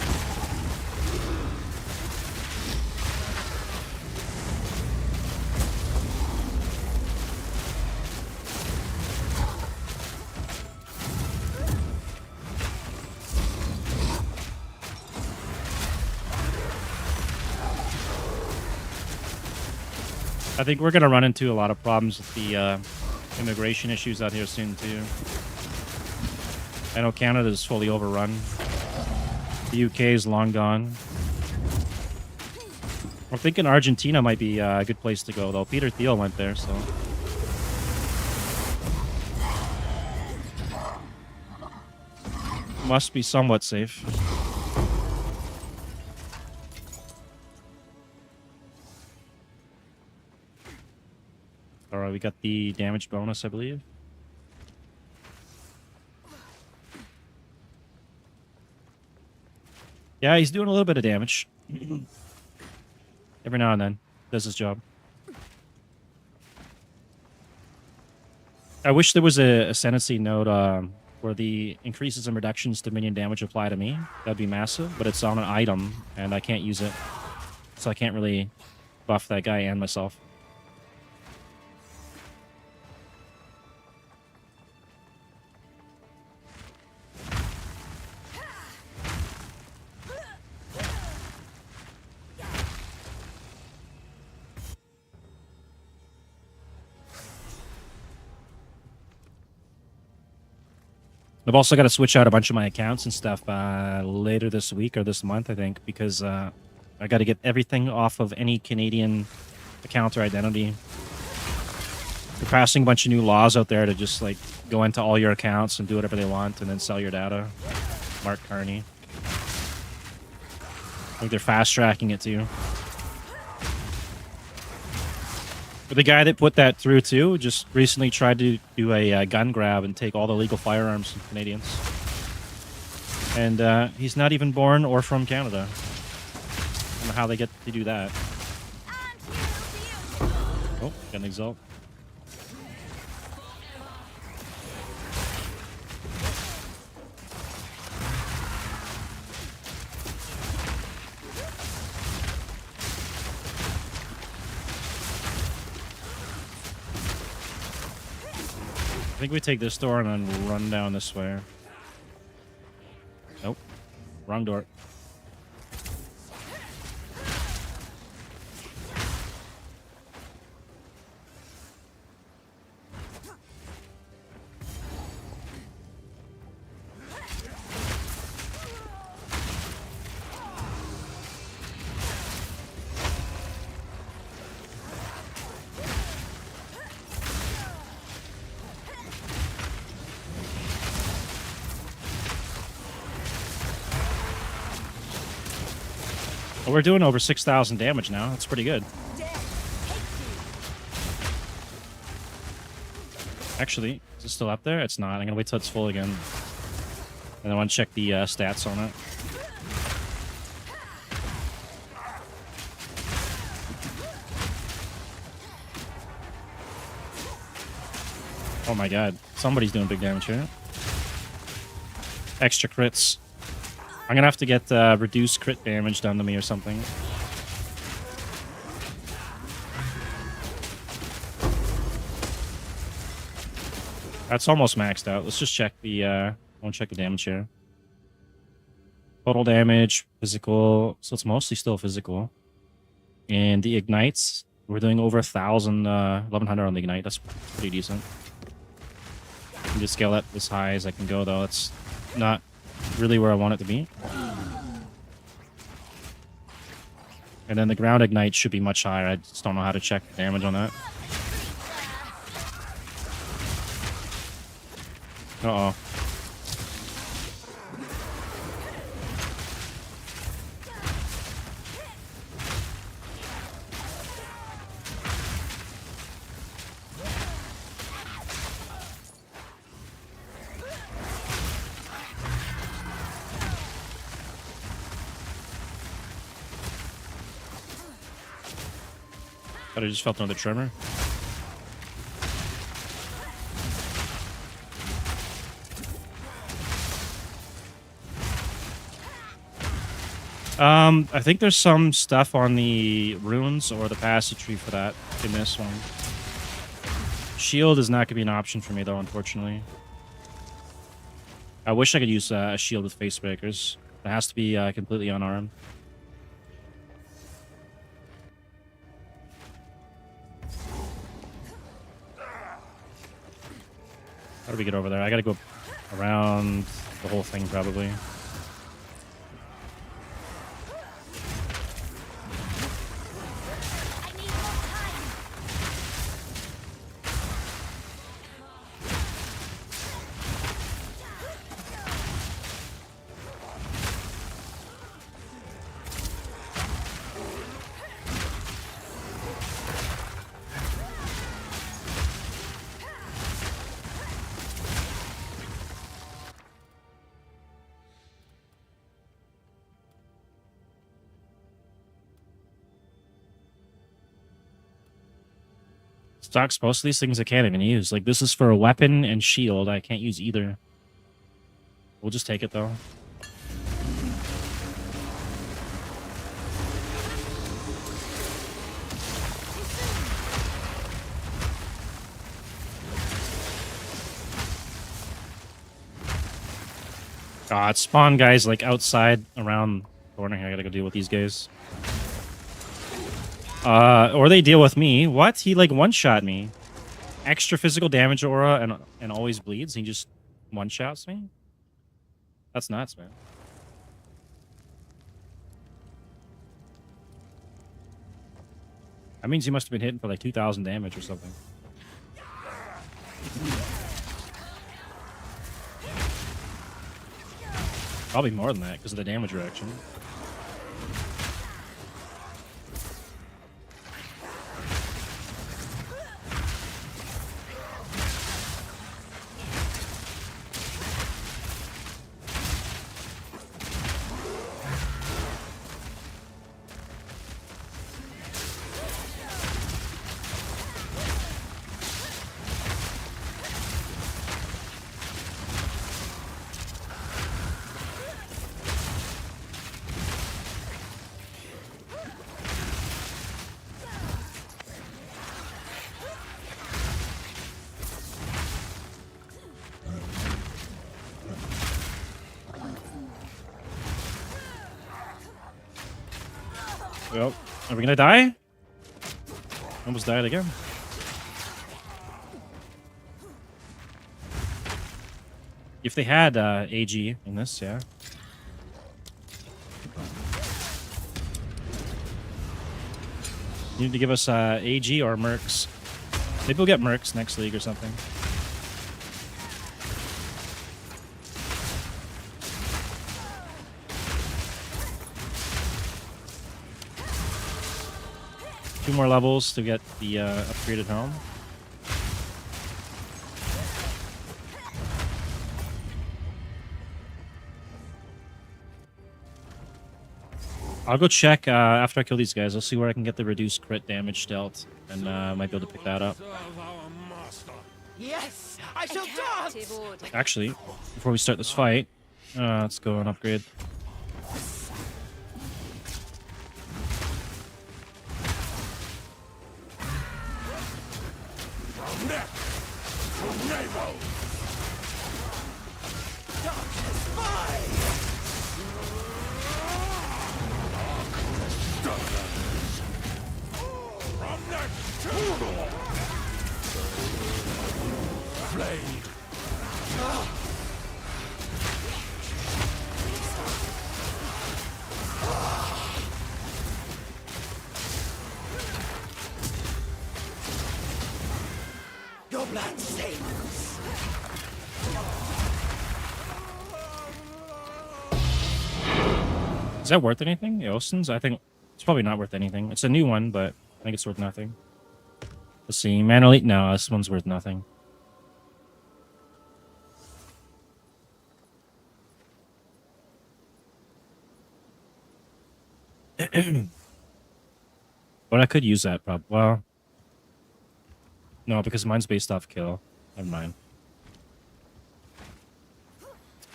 [SPEAKER 1] I think we're gonna run into a lot of problems with the immigration issues out here soon too. I know Canada's fully overrun. The UK is long gone. I'm thinking Argentina might be a good place to go, though. Peter Thiel went there, so... Must be somewhat safe. Alright, we got the damage bonus, I believe. Yeah, he's doing a little bit of damage. Every now and then. Does his job. I wish there was a sentencing note where the increases and reductions to minion damage apply to me. That'd be massive, but it's on an item, and I can't use it. so I can't really buff that guy and myself. I've also got to switch out a bunch of my accounts and stuff later this week or this month, I think, because I got to get everything off of any Canadian account or identity. They're passing a bunch of new laws out there to just like go into all your accounts and do whatever they want and then sell your data. Mark Carney. I think they're fast tracking it too. But the guy that put that through too just recently tried to do a gun grab and take all the legal firearms from Canadians. And he's not even born or from Canada. I don't know how they get to do that. Oh, got an exalt. I think we take this door and then run down this way. Nope. Wrong door. Well, we're doing over 6,000 damage now. That's pretty good. Actually, is it still up there? It's not. I'm going to wait till it's full again. And I want to check the stats on it. Oh my god. Somebody's doing big damage here. Extra crits. I'm gonna have to get reduced crit damage done to me or something. That's almost maxed out. Let's just check the I want to check the damage here. Total damage, physical, so it's mostly still physical. And the ignites, we're doing over 1,000, 1,100 on the ignite. That's pretty decent. I can just scale that as high as I can go, though. It's not really where I want it to be. And then the ground ignite should be much higher. I just don't know how to check the damage on that. Uh-oh. Thought I just felt another tremor. I think there's some stuff on the runes or the passage tree for that in this one. Shield is not going to be an option for me, though, unfortunately. I wish I could use a shield with Facebreakers. It has to be completely unarmed. How do we get over there? I gotta go around the whole thing, probably. Stocks most of these things I can't even use. Like, this is for a weapon and shield. I can't use either. We'll just take it, though. God, spawn guys like outside around the corner here. I gotta go deal with these guys. Or they deal with me. What? He like one-shot me. Extra physical damage aura and always bleeds. He just one-shots me? That's nuts, man. That means he must have been hitting for like 2,000 damage or something. Probably more than that because of the damage reaction. Well, are we gonna die? Almost died again. If they had AG in this, yeah. You need to give us AG or Mercs. Maybe we'll get Mercs next league or something. Two more levels to get the upgraded helm. I'll go check after I kill these guys. I'll see where I can get the reduced crit damage dealt, and I might be able to pick that up.
[SPEAKER 4] Yes, I shall dance.
[SPEAKER 1] Actually, before we start this fight, let's go and upgrade.
[SPEAKER 4] Your blood stains.
[SPEAKER 1] Is that worth anything? Eostens? I think it's probably not worth anything. It's a new one, but I think it's worth nothing. Let's see. Manually? No, this one's worth nothing. But I could use that, probably. Well, no, because mine's based off kill. Never mind.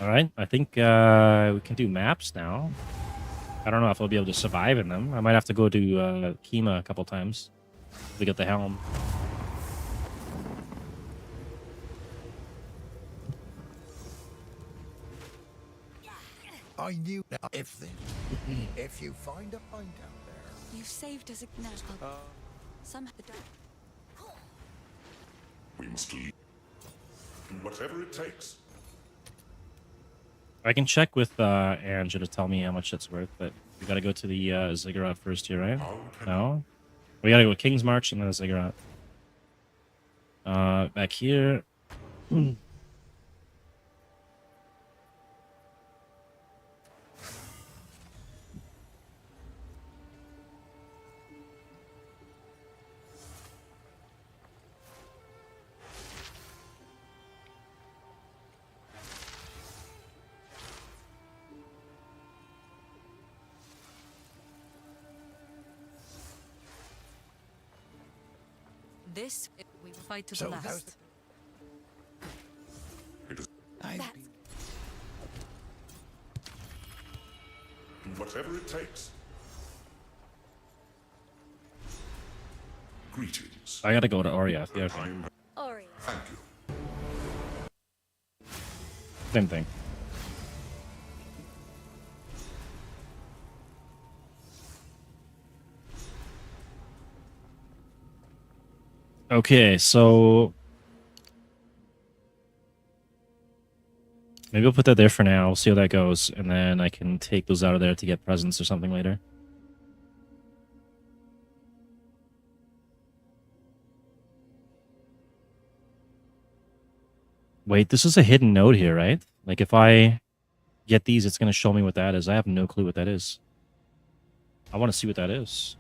[SPEAKER 1] All right, I think we can do maps now. I don't know if I'll be able to survive in them. I might have to go to Kima a couple times to get the helm.
[SPEAKER 4] I knew if you find a find out there.
[SPEAKER 7] You've saved us now. Some
[SPEAKER 5] We must leave. Whatever it takes.
[SPEAKER 1] I can check with Anja to tell me how much it's worth, but we gotta go to the Ziggurat first here, right? No? We gotta go with King's March and then the Ziggurat. Back here.
[SPEAKER 6] This, we will fight to
[SPEAKER 4] So
[SPEAKER 6] the
[SPEAKER 4] how's
[SPEAKER 6] last.
[SPEAKER 5] Whatever it takes. Greetings.
[SPEAKER 1] I gotta go to Oriath, yeah.
[SPEAKER 7] Ori.
[SPEAKER 5] Thank you.
[SPEAKER 1] Same thing. Okay, so maybe I'll put that there for now. We'll see how that goes, and then I can take those out of there to get presents or something later. Wait, this is a hidden node here, right? Like if I get these, it's going to show me what that is. I have no clue what that is. I want to see what that is.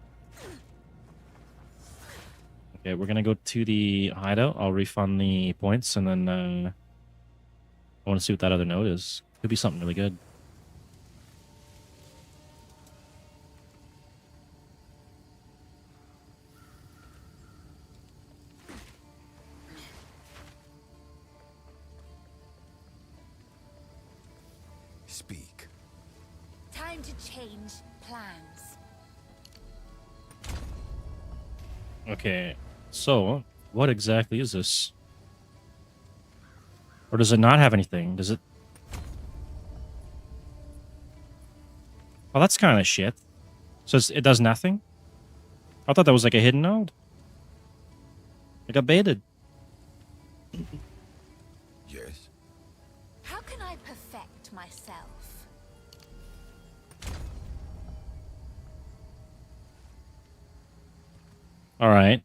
[SPEAKER 1] Okay, we're going to go to the hideout. I'll refund the points, and then I want to see what that other node is. Could be something really good.
[SPEAKER 4] Speak.
[SPEAKER 2] Time to change plans.
[SPEAKER 1] Okay, so what exactly is this? Or does it not have anything? Does it? Oh, that's kind of shit. So it does nothing? I thought that was like a hidden node. I got baited.
[SPEAKER 4] Yes.
[SPEAKER 2] How can I perfect myself?
[SPEAKER 1] All right.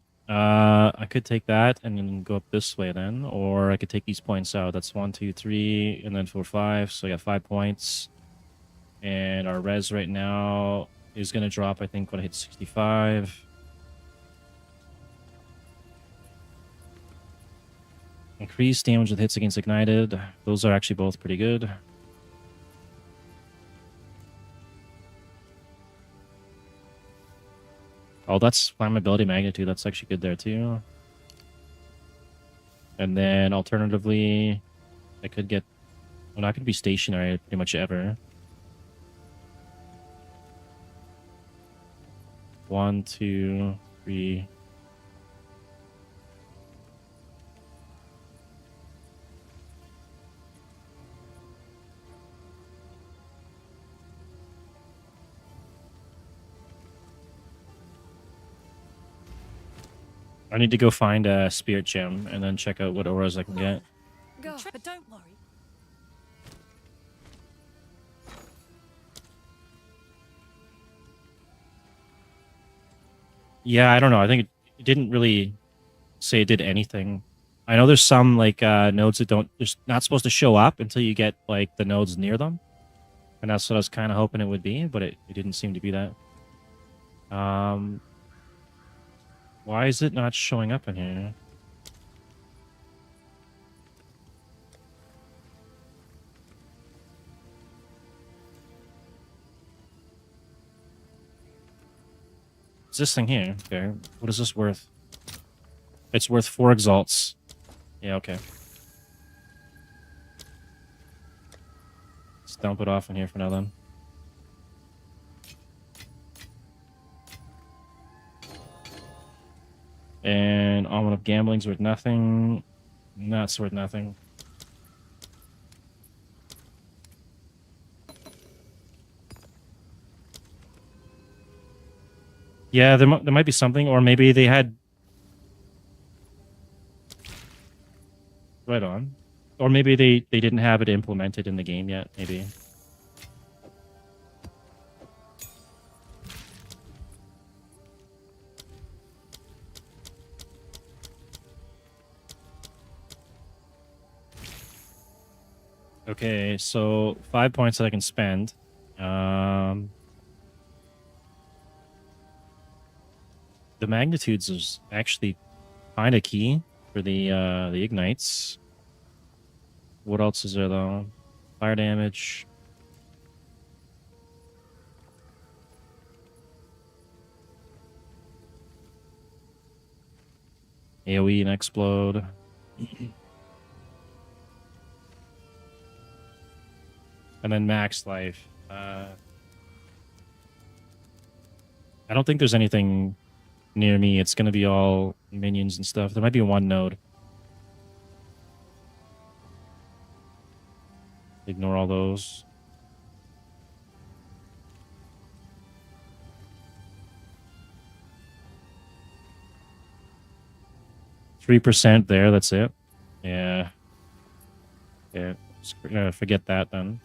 [SPEAKER 1] I could take that and then go up this way then, or I could take these points out. That's 1, 2, 3, and then 4, 5. So I got 5 points, and our res right now is gonna drop. I think when I hit 65. Increased damage with hits against ignited. Those are actually both pretty good. Oh, that's flammability magnitude. That's actually good there too. And then alternatively, I could get... Well, not going to be stationary pretty much ever. 1, 2, 3... I need to go find a spirit gem and then check out what auras I can get.
[SPEAKER 6] Go, but don't worry.
[SPEAKER 1] Yeah, I don't know. I think it didn't really say it did anything. I know there's some like nodes that don't, just not supposed to show up until you get like the nodes near them, and that's what I was kind of hoping it would be, but it didn't seem to be that. Why is it not showing up in here? It's this thing here. Okay, what is this worth? It's worth 4 exalts. Yeah, okay. Let's dump it off in here for now then. And Almond of Gambling's worth nothing. That's worth nothing. Yeah, there might be something, or maybe they had... Right on. Or maybe they didn't have it implemented in the game yet, maybe. Okay, so 5 points that I can spend. The magnitudes is actually kind of key for the ignites. What else is there though? Fire damage. AoE and explode. And then max life. I don't think there's anything near me. It's going to be all minions and stuff. There might be one node. Ignore all those. 3% there, that's it. Yeah. Yeah, forget that then.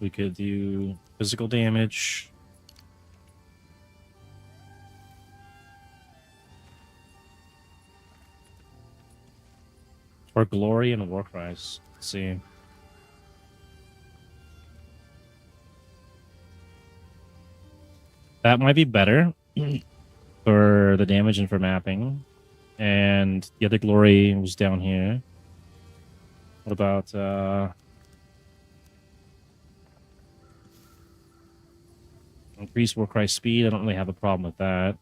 [SPEAKER 1] We could do physical damage. Or glory and war cries. Let's see. That might be better for the damage and for mapping. And the other glory was down here. What about increased Warcry speed? I don't really have a problem with that.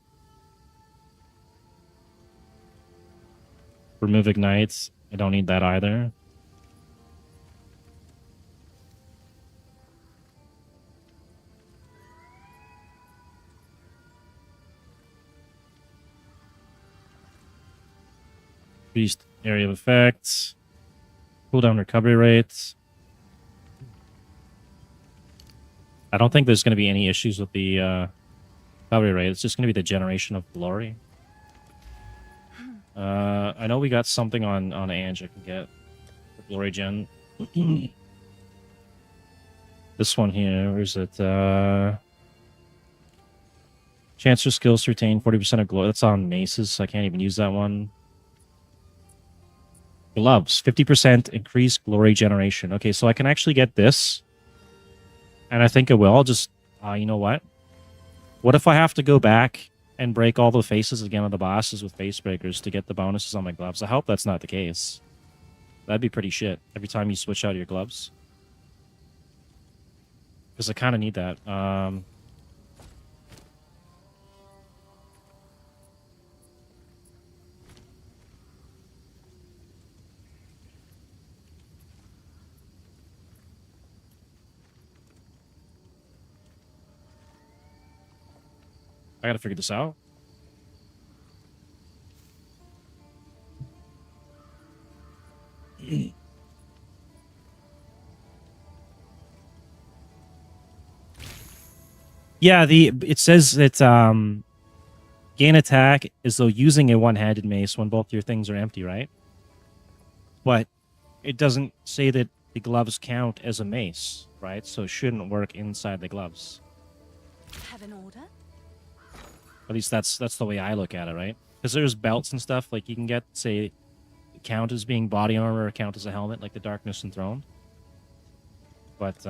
[SPEAKER 1] Remove ignites. I don't need that either. Increased area of effects. Cooldown recovery rates. I don't think there's going to be any issues with the recovery rate. It's just going to be the generation of glory. I know we got something on Ange I can get for glory gen. This one here, where is it? Chance for skills to retain 40% of glory. That's on maces, so I can't even use that one. Gloves, 50% increased glory generation. Okay, so I can actually get this. And I think I will. I'll just, you know what? What if I have to go back and break all the faces again of the bosses with Facebreakers to get the bonuses on my gloves? I hope that's not the case. That'd be pretty shit every time you switch out your gloves. Because I kind of need that. I gotta figure this out. Yeah, it says that gain attack is though using a one-handed mace when both your things are empty, right? But it doesn't say that the gloves count as a mace, right? So it shouldn't work inside the gloves.
[SPEAKER 7] Have an order?
[SPEAKER 1] At least that's the way I look at it, right? Because there's belts and stuff like you can get, say, count as being body armor or count as a helmet, like the Darkness Enthroned. But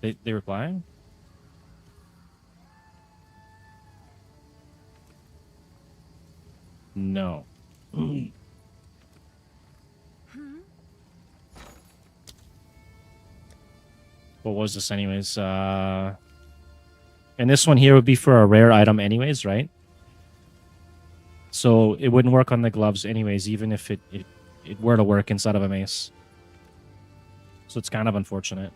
[SPEAKER 1] they reply. No. What was this anyways? And this one here would be for a rare item anyways, right? So it wouldn't work on the gloves anyways, even if it were to work inside of a mace. So it's kind of unfortunate.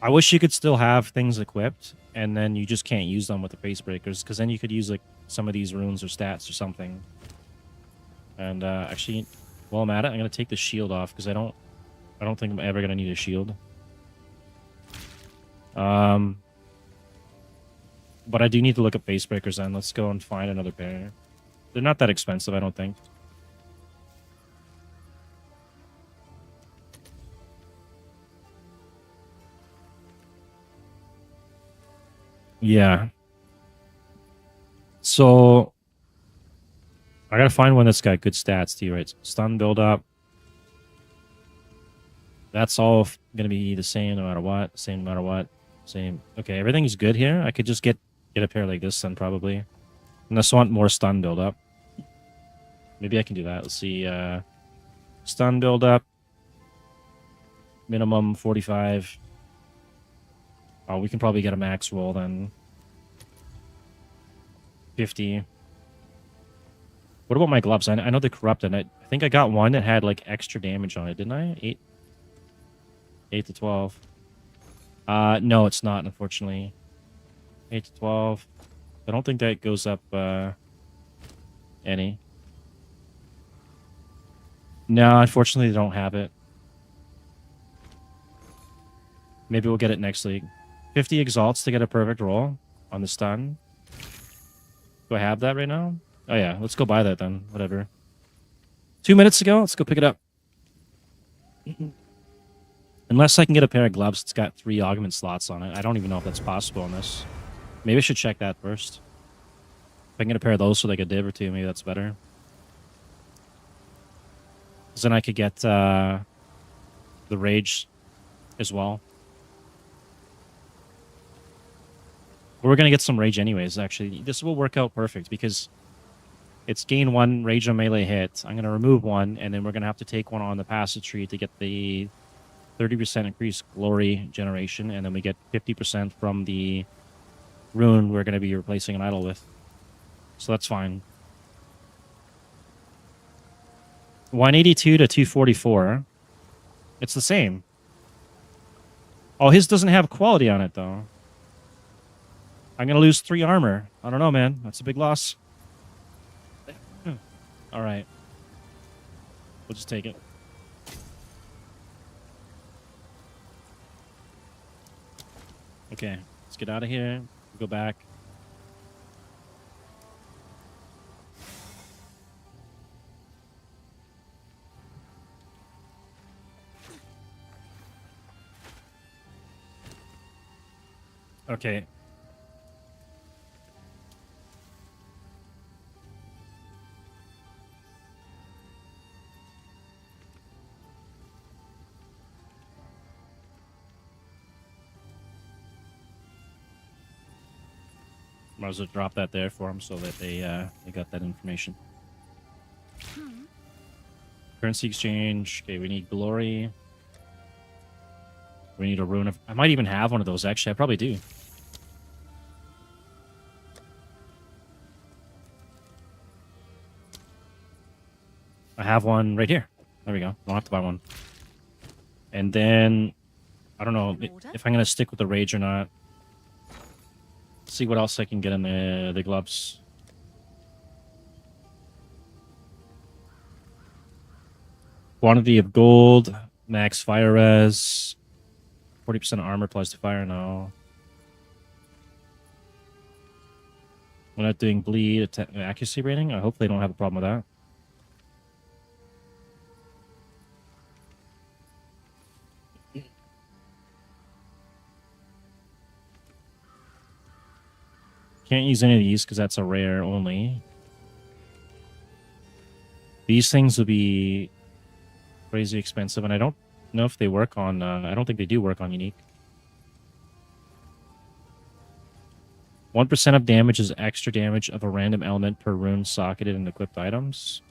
[SPEAKER 1] I wish you could still have things equipped, and then you just can't use them with the Facebreakers, because then you could use like some of these runes or stats or something. And actually, while I'm at it, I'm gonna take the shield off because I don't think I'm ever gonna need a shield. But I do need to look at Facebreakers then. Let's go and find another pair. They're not that expensive, I don't think. Yeah. So I gotta find one that's got good stats too, right? Stun build up. That's all gonna be the same no matter what. Same no matter what. Same. Okay, everything's good here. I could just get a pair like this then probably. Unless I want more stun build up. Maybe I can do that. Let's see. Stun build up. Minimum 45. Oh, we can probably get a max roll then. 50. What about my gloves? I know they're corrupted. I think I got one that had like extra damage on it, didn't I? 8 to 12. No, it's not, unfortunately. 8 to 12. I don't think that goes up any. No, unfortunately, they don't have it. Maybe we'll get it next league. 50 exalts to get a perfect roll on the stun. Do I have that right now? Oh yeah, let's go buy that then. Whatever. 2 minutes ago, let's go pick it up. Unless I can get a pair of gloves that's got 3 augment slots on it. I don't even know if that's possible on this. Maybe I should check that first. If I can get a pair of those for like a div or two, maybe that's better. Because then I could get the rage as well. But we're going to get some rage anyways, actually. This will work out perfect because it's gain 1 rage on melee hit. I'm going to remove 1, and then we're going to have to take 1 on the passive tree to get the 30% increased glory generation, and then we get 50% from the rune we're going to be replacing an idol with. So that's fine. 182 to 244. It's the same. Oh, his doesn't have quality on it, though. I'm going to lose 3 armor. I don't know, man. That's a big loss. All right. We'll just take it. Okay, let's get out of here. Go back. Okay. Might as well drop that there for them so that they got that information. Currency exchange. Okay, we need glory. We need a rune of... I might even have one of those, actually. I probably do. I have one right here. There we go. Don't have to buy one. And then... I don't know if I'm going to stick with the rage or not. See what else I can get in the gloves. Quantity of gold, max fire res, 40% armor applies to fire now. We're not doing bleed accuracy rating. I hope they don't have a problem with that. Can't use any of these because that's a rare only. These things will be crazy expensive, and I don't know if they work on... I don't think they do work on unique. 1% of damage is extra damage of a random element per rune socketed in equipped items.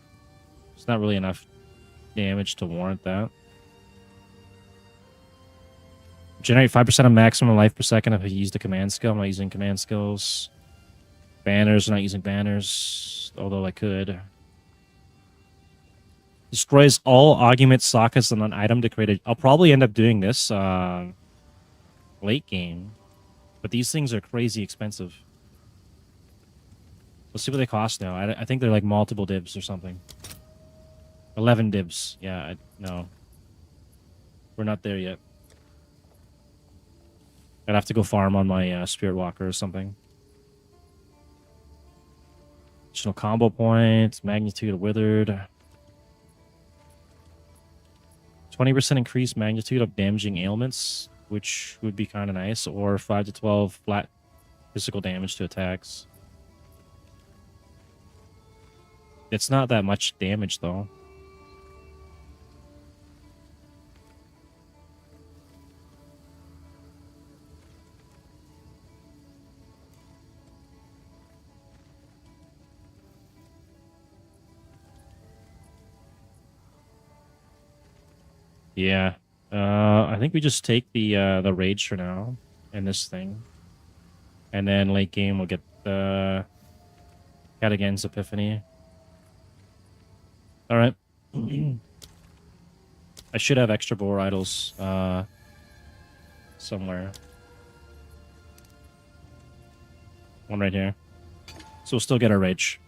[SPEAKER 1] It's not really enough damage to warrant that. Generate 5% of maximum life per second if I use the command skill. I'm not using command skills. Banners, I'm not using banners, although I could. Destroys all augment sockets on an item to create a... I'll probably end up doing this late game. But these things are crazy expensive. Let's see what they cost now. I think they're like multiple divs or something. 11 divs. Yeah, no. We're not there yet. I'd have to go farm on my Spirit Walker or something. Additional combo points, magnitude of withered. 20% increased magnitude of damaging ailments, which would be kind of nice, or 5 to 12 flat physical damage to attacks. It's not that much damage, though. Yeah. I think we just take the rage for now and this thing. And then late game we'll get the Catagan's Epiphany. Alright. I should have extra boar idols somewhere. One right here. So we'll still get our rage.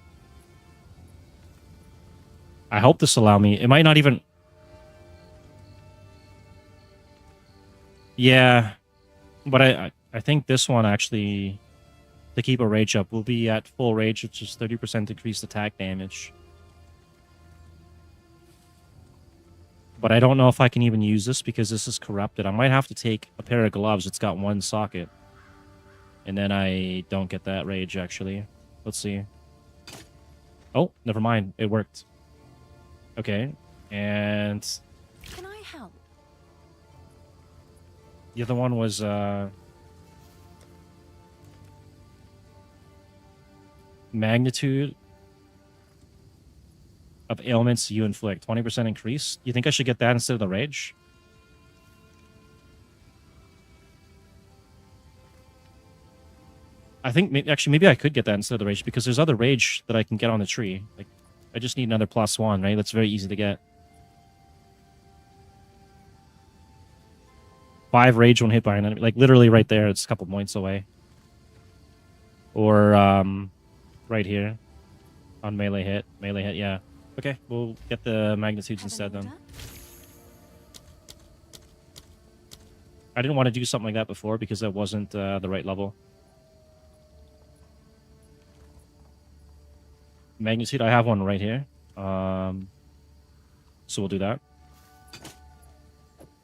[SPEAKER 1] I hope this will allow me. It might not even... Yeah, but I think this one actually, to keep a rage up, will be at full rage, which is 30% increased attack damage. But I don't know if I can even use this because this is corrupted. I might have to take a pair of gloves. It's got one socket. And then I don't get that rage, actually. Let's see. Oh, never mind. It worked. Okay. And
[SPEAKER 7] Can I help?
[SPEAKER 1] the other one was... magnitude of ailments you inflict. 20% increase. You think I should get that instead of the rage? I think actually maybe I could get that instead of the rage because there's other rage that I can get on the tree. Like, I just need another +1, right? That's very easy to get. 5 rage when hit by an enemy. Like, literally right there. It's a couple points away. Or, right here. On melee hit. Melee hit, yeah. Okay, we'll get the magnitudes instead then. I didn't want to do something like that before because that wasn't the right level. Magnitude, I have one right here. So we'll do that.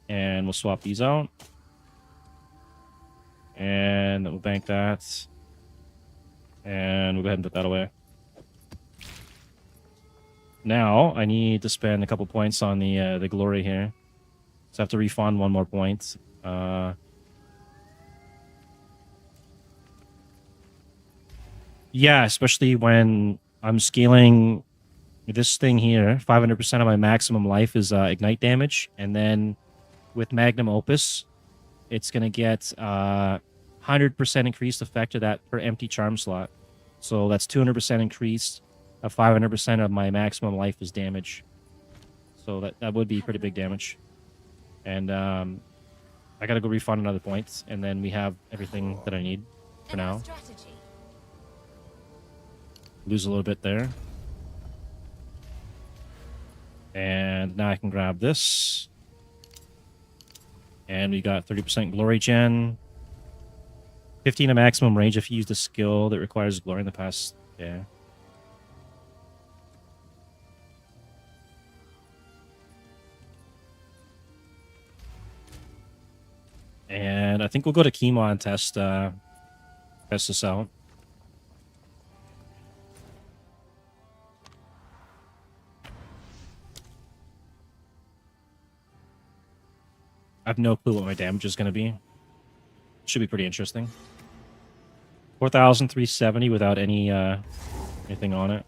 [SPEAKER 1] And we'll swap these out. And we'll bank that. And we'll go ahead and put that away. Now, I need to spend a couple points on the glory here. So I have to refund 1 more point. Yeah, especially when I'm scaling this thing here. 500% of my maximum life is ignite damage. And then with Magnum Opus, it's going to get 100% increased effect of that per empty charm slot. So that's 200% increase of 500% of my maximum life is damage. So that would be pretty big damage. And I got to go refund another point. And then we have everything that I need for now. Lose a little bit there. And now I can grab this. And we got 30% glory gen. 15 of maximum range if you use the skill that requires glory in the past. Yeah. And I think we'll go to chemo and test this out. I have no clue what my damage is going to be. Should be pretty interesting. 4,370 without any anything on it.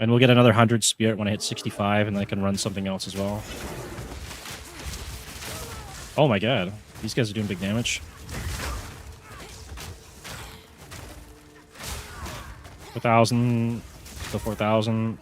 [SPEAKER 1] And we'll get another 100 spirit when I hit 65, and I can run something else as well. Oh my god. These guys are doing big damage. 4,000 to 4,000.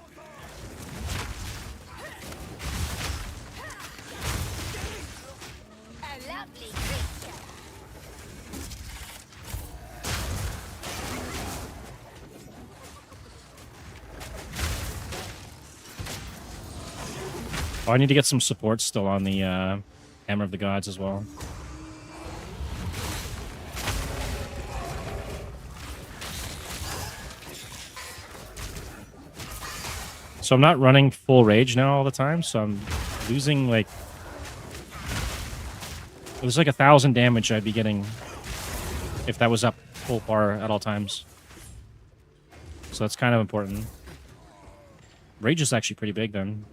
[SPEAKER 1] Oh, I need to get some support still on the Hammer of the Gods as well. So I'm not running full rage now all the time, so I'm losing like... It was like 1,000 damage I'd be getting if that was up full bar at all times. So that's kind of important. Rage is actually pretty big then.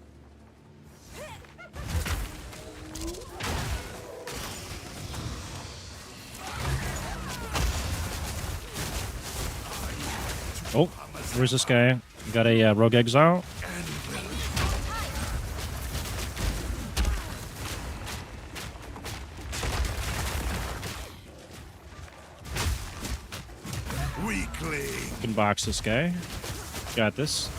[SPEAKER 1] Oh, where's this guy? We got a rogue exile.
[SPEAKER 3] Weakling.
[SPEAKER 1] Can box this guy. Got this.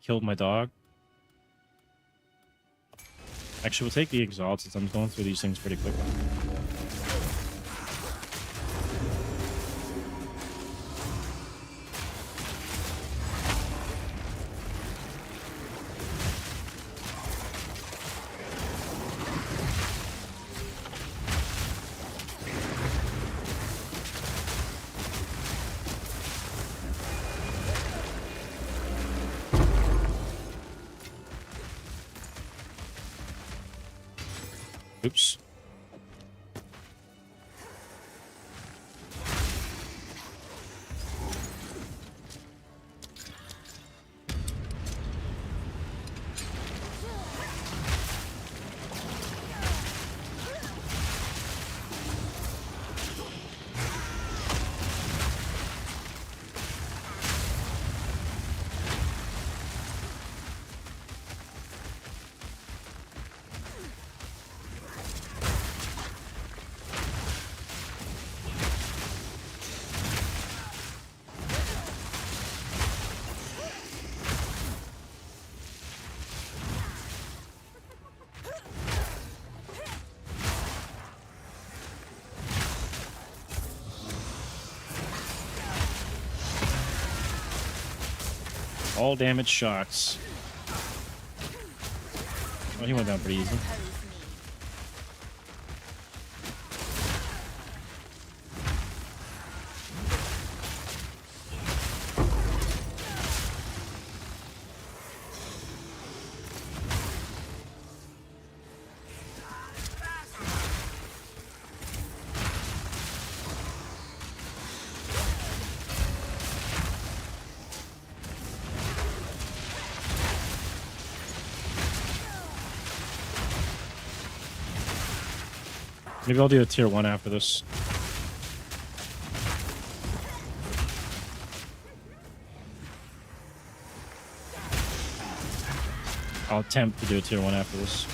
[SPEAKER 1] Killed my dog. Actually, we'll take the Exalt since I'm going through these things pretty quickly. Oops. All damage shots. Oh, he went down pretty easy. Maybe I'll do a tier 1 after this. I'll attempt to do a tier 1 after this.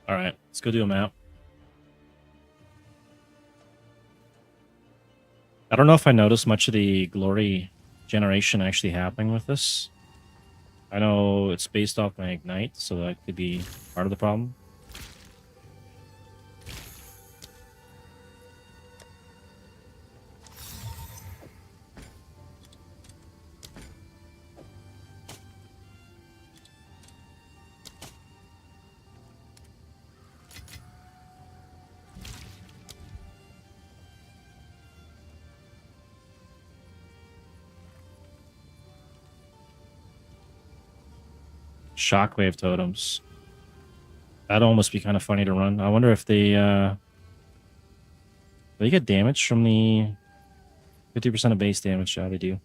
[SPEAKER 1] All right, let's go do a map. I don't know if I noticed much of the glory generation actually happening with this. I know it's based off my ignite, so that could be part of the problem. Shockwave totems. That'd almost be kind of funny to run. I wonder if they get damage from the 50% of base damage. Yeah, they do.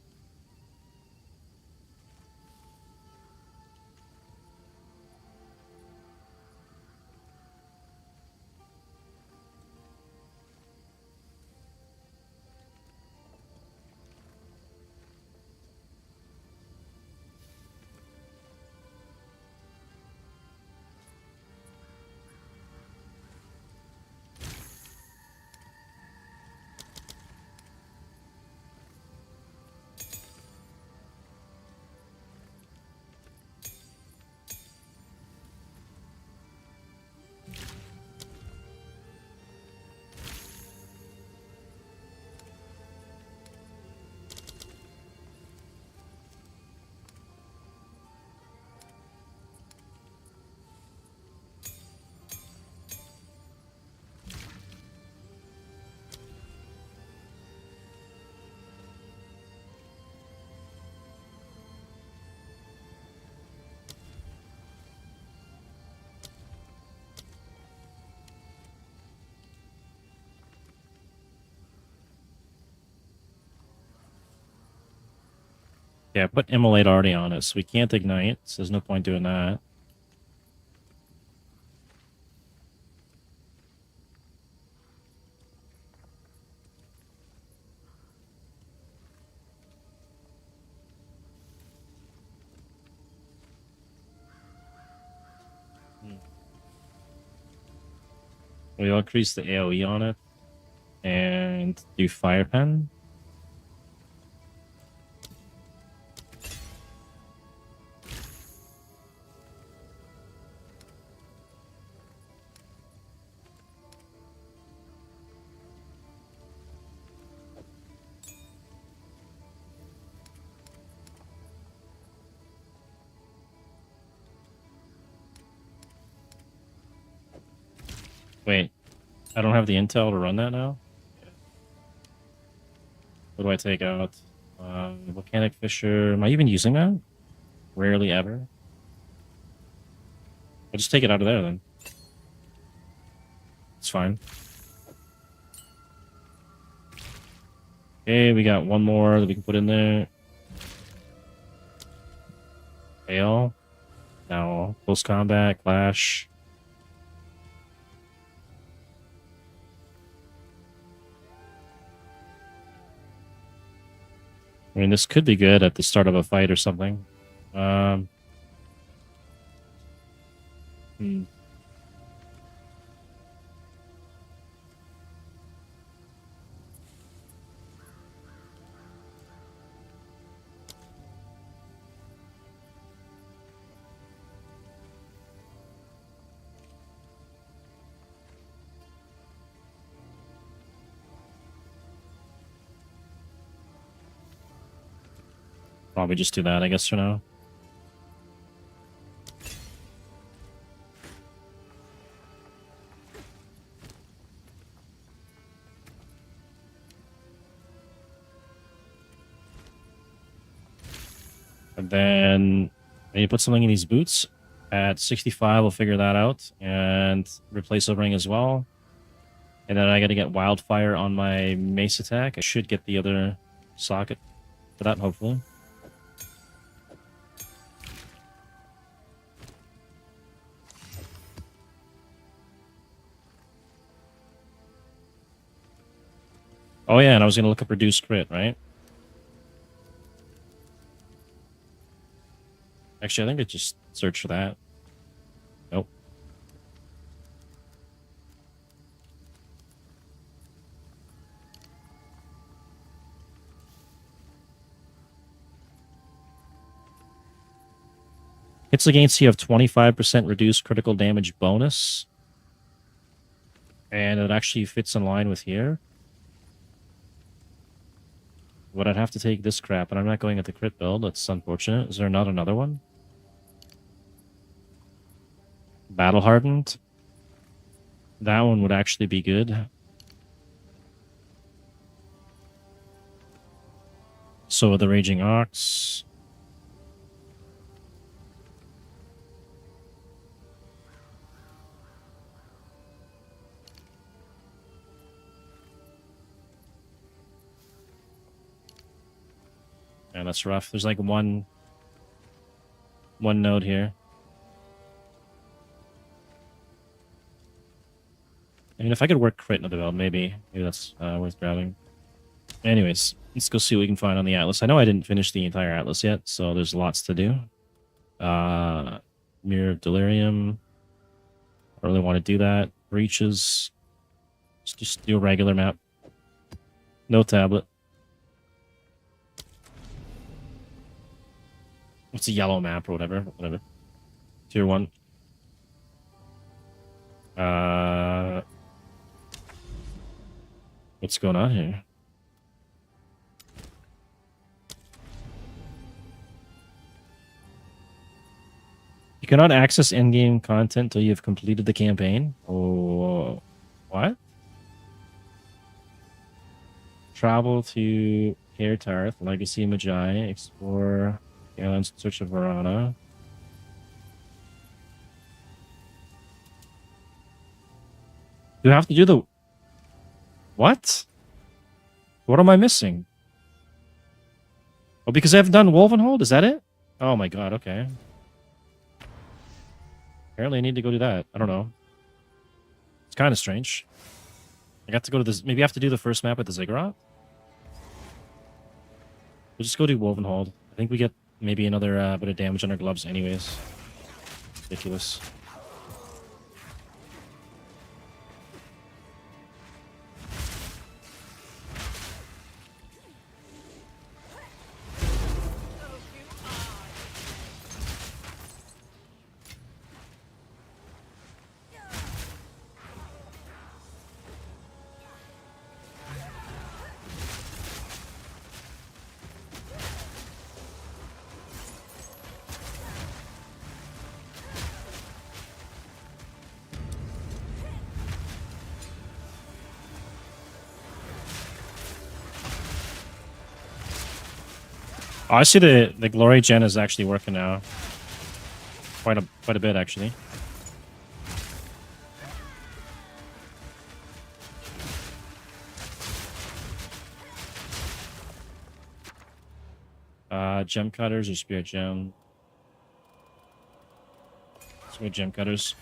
[SPEAKER 1] Yeah, put immolate already on it, so we can't ignite, so there's no point doing that. We'll increase the AoE on it and do fire pen. Wait, I don't have the intel to run that now? What do I take out? Volcanic Fissure. Am I even using that? Rarely ever. I'll just take it out of there then. It's fine. Okay, we got one more that we can put in there. Fail. Now, close combat, clash. I mean, this could be good at the start of a fight or something. Probably just do that, I guess, for now. And then I need to put something in these boots. At 65, we'll figure that out. And replace a ring as well. And then I got to get Wildfire on my mace attack. I should get the other socket for that, hopefully. Oh yeah, and I was going to look up reduced crit, right? Actually, I think I just searched for that. Nope. Hits against you have 25% reduced critical damage bonus. And it actually fits in line with here. But I'd have to take this crap, and I'm not going at the crit build. That's unfortunate. Is there not another one? Battle Hardened. That one would actually be good. So the Raging Ox. Yeah, that's rough. There's like one node here. I mean, if I could work crit in the build, maybe that's worth grabbing. Anyways, let's go see what we can find on the Atlas. I know I didn't finish the entire Atlas yet, so there's lots to do. Mirror of Delirium. I really want to do that. Breaches. Let's just do a regular map. No tablet. It's a yellow map or whatever. Whatever. Tier 1. What's going on here? You cannot access in-game content until you have completed the campaign. Oh, what? Travel to Caer Tarth, Legacy Magi, explore the islands in search of Varana. You have to do the... What? What am I missing? Oh, because I haven't done Wolvenhold? Is that it? Oh my god, okay. Apparently I need to go do that. I don't know. It's kind of strange. I got to go to this. Maybe I have to do the first map at the Ziggurat? We'll just go do Wolvenhold. I think we get maybe another bit of damage on our gloves anyways. Ridiculous. Oh, I see the glory gen is actually working now. Quite a bit actually. Gem cutters or spirit gem. Let's go gem cutters.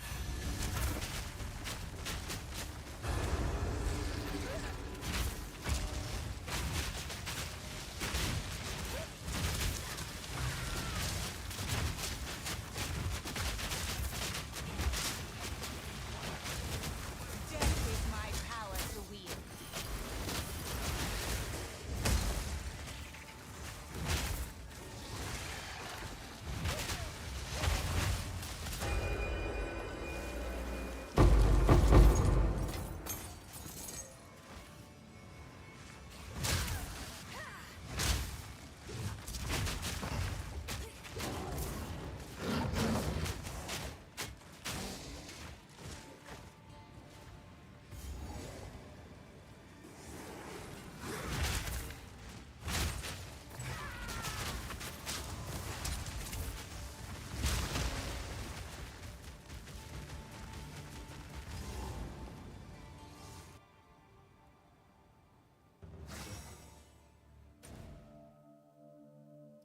[SPEAKER 2] Death is my power to wield.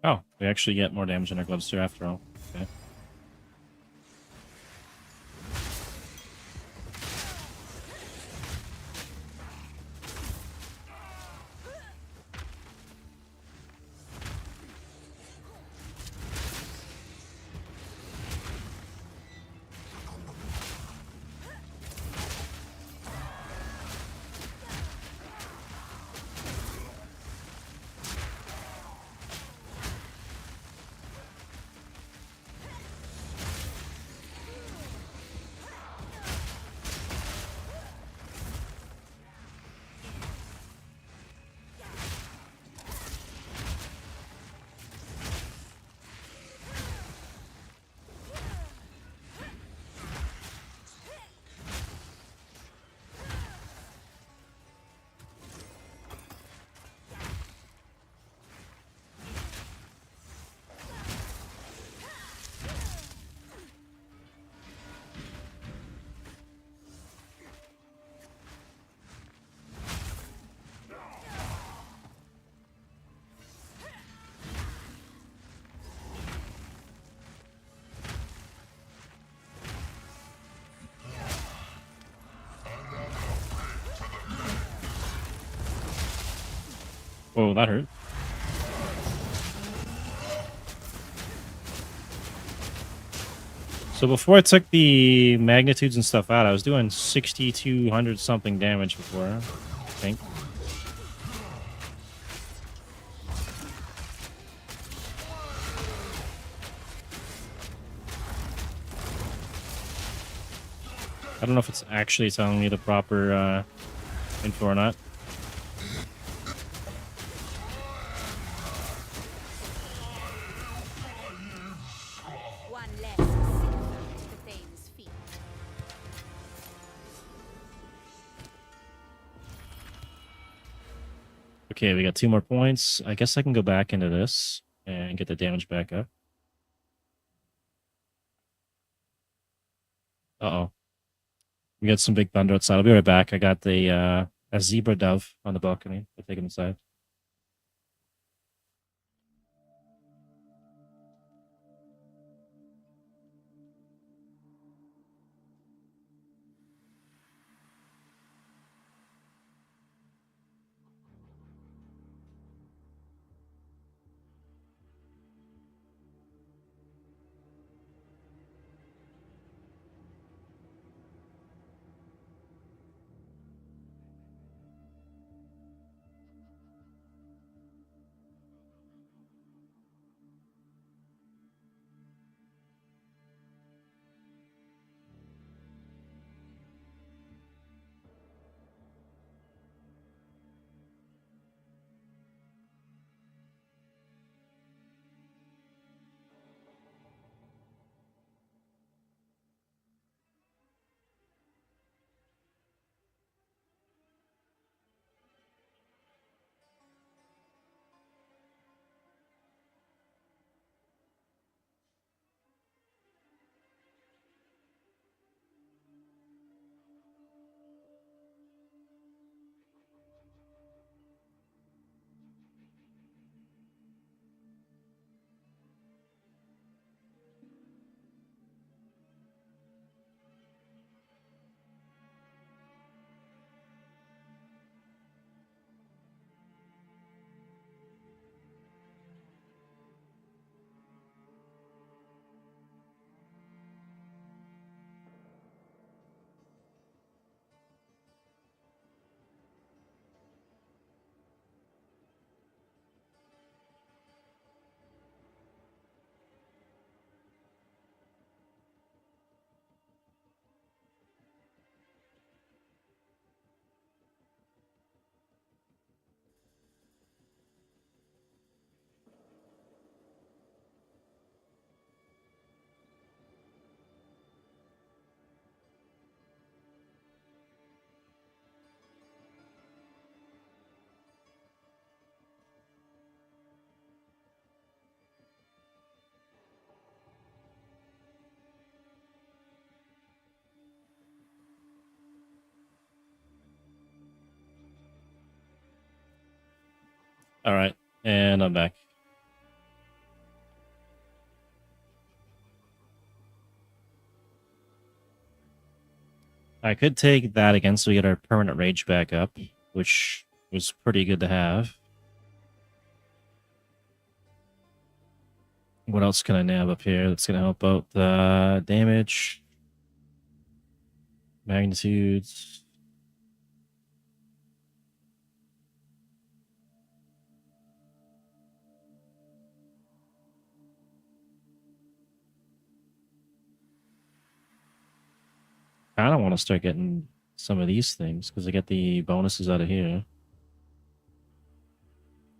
[SPEAKER 1] Oh, we actually get more damage in our gloves too after all. Okay. Whoa, that hurt. So before I took the magnitudes and stuff out, I was doing 6,200 something damage before, I think. I don't know if it's actually telling me the proper info or not.
[SPEAKER 2] One less sycophant to Thane's feet.
[SPEAKER 1] Okay, we got 2 more points. I guess I can go back into this and get the damage back up. Uh-oh. We got some big thunder outside. I'll be right back. I got the a zebra dove on the balcony. I'll take him inside. All right, and I'm back. I could take that again so we get our permanent rage back up, which was pretty good to have. What else can I nab up here that's going to help out the damage? Magnitudes. I kind of want to start getting some of these things because I get the bonuses out of here.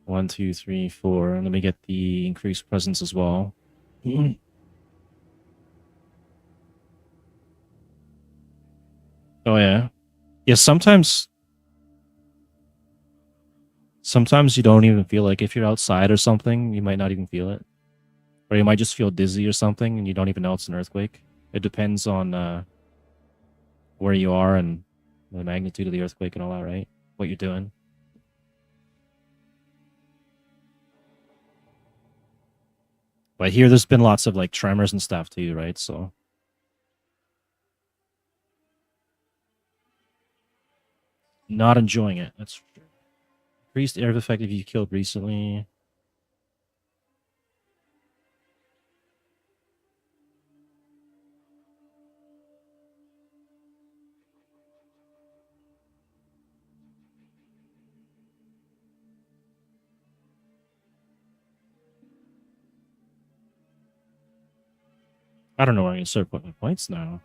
[SPEAKER 1] 1, 2, 3, 4. And let me get the increased presence as well. Oh yeah. Yeah, sometimes you don't even feel like if you're outside or something, you might not even feel it. Or you might just feel dizzy or something and you don't even know it's an earthquake. It depends on where you are and the magnitude of the earthquake and all that, right? What you're doing. But here there's been lots of like tremors and stuff too, right? So not enjoying it. That's for sure. Increased air effect if you killed recently. I don't know where I'm gonna start putting my points now.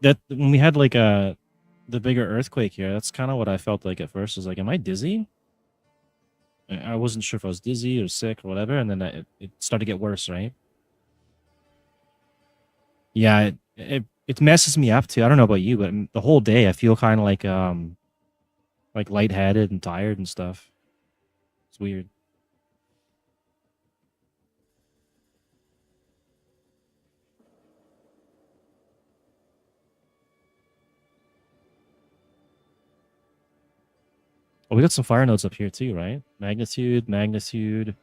[SPEAKER 1] That when we had like the bigger earthquake here, that's kind of what I felt like at first. Is like, am I dizzy? I wasn't sure if I was dizzy or sick or whatever, and then it started to get worse, right? Yeah, it messes me up too. I don't know about you, but the whole day I feel kind of like lightheaded and tired and stuff. It's weird. Oh, we got some fire nodes up here too, right? Magnitude, magnitude.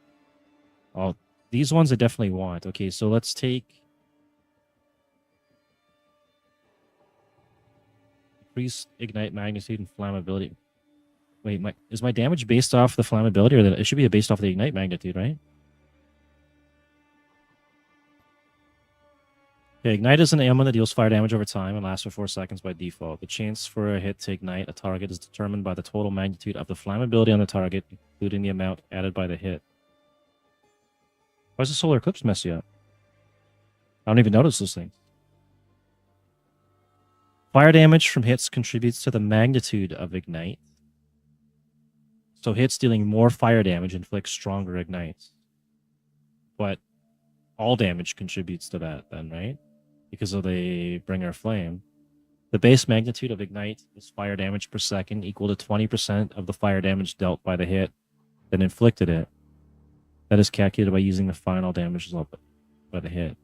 [SPEAKER 1] Oh, these ones I definitely want. Okay, so let's take increase ignite magnitude and flammability. Wait, is my damage based off the flammability, or it should be based off the ignite magnitude, right? Okay, ignite is an ammo that deals fire damage over time and lasts for 4 seconds by default. The chance for a hit to ignite a target is determined by the total magnitude of the flammability on the target, including the amount added by the hit. Why does the solar eclipse mess you up? I don't even notice those things. Fire damage from hits contributes to the magnitude of ignite. So hits dealing more fire damage inflict stronger ignites. But all damage contributes to that then, right? Because of the bringer flame. The base magnitude of ignite is fire damage per second equal to 20% of the fire damage dealt by the hit that inflicted it. That is calculated by using the final damage result by the hit.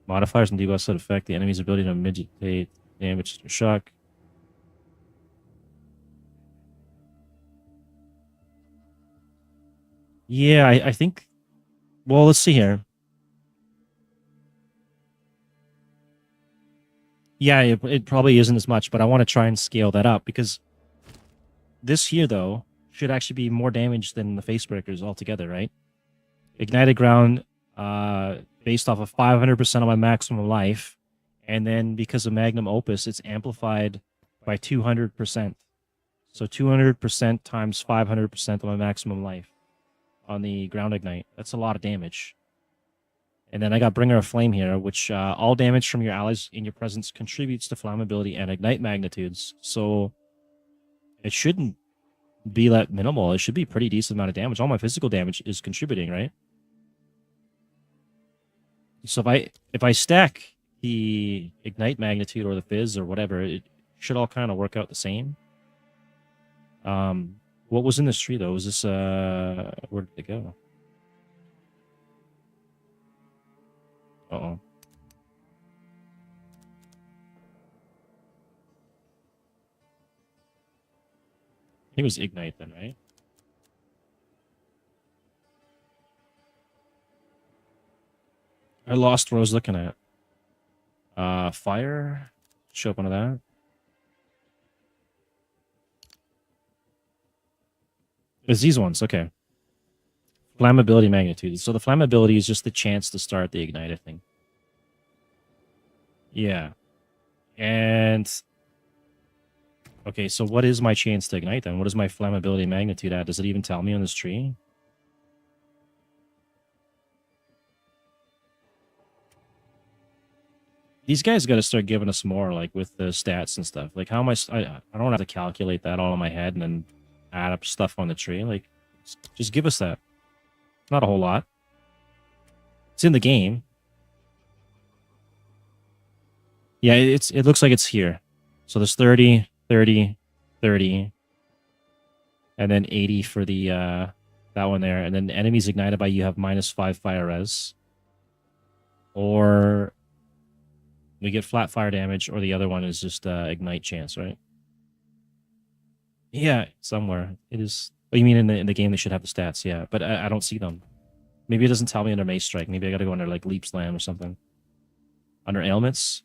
[SPEAKER 1] Modifiers and debuffs that affect the enemy's ability to mitigate damage to shock. Yeah, I think... Well, let's see here. Yeah, it probably isn't as much, but I want to try and scale that up because this here, though, should actually be more damage than the Facebreakers altogether, right? Ignited ground based off of 500% of my maximum life, and then because of Magnum Opus, it's amplified by 200%. So 200% times 500% of my maximum life on the ground ignite. That's a lot of damage. And then I got Bringer of Flame here, which all damage from your allies in your presence contributes to flammability and ignite magnitudes. So it shouldn't be that minimal. It should be a pretty decent amount of damage. All my physical damage is contributing, right? So if I stack the ignite magnitude or the fizz or whatever, it should all kind of work out the same. What was in this tree though? Was this where did it go? Uh-oh. think it was Ignite then, right? I lost what I was looking at. Fire. Show up under that. It's these ones, okay. Flammability magnitude. So the flammability is just the chance to start the ignite, I think. Yeah. And okay, so what is my chance to ignite then? What is my flammability magnitude at? Does it even tell me on this tree? These guys got to start giving us more, like with the stats and stuff. Like, how am I don't have to calculate that all in my head and then add up stuff on the tree. Like, just give us that. Not a whole lot. It's in the game. Yeah, it looks like it's here. So there's 30, 30, 30, and then 80 for the that one there. And then enemies ignited by you have -5 fire res. Or we get flat fire damage, or the other one is just ignite chance, right? Yeah, somewhere. It is. Oh, you mean in the game they should have the stats, yeah. But I don't see them. Maybe it doesn't tell me under Mace Strike. Maybe I gotta go under like Leap Slam or something. Under ailments.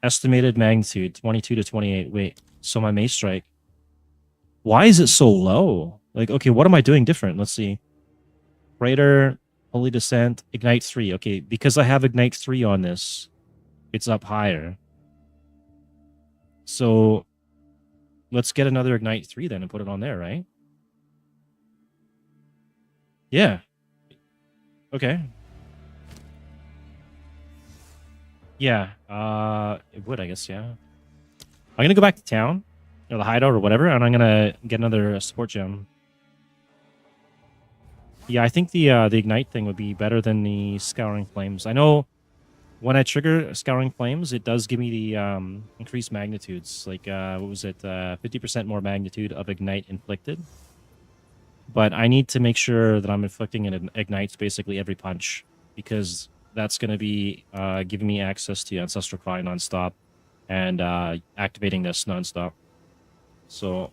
[SPEAKER 1] Estimated magnitude 22 to 28. Wait, so my Mace Strike. Why is it so low? Like, okay, what am I doing different? Let's see. Raider, Holy Descent, Ignite 3. Okay, because I have Ignite 3 on this, it's up higher. So let's get another Ignite 3 then and put it on there, right? Yeah. Okay. Yeah. It would, I guess, yeah. I'm gonna go back to town, or the hideout or whatever, and I'm gonna get another support gem. Yeah, I think the Ignite thing would be better than the Scouring Flames. I know when I trigger Scouring Flames, it does give me the increased magnitudes. Like, what was it? 50% more magnitude of Ignite inflicted. But I need to make sure that I'm inflicting an Ignites basically every punch, because that's going to be giving me access to Ancestral Cry nonstop and activating this nonstop. So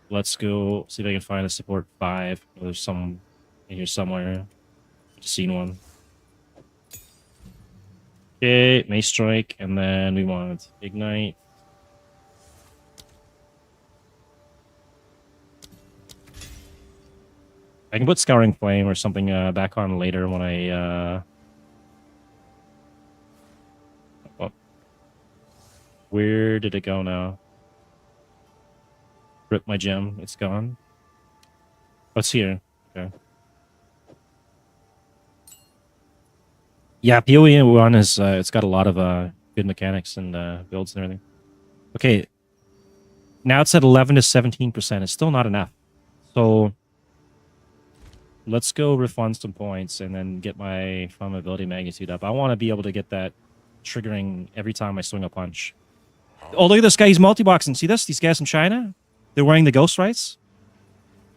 [SPEAKER 1] let's go see if I can find a support 5. There's some in here somewhere. Just seen one. Okay, Mace Strike, and then we want Ignite. I can put Scouring Flame or something back on later when I... Oh. Where did it go now? Rip my gem. It's gone. What's here? Okay. Yeah, PoE1 is... it's got a lot of good mechanics and builds and everything. Okay. Now it's at 11 to 17%. It's still not enough. So... let's go refund some points and then get my flammability magnitude up. I want to be able to get that triggering every time I swing a punch. Oh, look at this guy. He's multi-boxing. See this? These guys from China? They're wearing the ghost rights.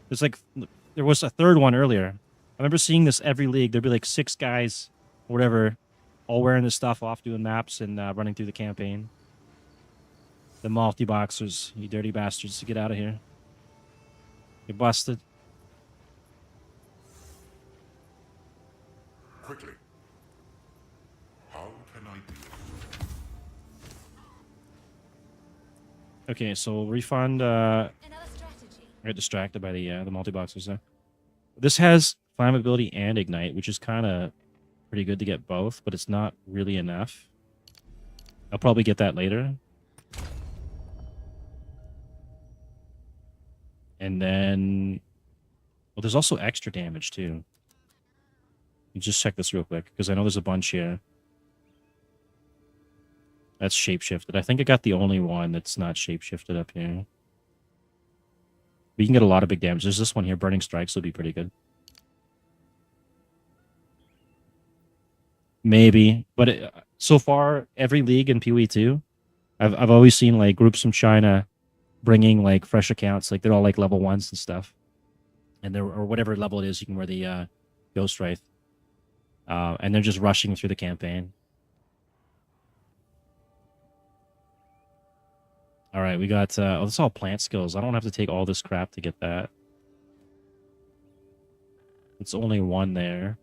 [SPEAKER 1] There's like... there was a third one earlier. I remember seeing this every league. There'd be like 6 guys, or whatever, all wearing this stuff off, doing maps and running through the campaign. The multi-boxers. You dirty bastards. Get out of here. You're busted.
[SPEAKER 5] Quickly. How can I do it?
[SPEAKER 1] Okay, so refund.
[SPEAKER 7] Another strategy.
[SPEAKER 1] I got distracted by the multi-boxers there. This has flammability and ignite, which is kind of pretty good to get both, but it's not really enough. I'll probably get that later. And then... well, there's also extra damage, too. Let me just check this real quick, because I know there's a bunch here. That's shapeshifted. I think I got the only one that's not shapeshifted up here. But you can get a lot of big damage. There's this one here. Burning Strikes would be pretty good. Maybe. But so far, every league in PoE2, I've always seen like groups from China bringing like fresh accounts. Like they're all like level 1s and stuff. And they're, or whatever level it is, you can wear the Ghost Wraith. And they're just rushing through the campaign. All right, we got oh, that's all plant skills. I don't have to take all this crap to get that. It's only one there.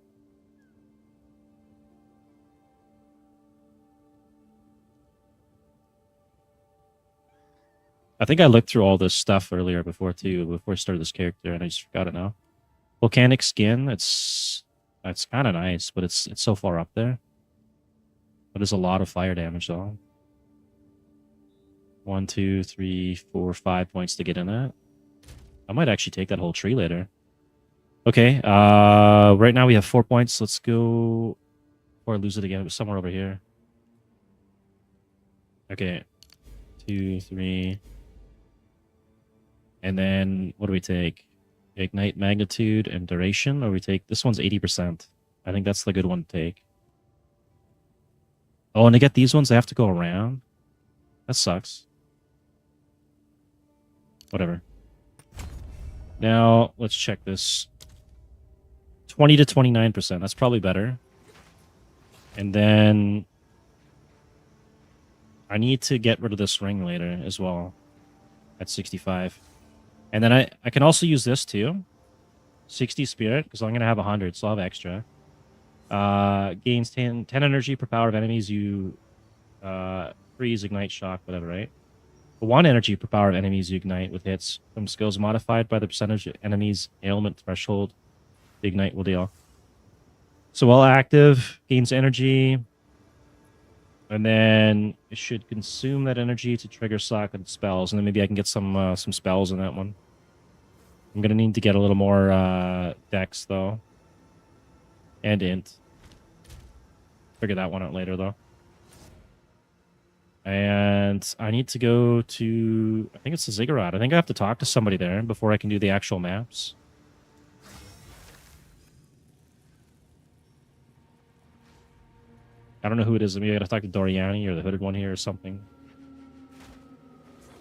[SPEAKER 1] I think I looked through all this stuff earlier before I started this character, and I just forgot it now. Volcanic skin, it's kind of nice, but it's so far up there. But there's a lot of fire damage though. 1, 2, 3, 4, 5 points to get in that. I might actually take that whole tree later. Okay, right now we have 4 points. Let's go before I lose it again. It was somewhere over here. Okay, 2, 3. And then what do we take? Ignite magnitude and duration, or we take this one's 80%. I think that's the good one to take. Oh, and to get these ones, I have to go around. That sucks. Whatever. Now, let's check this. 20 to 29%. That's probably better. And then I need to get rid of this ring later as well at 65. And then I can also use this too. 60 spirit, because I'm going to have 100, so I'll have extra. Gains 10 energy per power of enemies you freeze, ignite, shock, whatever, right? 1 energy per power of enemies you ignite with hits from skills modified by the percentage of enemies' ailment threshold the ignite will deal. So while active, gains energy, and then it should consume that energy to trigger slackened spells, and then maybe I can get some spells in that one. I'm gonna need to get a little more dex though, and int. Figure that one out later though. And I need to go to, I think it's the Ziggurat. I think I have to talk to somebody there before I can do the actual maps. I don't know who it is. Maybe I gotta talk to Doriani or the hooded one here or something.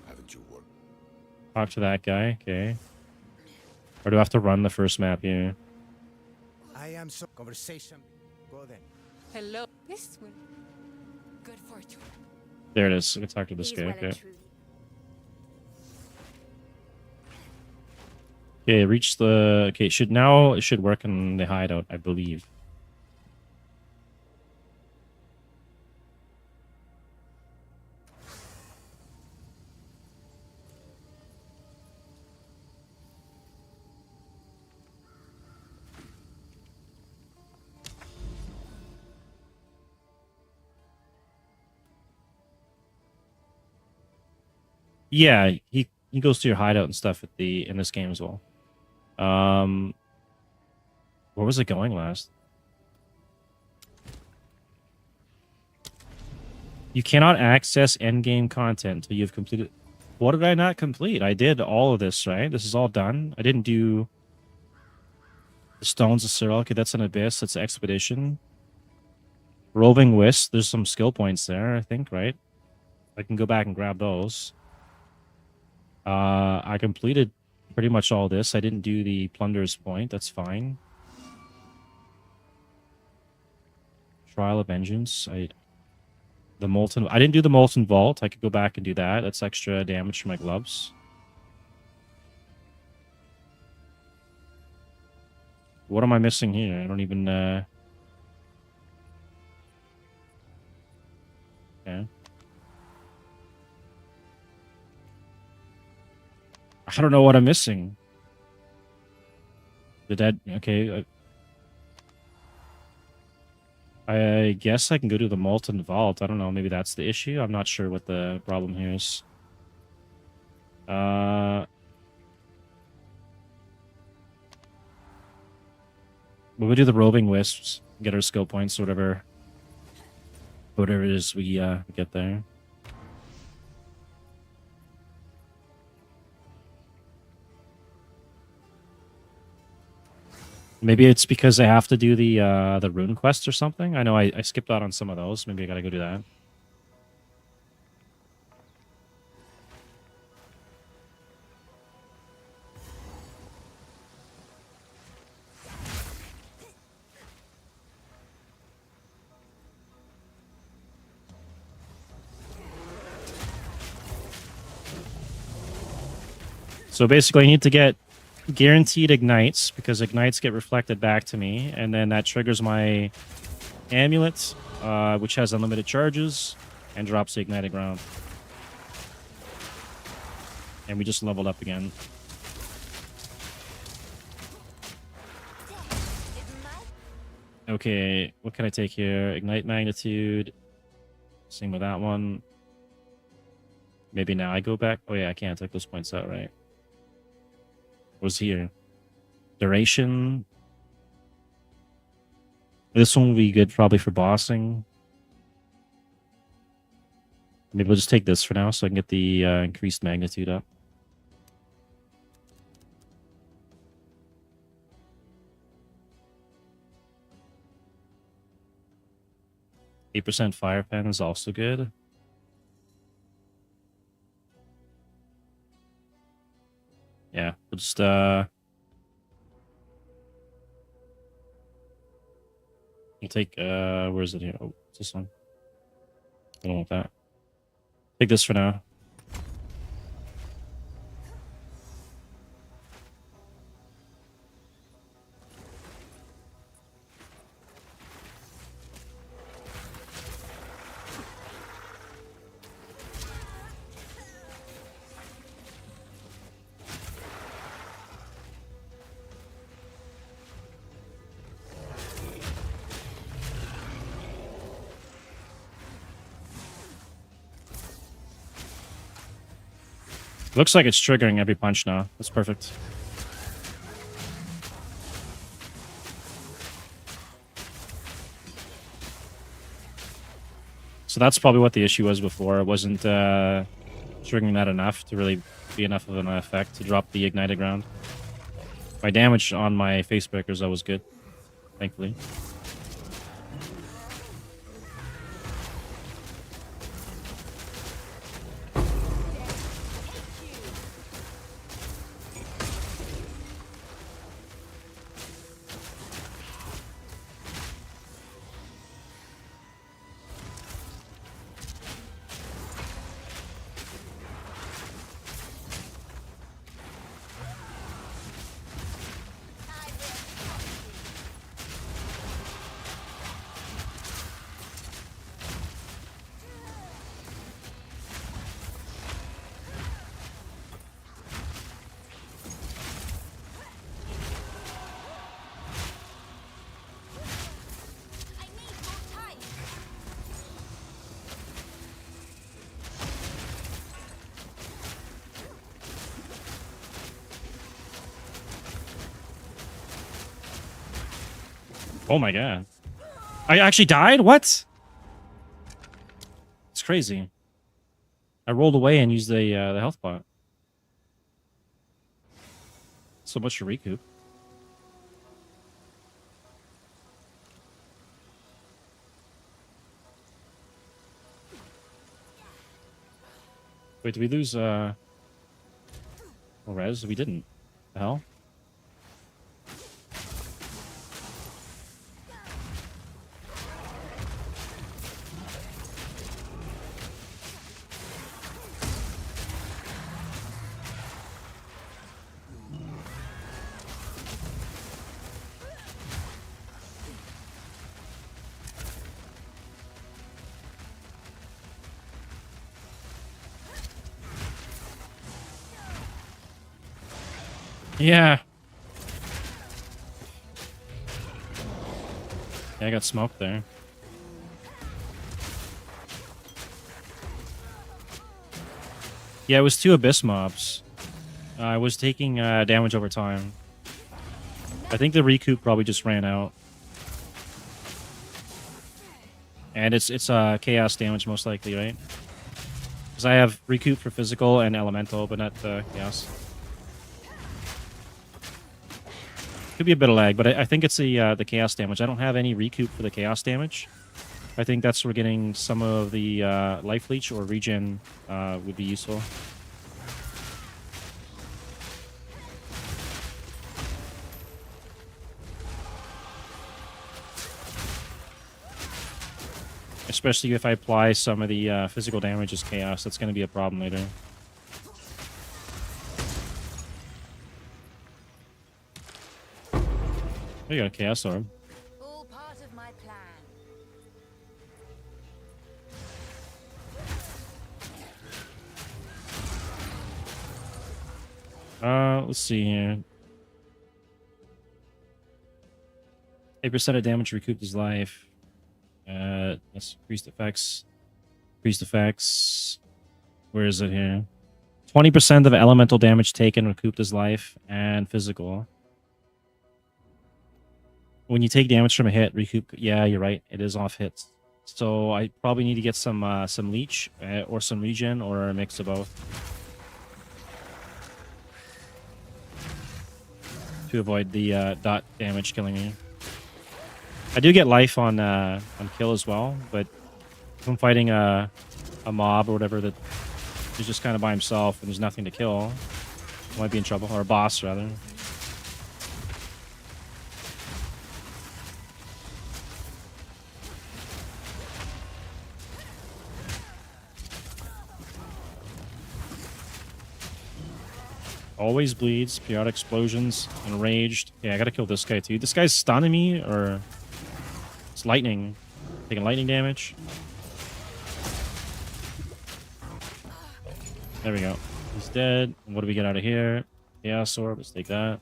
[SPEAKER 3] Haven't you worked?
[SPEAKER 1] Talk to that guy, okay. Or do I have to run the first map here?
[SPEAKER 4] I am so conversation. Go then.
[SPEAKER 6] Hello. This way.
[SPEAKER 7] Good fortune.
[SPEAKER 1] There it is. I can talk to this
[SPEAKER 2] He's
[SPEAKER 1] guy,
[SPEAKER 2] well and
[SPEAKER 1] okay.
[SPEAKER 2] truly.
[SPEAKER 1] Okay, reach the... Okay, it should work in the hideout, I believe. Yeah, he goes to your hideout and stuff in this game as well. Where was it going last? You cannot access endgame content until you've completed. What did I not complete? I did all of this, right? This is all done. I didn't do the Stones of Cyril. Okay, that's an Abyss. That's Expedition. Roving Wisp. There's some skill points there, I think, right? I can go back and grab those. I completed pretty much all this. I didn't do the Plunder's Point. That's fine. Trial of Vengeance. I didn't do the Molten Vault. I could go back and do that. That's extra damage for my gloves. What am I missing here? I don't even... Yeah. I don't know what I'm missing. The dead... Okay. I guess I can go to the Molten Vault. I don't know. Maybe that's the issue. I'm not sure what the problem here is. We'll do the Roving Wisps. Get our skill points, whatever it is we get there. Maybe it's because I have to do the rune quest or something. I know I skipped out on some of those. Maybe I gotta go do that. So basically, I need to get guaranteed ignites because ignites get reflected back to me, and then that triggers my amulet, which has unlimited charges and drops the ignited ground. And we just leveled up again. Okay, what can I take here? Ignite magnitude. Same with that one. Maybe now I go back. Oh yeah, I can't take those points out, right? What's here? Duration. This one will be good probably for bossing. Maybe we'll just take this for now so I can get the increased magnitude up. %, fire pen is also good. Yeah, we'll just we'll take where is it here? Oh, it's this one. I don't want that. Take this for now. Looks like it's triggering every punch now. That's perfect. So that's probably what the issue was before. It wasn't triggering that enough to really be enough of an effect to drop the ignited ground. My damage on my Facebreakers, that was good. Thankfully. Oh my god. I actually died? What? It's crazy. I rolled away and used the health pot. So much to recoup. Wait, did we lose res? We didn't. The hell? Yeah. Yeah, I got smoked there. Yeah, it was 2 Abyss mobs. I was taking damage over time. I think the recoup probably just ran out. And it's chaos damage most likely, right? Because I have recoup for physical and elemental, but not chaos. Could be a bit of lag, but I think it's the chaos damage. I don't have any recoup for the chaos damage. I think that's where getting some of the life leech or regen would be useful. Especially if I apply some of the physical damage as chaos, that's going to be a problem later. Oh, you got a Chaos Orb.
[SPEAKER 2] All part of my plan.
[SPEAKER 1] Let's see here. 8% of damage recouped his life. That's increased effects. Increased effects. Where is it here? 20% of elemental damage taken recouped his life and physical. When you take damage from a hit, recoup. Yeah, you're right. It is off hits. So I probably need to get some leech or some regen or a mix of both to avoid the dot damage killing me. I do get life on kill as well, but if I'm fighting a mob or whatever that is just kind of by himself and there's nothing to kill, I might be in trouble, or a boss rather. Always bleeds, periodic explosions, enraged. Yeah, I gotta kill this guy too. This guy's stunning me, or it's lightning. Taking lightning damage. There we go. He's dead. And what do we get out of here? Chaos Orb. Let's take that.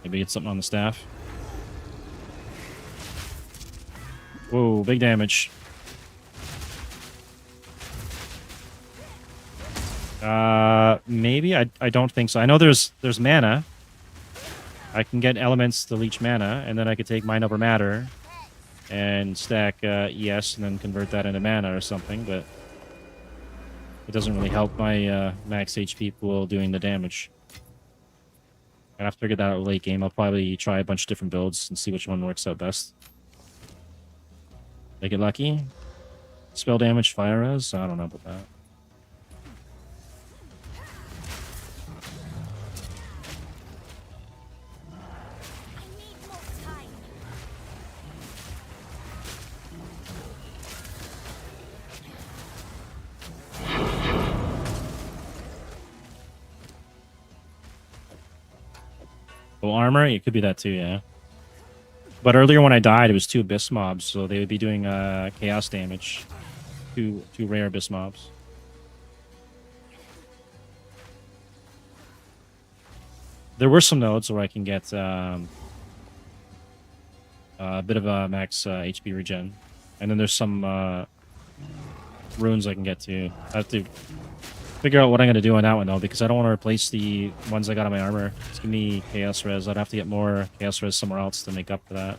[SPEAKER 1] Maybe get something on the staff. Whoa, big damage. Maybe I don't think so. I know there's mana. I can get elements to leech mana, and then I could take Mind Over Matter and stack ES and then convert that into mana or something, but it doesn't really help my max HP pool doing the damage. And I'll figure that out late game. I'll probably try a bunch of different builds and see which one works out best. Make it lucky. Spell damage, fire res. I don't know about that. Well, armor, it could be that too, yeah. But earlier when I died, it was 2 abyss mobs, so they would be doing chaos damage. Two rare abyss mobs. There were some nodes where I can get a bit of a max HP regen, and then there's some runes I can get to. I have to figure out what I'm going to do on that one, though, because I don't want to replace the ones I got on my armor. It's give me chaos res. I'd have to get more chaos res somewhere else to make up for that.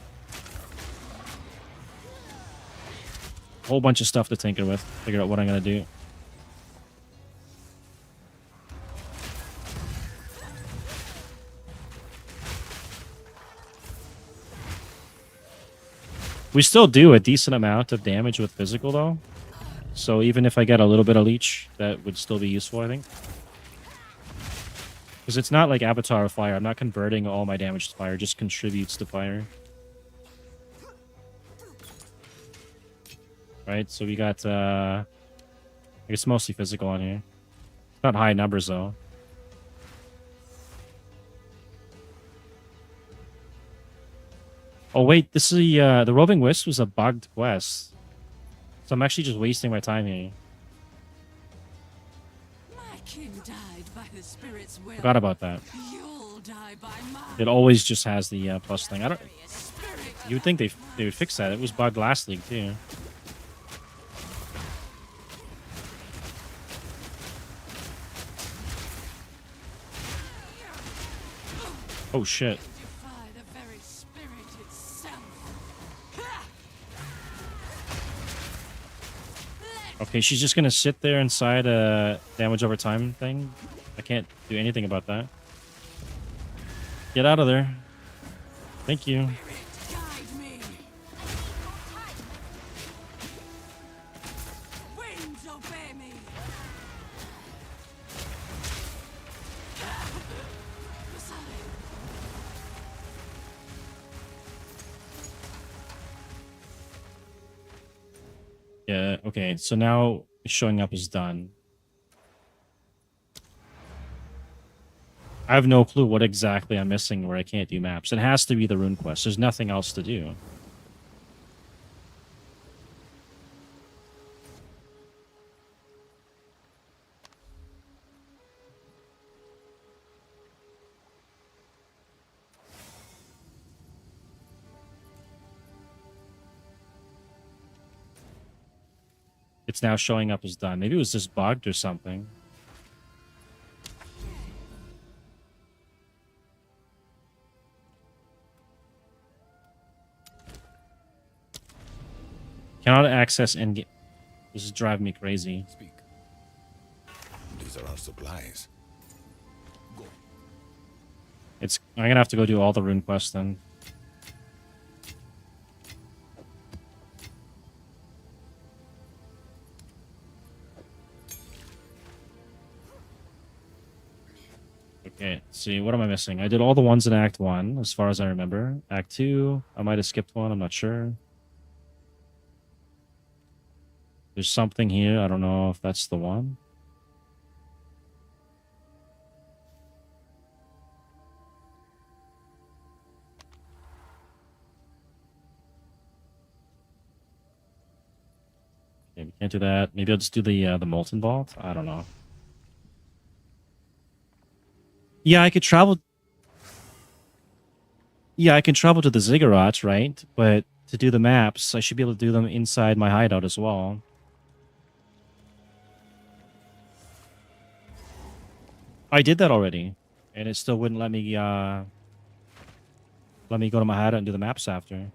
[SPEAKER 1] A whole bunch of stuff to tinker with. Figure out what I'm going to do. We still do a decent amount of damage with physical, though. So even if I get a little bit of leech, that would still be useful, I think. Because it's not like Avatar of Fire. I'm not converting all my damage to fire. It just contributes to fire. Right, so we got, I guess mostly physical on here. It's not high numbers, though. Oh, wait, this is the Roving Wisp was a bugged quest. So I'm actually just wasting my time here.
[SPEAKER 2] My king died by the spirit's will.
[SPEAKER 1] Forgot about that.
[SPEAKER 2] You'll die by mine.
[SPEAKER 1] It always just has the plus thing. I don't.
[SPEAKER 2] Spirit
[SPEAKER 1] You would think they would fix that. It was bugged last league too. Oh shit.
[SPEAKER 2] defy the very spirit itself.
[SPEAKER 1] Okay, she's just gonna sit there inside a damage over time thing. I can't do anything about that. Get out of there. Thank you.
[SPEAKER 2] Guide me. Winds obey me.
[SPEAKER 1] Yeah, okay, so now showing up is done. I have no clue what exactly I'm missing where I can't do maps. It has to be the rune quest. There's nothing else to do. It's now showing up as done. Maybe it was just bugged or something. Cannot access endgame. This is driving me crazy.
[SPEAKER 3] Speak. These are our supplies.
[SPEAKER 1] I'm gonna have to go do all the rune quests then. Okay, let's see, what am I missing? I did all the ones in Act 1, as far as I remember. Act 2, I might have skipped one, I'm not sure. There's something here, I don't know if that's the one. Okay, we can't do that. Maybe I'll just do the Molten Vault? I don't know. Yeah, I could travel... Yeah, I can travel to the Ziggurats, right? But to do the maps, I should be able to do them inside my hideout as well. I did that already, and it still wouldn't let me go to my hideout and do the maps after.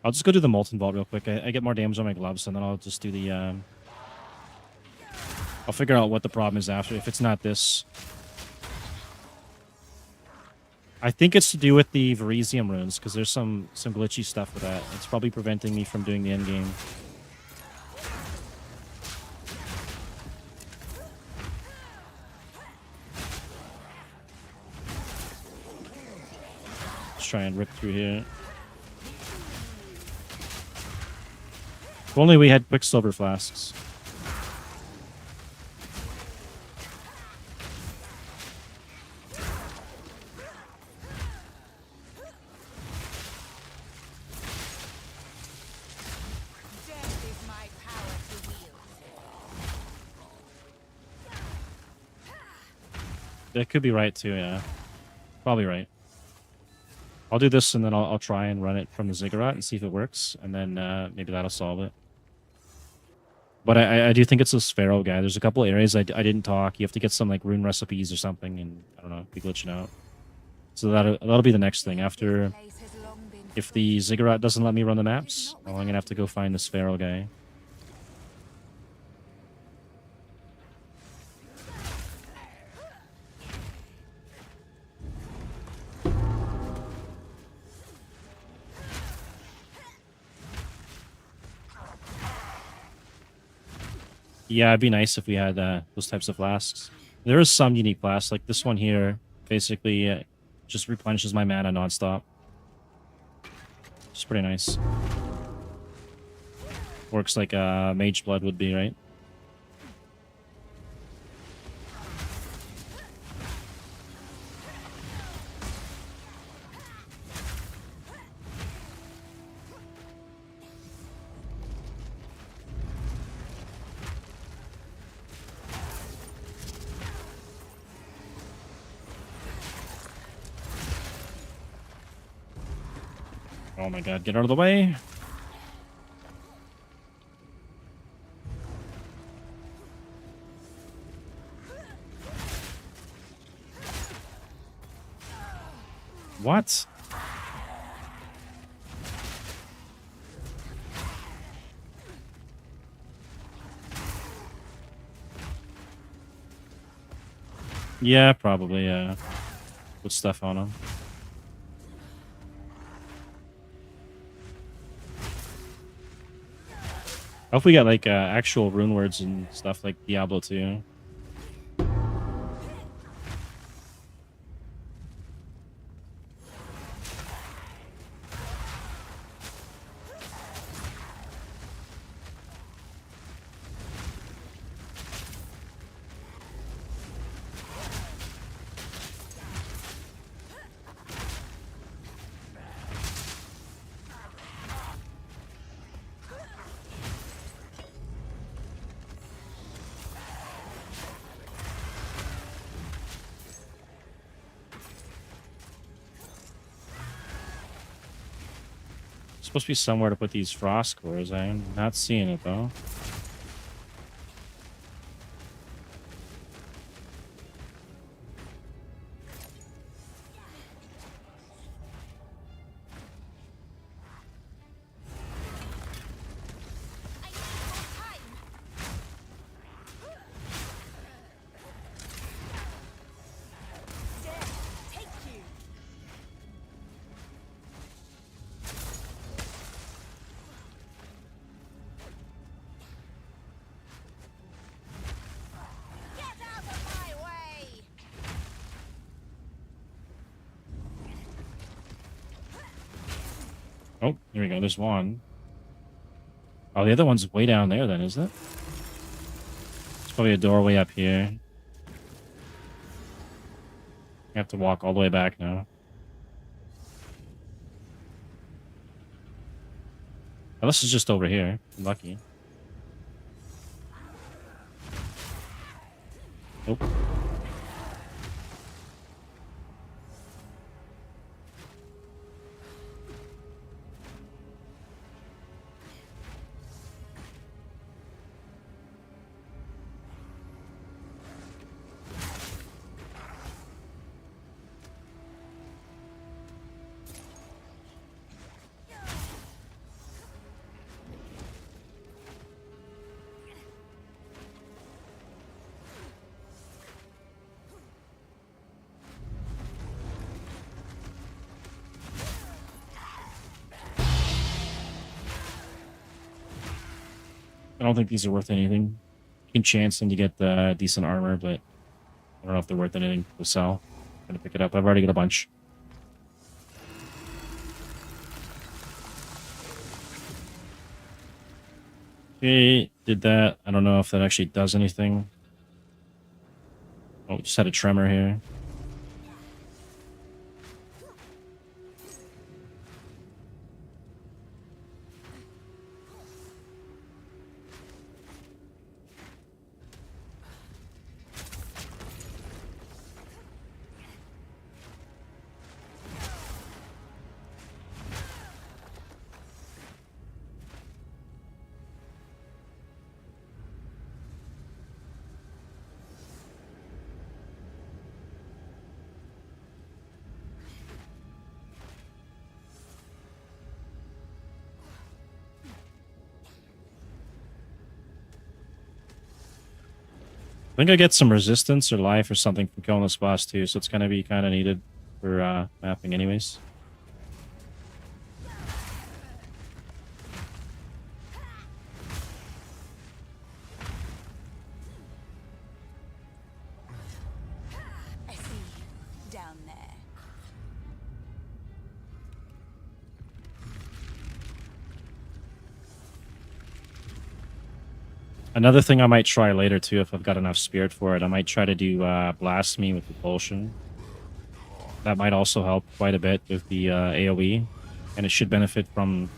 [SPEAKER 1] I'll just go do the Molten Vault real quick. I get more damage on my gloves, and then I'll just do the... I'll figure out what the problem is after, if it's not this. I think it's to do with the Verisium runes, because there's some glitchy stuff with that. It's probably preventing me from doing the endgame. Let's try and rip through here. If only we had Quicksilver flasks.
[SPEAKER 2] Death is my power to wield.
[SPEAKER 1] That could be right too, yeah. Probably right. I'll do this and then I'll try and run it from the Ziggurat and see if it works, and then maybe that'll solve it. But I do think it's a Sphero guy. There's a couple areas I didn't talk. You have to get some like rune recipes or something, and I don't know, be glitching out. So that'll be the next thing after. If the Ziggurat doesn't let me run the maps, well, I'm gonna have to go find the Sphero guy. Yeah, it'd be nice if we had those types of flasks. There is some unique flasks, like this one here, basically just replenishes my mana nonstop. It's pretty nice. Works like Mage Blood would be, right? Oh my god, get out of the way. What? Yeah, probably, put stuff on him. I hope we got like actual rune words and stuff like Diablo 2. supposed to be somewhere to put these frost cores. I'm not seeing it though. Oh, here we go. There's one. Oh, the other one's way down there then, isn't it? It's probably a doorway up here. You have to walk all the way back now. Unless it's just over here. I'm lucky. Nope. I don't think these are worth anything. You can chance them to get decent armor, but I don't know if they're worth anything to sell. I'm gonna pick it up. I've already got a bunch. Okay, did that. I don't know if that actually does anything. Oh, just had a tremor here. I think I get some resistance or life or something from killing this boss too, so it's gonna be kind of needed for mapping anyways.
[SPEAKER 2] I see you down there.
[SPEAKER 1] Another thing I might try later too, if I've got enough spirit for it, I might try to do blast me with repulsion. That might also help quite a bit with the AoE, and it should benefit from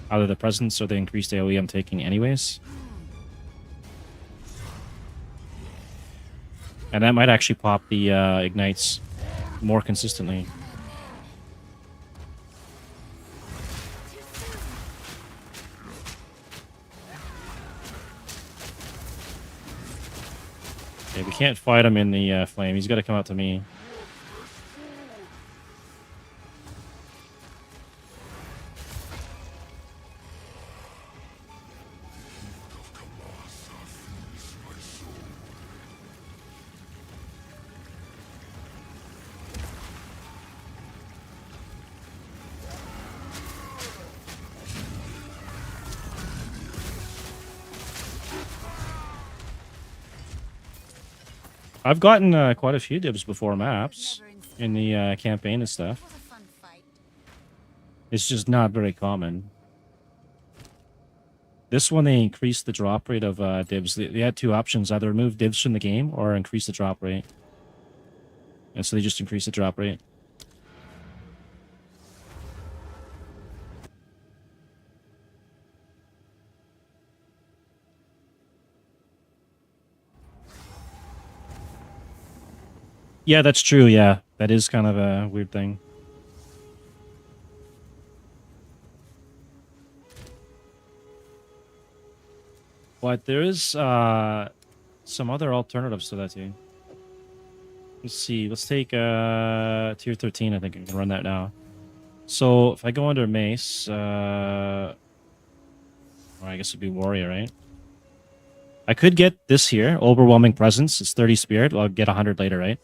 [SPEAKER 1] either the presence or the increased AoE I'm taking anyways. And that might actually pop the ignites more consistently. Okay, we can't fight him in the flame. He's got to come out to me. I've gotten quite a few dibs before maps in the campaign and stuff.
[SPEAKER 2] Was a fun fight.
[SPEAKER 1] It's just not very common. This one, they increased the drop rate of dibs. They had two options, either remove dibs from the game or increase the drop rate. And so they just increased the drop rate. Yeah, that's true, yeah. That is kind of a weird thing. But there is some other alternatives to that too. Let's see. Let's take tier 13. I think I can run that now. So if I go under mace, well, I guess it'd be warrior, right? I could get this here, overwhelming presence. It's 30 spirit. Well, I'll get 100 later, right?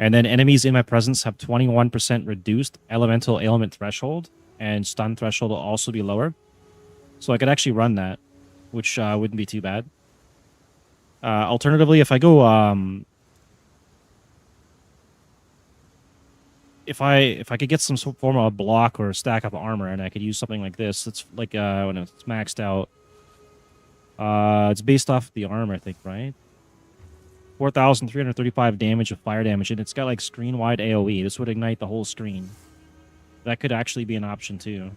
[SPEAKER 1] And then enemies in my presence have 21% reduced elemental ailment threshold, and stun threshold will also be lower. So I could actually run that, which wouldn't be too bad. Alternatively, if I go if I could get some form of block or stack of armor, and I could use something like this, it's like when it's maxed out. It's based off the armor, I think, right? 4,335 damage of fire damage, and it's got like screen wide AoE. This would ignite the whole screen. That could actually be an option too.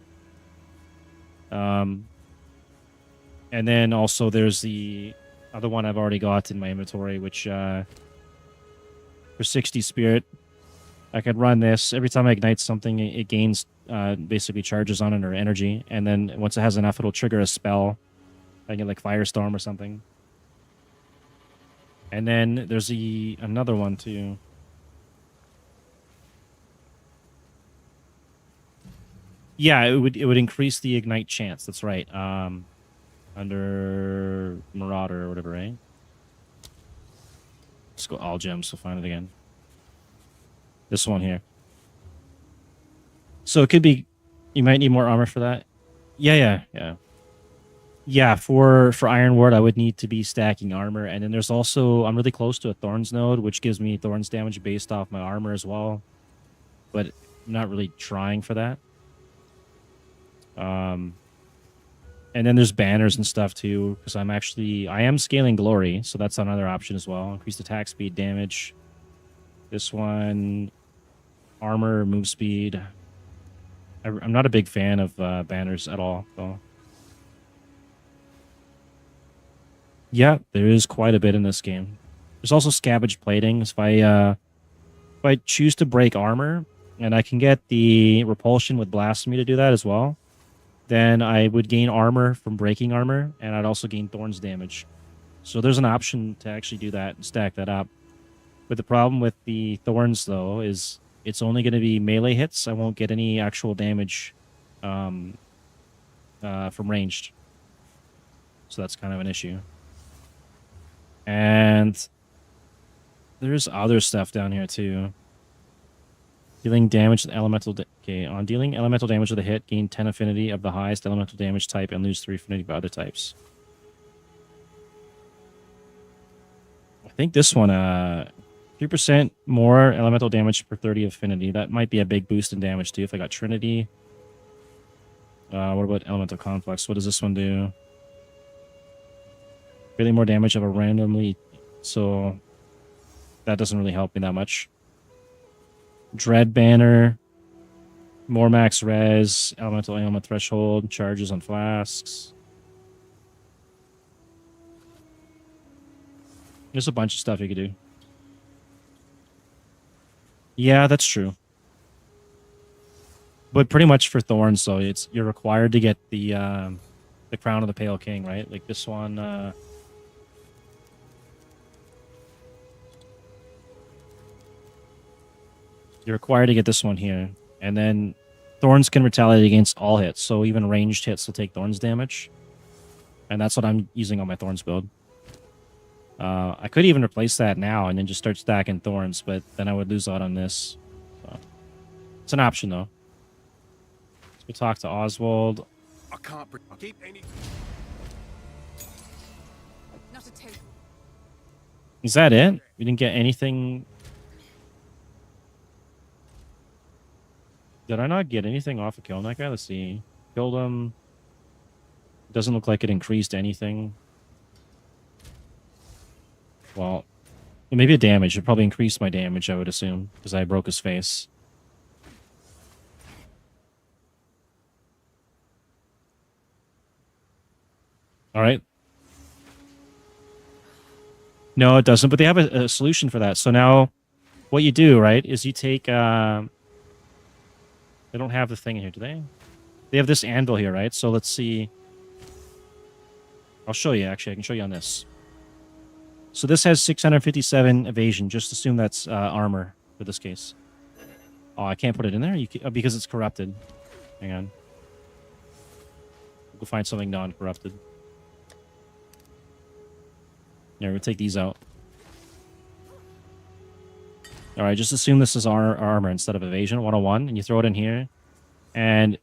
[SPEAKER 1] And then also there's the other one I've already got in my inventory, which for 60 spirit, I could run this. Every time I ignite something, it gains basically charges on it or energy, and then once it has enough, it'll trigger a spell. I get like Firestorm or something. And then there's another one too. Yeah, it would increase the ignite chance. That's right. Under Marauder or whatever, right? Let's go all gems to find it again. This one here. So it could be, you might need more armor for that. Yeah. Yeah, for Iron Ward, I would need to be stacking armor. And then there's also, I'm really close to a Thorns node, which gives me Thorns damage based off my armor as well. But I'm not really trying for that. And then there's banners and stuff too, because I am scaling Glory, so that's another option as well. Increased attack speed, damage. This one, armor, move speed. I'm not a big fan of banners at all, though. Yeah, there is quite a bit in this game. There's also scabbage plating. If I choose to break armor, and I can get the repulsion with blasphemy to do that as well, then I would gain armor from breaking armor, and I'd also gain thorns damage. So there's an option to actually do that and stack that up. But the problem with the thorns, though, is it's only going to be melee hits. I won't get any actual damage from ranged. So that's kind of an issue. And there's other stuff down here too. Dealing damage with elemental. Okay, on dealing elemental damage with a hit, gain 10 affinity of the highest elemental damage type and lose 3 affinity by other types. I think this one, 3% more elemental damage per 30 affinity. That might be a big boost in damage too if I got Trinity. What about elemental conflicts? What does this one do? Really more damage of a randomly, so that doesn't really help me that much. Dread banner, more max res, elemental ailment threshold, charges on flasks. There's a bunch of stuff you could do. Yeah, that's true. But pretty much for thorns, though, you're required to get the crown of the Pale King, right? Like this one. You're required to get this one here. And then thorns can retaliate against all hits. So even ranged hits will take thorns damage. And that's what I'm using on my thorns build. I could even replace that now and then just start stacking thorns, but then I would lose out on this. So, it's an option, though. Let's go talk to Oswald.
[SPEAKER 5] I can't keep any.
[SPEAKER 6] Not a token.
[SPEAKER 1] Is that it? We didn't get anything... Did I not get anything off of killing that guy? Let's see. Killed him. Doesn't look like it increased anything. Well, maybe a damage. It probably increased my damage, I would assume, because I broke his face. All right. No, it doesn't, but they have a solution for that. So now what you do, right, is you take... They don't have the thing in here, do they? They have this anvil here, right? So let's see. I'll show you, actually. I can show you on this. So this has 657 evasion. Just assume that's armor for this case. Oh, I can't put it in there because it's corrupted. Hang on. We'll find something non-corrupted. Yeah, we'll take these out. All right, just assume this is our armor instead of evasion, 101, and you throw it in here. And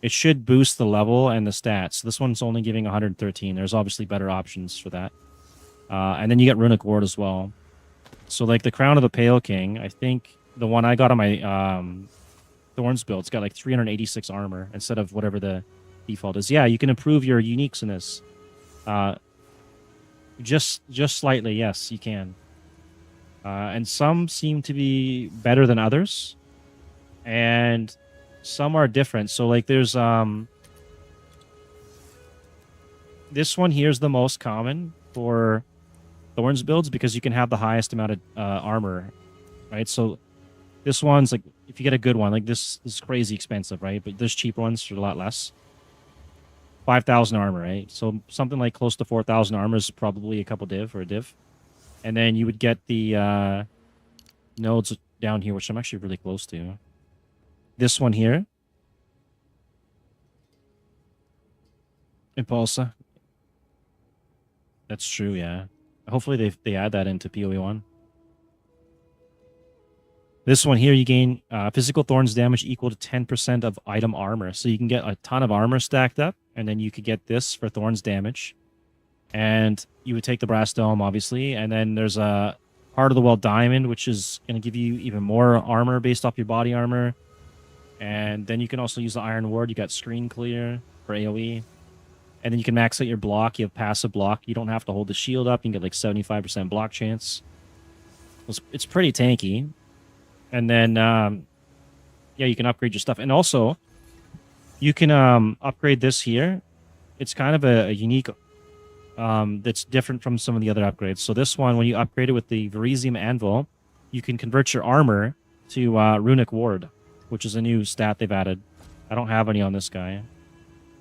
[SPEAKER 1] it should boost the level and the stats. This one's only giving 113. There's obviously better options for that. And then you get Runic Ward as well. So like the Crown of the Pale King, I think the one I got on my Thorns build, it's got like 386 armor instead of whatever the default is. Yeah, you can improve your uniques in this. Just slightly, yes, you can. And some seem to be better than others. And some are different. So like there's this one here is the most common for Thorns builds because you can have the highest amount of armor, right? So this one's like, if you get a good one, like this is crazy expensive, right? But there's cheap ones for a lot less. 5,000 armor, right? So something like close to 4,000 armor is probably a couple div or a div. And then you would get the nodes down here, which I'm actually really close to. This one here. Impulsa. That's true, yeah. Hopefully they add that into PoE1. This one here, you gain physical thorns damage equal to 10% of item armor. So you can get a ton of armor stacked up, and then you could get this for thorns damage. And you would take the brass dome, obviously, and then there's a Heart of the Well diamond, which is going to give you even more armor based off your body armor. And then you can also use the Iron Ward. You got screen clear for AoE. And then you can max out your block. You have passive block. You don't have to hold the shield up. You can get like 75% block chance. It's pretty tanky. And then, yeah, you can upgrade your stuff. And also, you can upgrade this here. It's kind of a unique, that's different from some of the other upgrades. So this one, when you upgrade it with the Verisium Anvil, you can convert your armor to Runic Ward, which is a new stat they've added. I don't have any on this guy.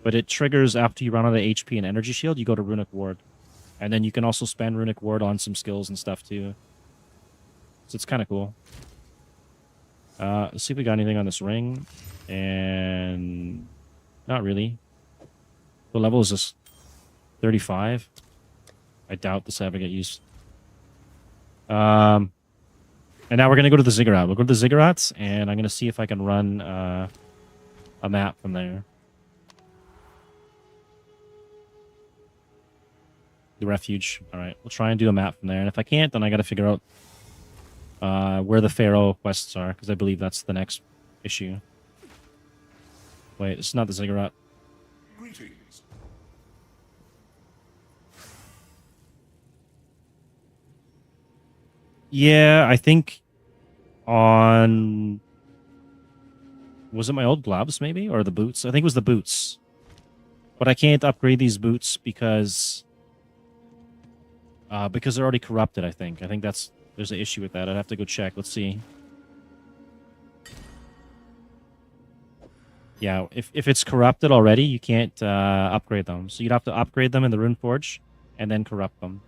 [SPEAKER 1] But it triggers after you run out of HP and energy shield, you go to Runic Ward. And then you can also spend Runic Ward on some skills and stuff too. So it's kind of cool. Let's see if we got anything on this ring. And not really. What level is this? 35? I doubt this ever get used. And now we're going to go to the Ziggurat. We'll go to the Ziggurats, and I'm going to see if I can run a map from there. The refuge. All right, we'll try and do a map from there. And if I can't, then I got to figure out where the Pharaoh quests are, because I believe that's the next issue. Wait, it's not the Ziggurat.
[SPEAKER 5] Greetings.
[SPEAKER 1] Yeah, I think on... Was it my old gloves, maybe? Or the boots? I think it was the boots. But I can't upgrade these boots because they're already corrupted, I think. I think there's an issue with that. I'd have to go check. Let's see. Yeah, if it's corrupted already, you can't upgrade them. So you'd have to upgrade them in the Runeforge and then corrupt them.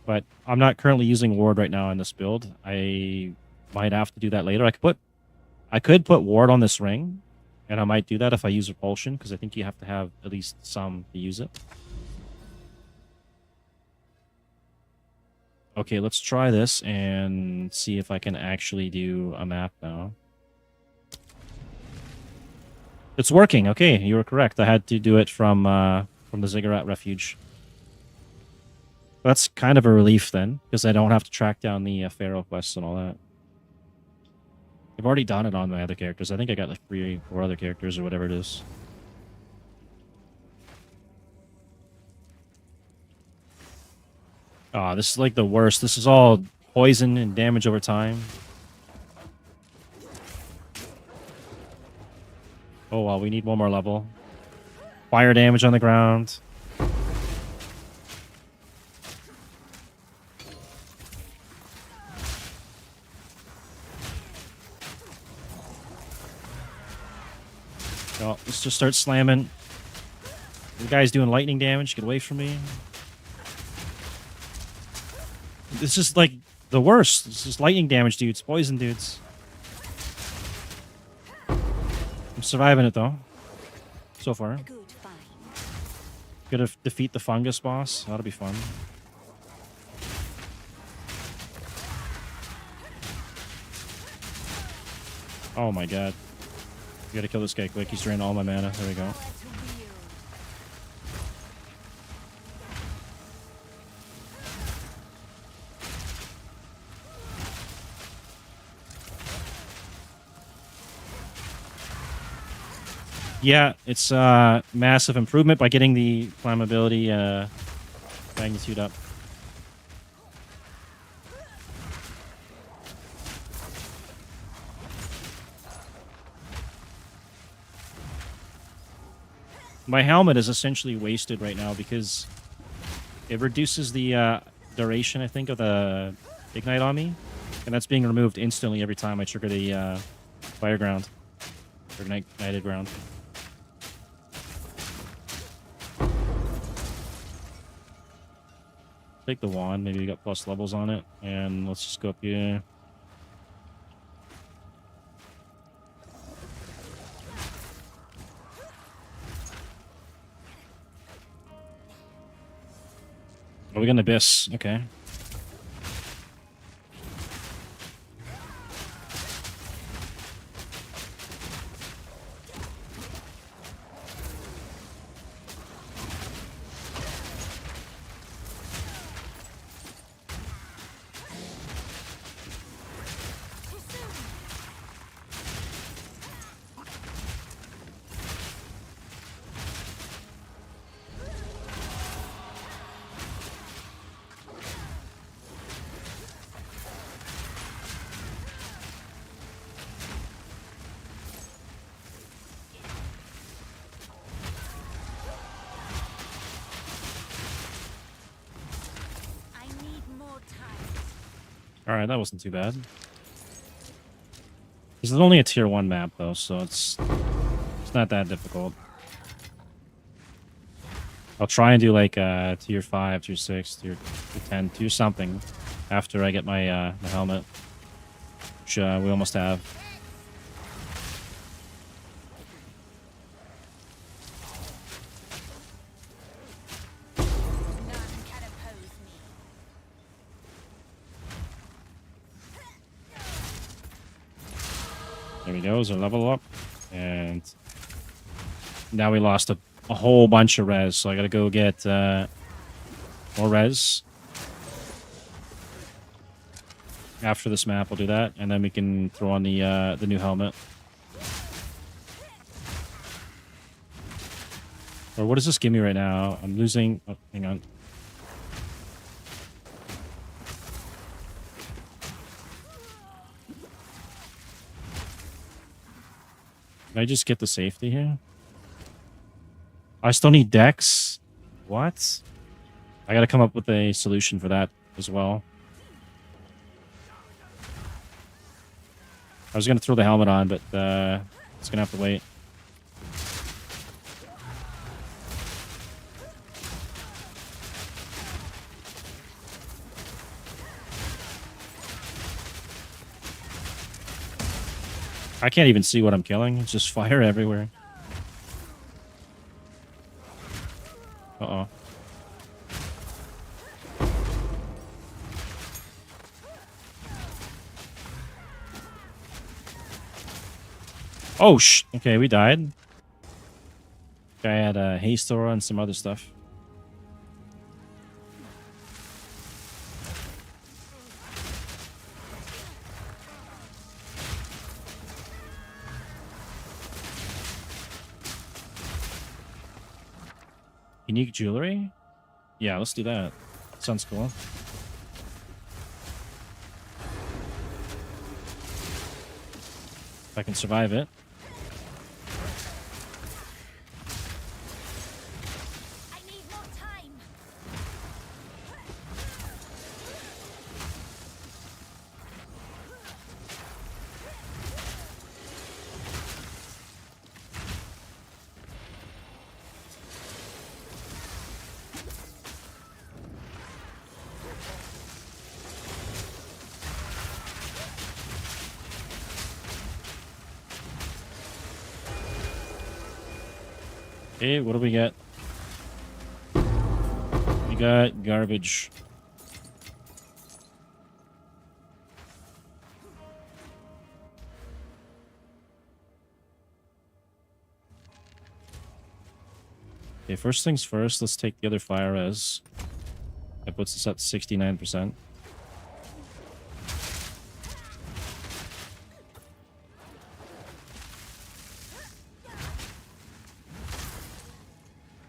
[SPEAKER 1] But I'm not currently using Ward right now in this build. I might have to do that later. I could put Ward on this ring, and I might do that if I use Repulsion, because I think you have to have at least some to use it. Okay, let's try this and see if I can actually do a map now. It's working. Okay, you were correct. I had to do it from the Ziggurat Refuge. That's kind of a relief then, because I don't have to track down the Pharaoh quests and all that. I've already done it on my other characters. I think I got like 3 or 4 other characters or whatever it is. Oh, this is like the worst. This is all poison and damage over time. Oh, well, we need one more level. Fire damage on the ground. Oh, let's just start slamming. The guy's doing lightning damage. Get away from me. This is like the worst. This is lightning damage, dudes. Poison dudes. I'm surviving it though. So far.
[SPEAKER 7] Good find.
[SPEAKER 1] Gonna defeat the fungus boss. That'll be fun. Oh my god. We gotta kill this guy quick. He's drained all my mana. There we go. Yeah, it's massive improvement by getting the flammability magnitude up. My helmet is essentially wasted right now because it reduces the duration, I think, of the ignite on me, and that's being removed instantly every time I trigger the fire ground or ignited ground. Take the wand. Maybe we got plus levels on it, and let's just go up here. Oh, we got an abyss. Okay.
[SPEAKER 2] I need more time.
[SPEAKER 1] Alright, that wasn't too bad. This is only a tier 1 map, though, so it's not that difficult. I'll try and do like tier 5, tier 6, tier 10, tier something after I get my, my helmet, which we almost have.
[SPEAKER 2] None can oppose me.
[SPEAKER 1] There we go, there's a level up. And now we lost a whole bunch of res, so I gotta go get more res. After this map, we'll do that, and then we can throw on the new helmet. Or what does this give me right now? I'm losing... Oh, hang on. Can I just get the safety here? I still need Dex? What? I gotta come up with a solution for that as well. I was gonna throw the helmet on, but it's gonna have to wait. I can't even see what I'm killing. It's just fire everywhere. Uh-oh. Oh, okay, we died. Guy had a haste aura and some other stuff. Unique jewelry? Yeah, let's do that. Sounds cool. If I can survive it.
[SPEAKER 2] I need more time.
[SPEAKER 1] Okay, what do we get? We got garbage. Okay, first things first, let's take the other fire res. That puts us at 69%.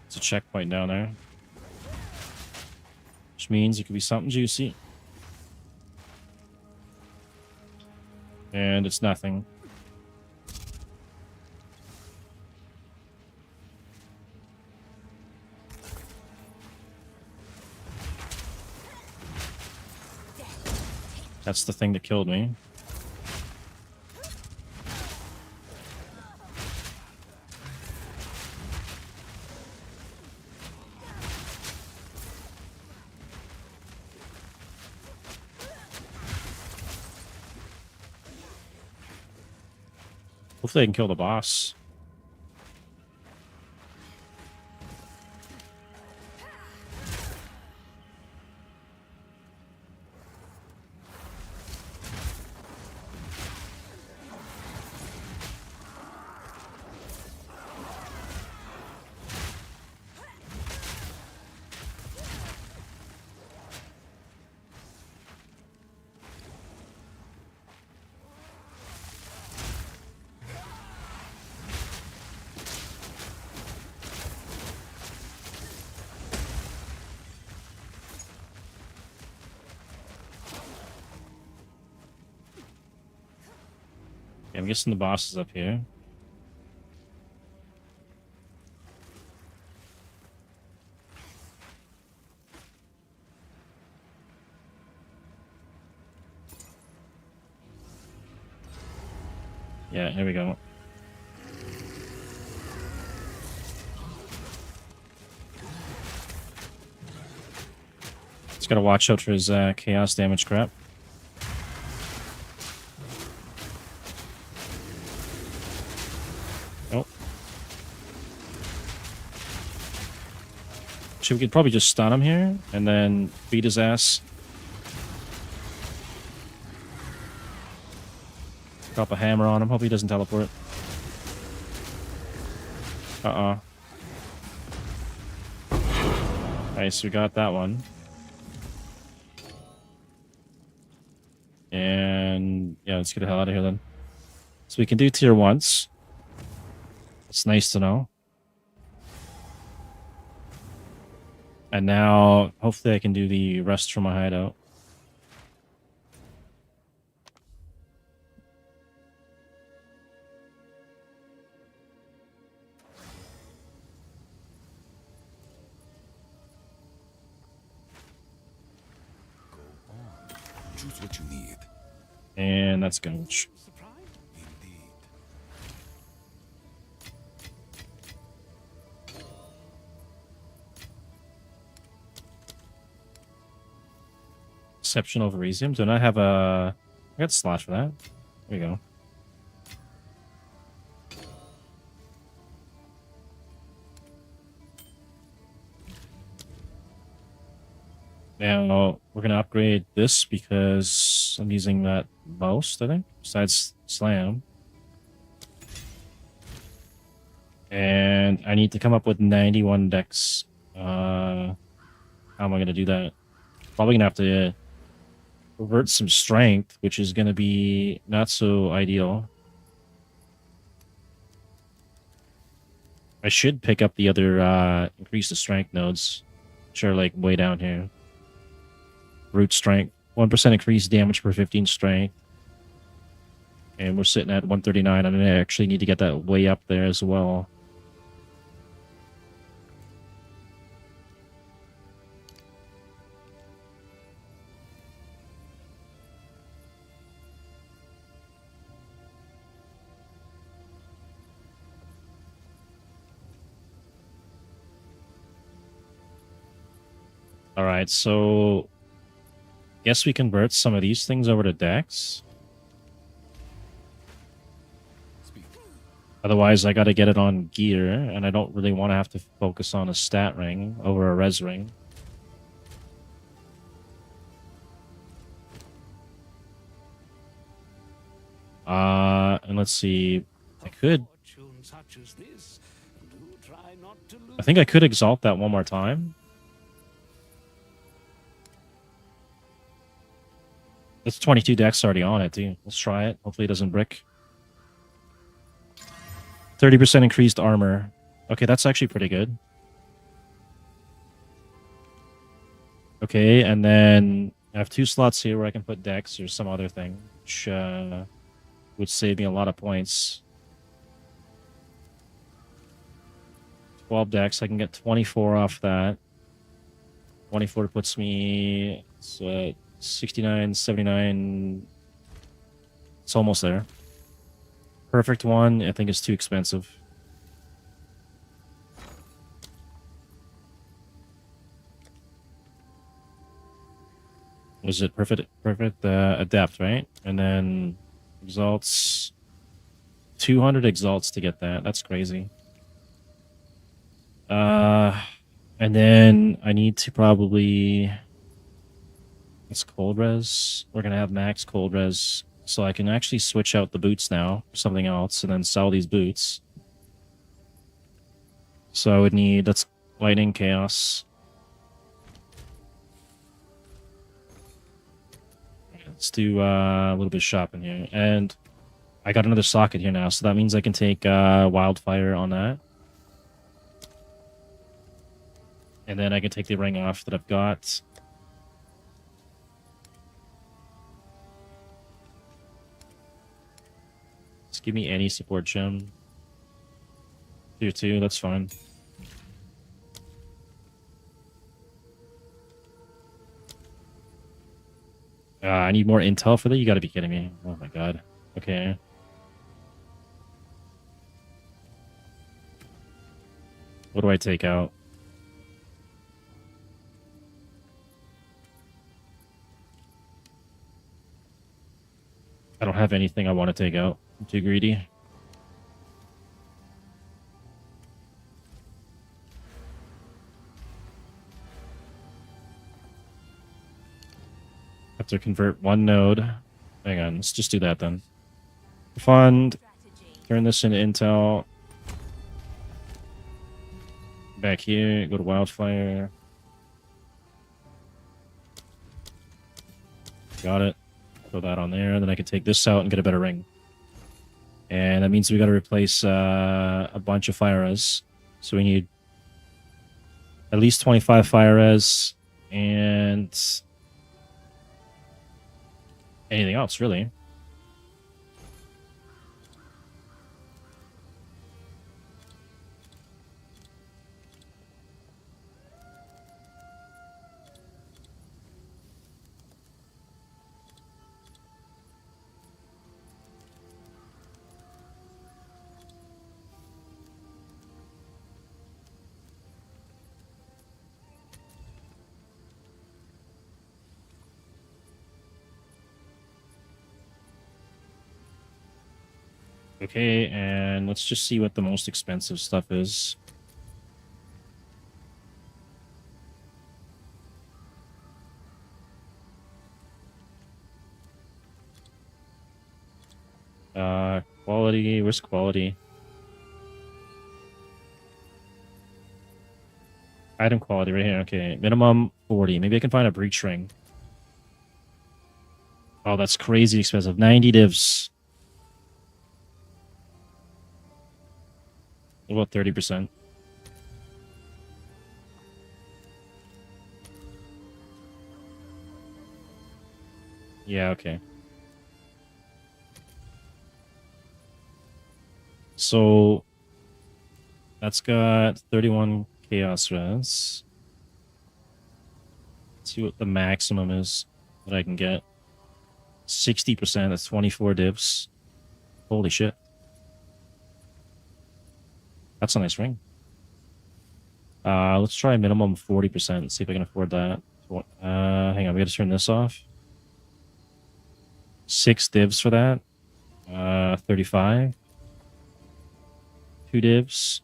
[SPEAKER 1] It's a checkpoint down there. Which means it could be something juicy. And it's nothing. That's the thing that killed me. Hopefully I can kill the boss. Yeah, I'm guessing the boss is up here. Yeah, here we go. Just gotta watch out for his chaos damage crap. Oh. Actually, we could probably just stun him here and then beat his ass. Drop a hammer on him. Hope he doesn't teleport. Uh-oh. Nice, we got that one. And yeah, let's get the hell out of here then. So we can do tier 1s. It's nice to know. And now, hopefully I can do the rest from my hideout.
[SPEAKER 3] Choose what you need.
[SPEAKER 1] And that's Gunch.
[SPEAKER 3] Indeed.
[SPEAKER 1] Exceptional Veresium. Do I have a... I got a slot for that. There you go. Now, we're going to upgrade this because I'm using that most, I think, besides Slam. And I need to come up with 91 decks. How am I going to do that? Probably going to have to revert some strength, which is going to be not so ideal. I should pick up the other increase the strength nodes, which are like way down here. Root strength, 1% increased damage per 15 strength. And we're sitting at 139. I actually need to get that way up there as well. All right, so guess we convert some of these things over to decks.
[SPEAKER 3] Speak.
[SPEAKER 1] Otherwise, I got to get it on gear, and I don't really want to have to focus on a stat ring over a res ring. And let's see. I think I could exalt that one more time. It's 22 decks already on it, too. Let's try it. Hopefully it doesn't brick. 30% increased armor. Okay, that's actually pretty good. Okay, and then I have 2 slots here where I can put decks or some other thing, which would save me a lot of points. 12 decks, I can get 24 off that. 24 puts me 69, 79. It's almost there. Perfect one, I think it's too expensive. Was it perfect? Perfect adapt, right? And then exalts. 200 exalts to get that. That's crazy. And then I need to probably. It's cold res. We're gonna have max cold res, so I can actually switch out the boots now for something else, and then sell these boots. So I would need that's lightning chaos. Let's do a little bit of shopping here, and I got another socket here now, so that means I can take wildfire on that, and then I can take the ring off that I've got. Just give me any support gem. Tier 2, that's fine. I need more intel for that? You gotta be kidding me. Oh my god. Okay. What do I take out? I don't have anything I want to take out. I'm too greedy. Have to convert one node. Hang on, let's just do that then. Fund. Turn this into intel. Back here, go to wildfire. Got it. Throw that on there, and then I can take this out and get a better ring. And that means we got to replace a bunch of fire res. So we need at least 25 fire res and anything else, really. Okay, and let's just see what the most expensive stuff is. Quality, where's quality? Item quality right here, okay. Minimum 40. Maybe I can find a breach ring. Oh, that's crazy expensive. 90 divs. What about 30%? Yeah, okay. So that's got 31 chaos res. Let's see what the maximum is that I can get. 60%, that's 24 divs. Holy shit. That's a nice ring. Let's try a minimum 40%. See if I can afford that. Hang on, we gotta turn this off. 6 divs for that. 35. 2 divs.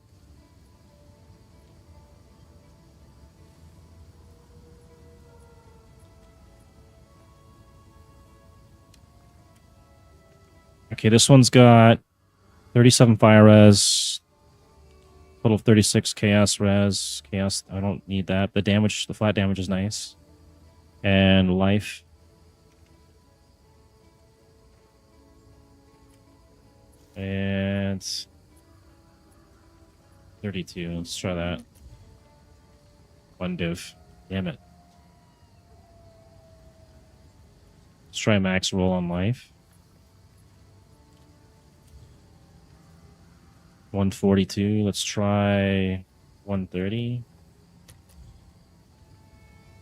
[SPEAKER 1] Okay, this one's got 37 fire res, total of 36 chaos res. Chaos, I don't need that. The damage, the flat damage is nice. And life. And 32. Let's try that. 1 div. Damn it. Let's try max roll on life. 142. Let's try 130.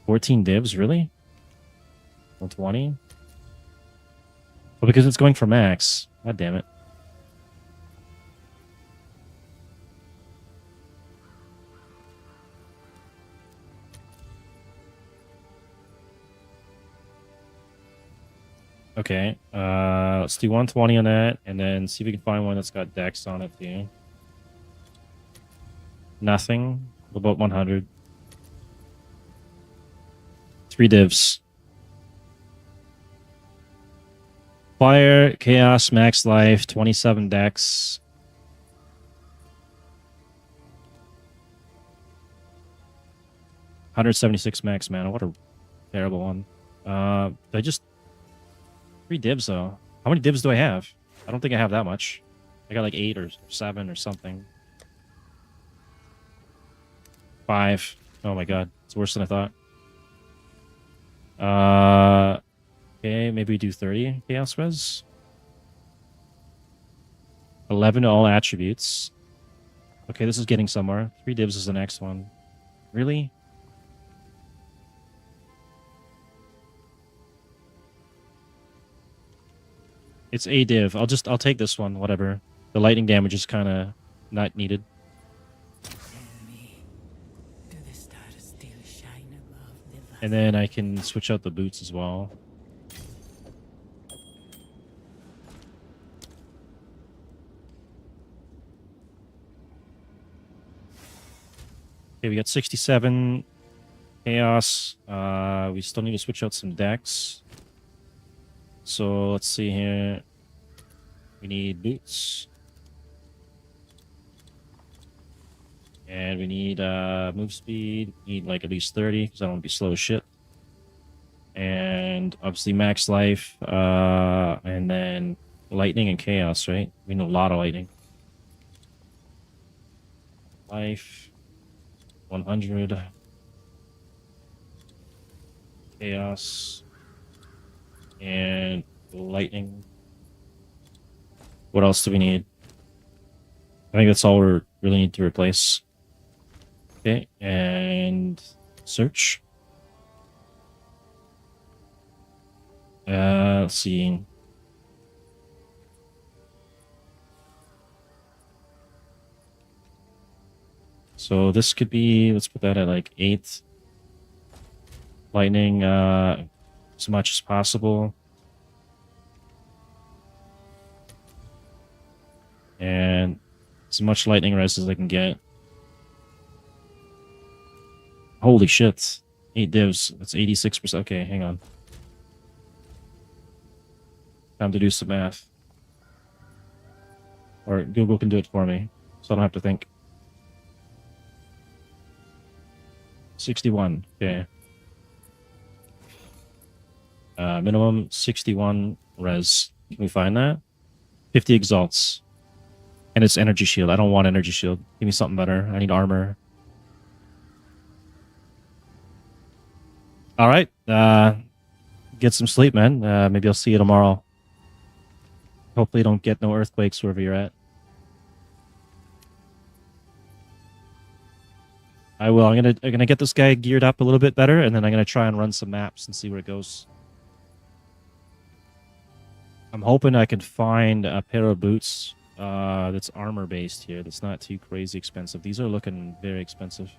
[SPEAKER 1] 14 divs, really? 120? Well, because it's going for max. God damn it. Okay, let's do 120 on that, and then see if we can find one that's got dex on it too. Nothing. What about 100? 3 divs. Fire, chaos, max life, 27 dex. $176 max mana. What a terrible one. I just 3 divs though. How many divs do I have? I don't think I have that much. I got like 8 or 7 or something. 5. Oh my god, it's worse than I thought. Okay, maybe we do 30 chaos res. 11 to all attributes. Okay, this is getting somewhere. 3 divs is the next one. Really? It's a div. I'll take this one, whatever. The lightning damage is kind of not needed. And then I can switch out the boots as well. Okay, we got 67 chaos. We still need to switch out some decks. So let's see here. We need boots. And we need move speed. We need like at least 30 because I don't want to be slow as shit. And obviously max life. And then lightning and chaos, right? We need a lot of lightning. Life. 100. Chaos. And lightning. What else do we need? I think that's all we really need to replace. Okay, and search. Let's see. So this could be, let's put that at like 8. Lightning, as much as possible. And as much lightning res as I can get. Holy shit. 8 divs. That's 86%. Okay, hang on. Time to do some math. Or Google can do it for me, so I don't have to think. 61. Okay. Minimum 61 res. Can we find that? 50 exalts. And it's energy shield. I don't want energy shield. Give me something better. I need armor. All right. Get some sleep, man. Maybe I'll see you tomorrow. Hopefully, don't get no earthquakes wherever you're at. I will. I'm gonna get this guy geared up a little bit better, and then I'm gonna try and run some maps and see where it goes. I'm hoping I can find a pair of boots that's armor based here. That's not too crazy expensive. These are looking very expensive.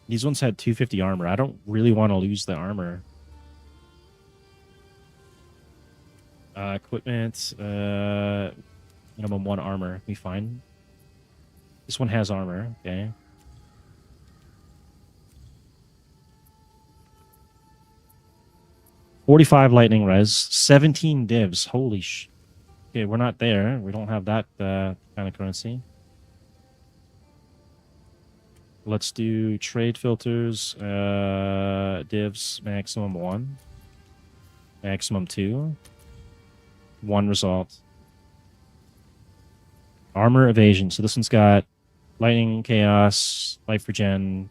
[SPEAKER 1] These ones had 250 armor. I don't really want to lose the armor. Equipment. Minimum 1 armor. We fine. This one has armor. Okay. $45 lightning res. 17 divs. Holy sh. Okay, we're not there. We don't have that kind of currency. Let's do trade filters. Divs maximum 1. Maximum 2. 1 result. Armor evasion. So this one's got lightning, chaos, life regen.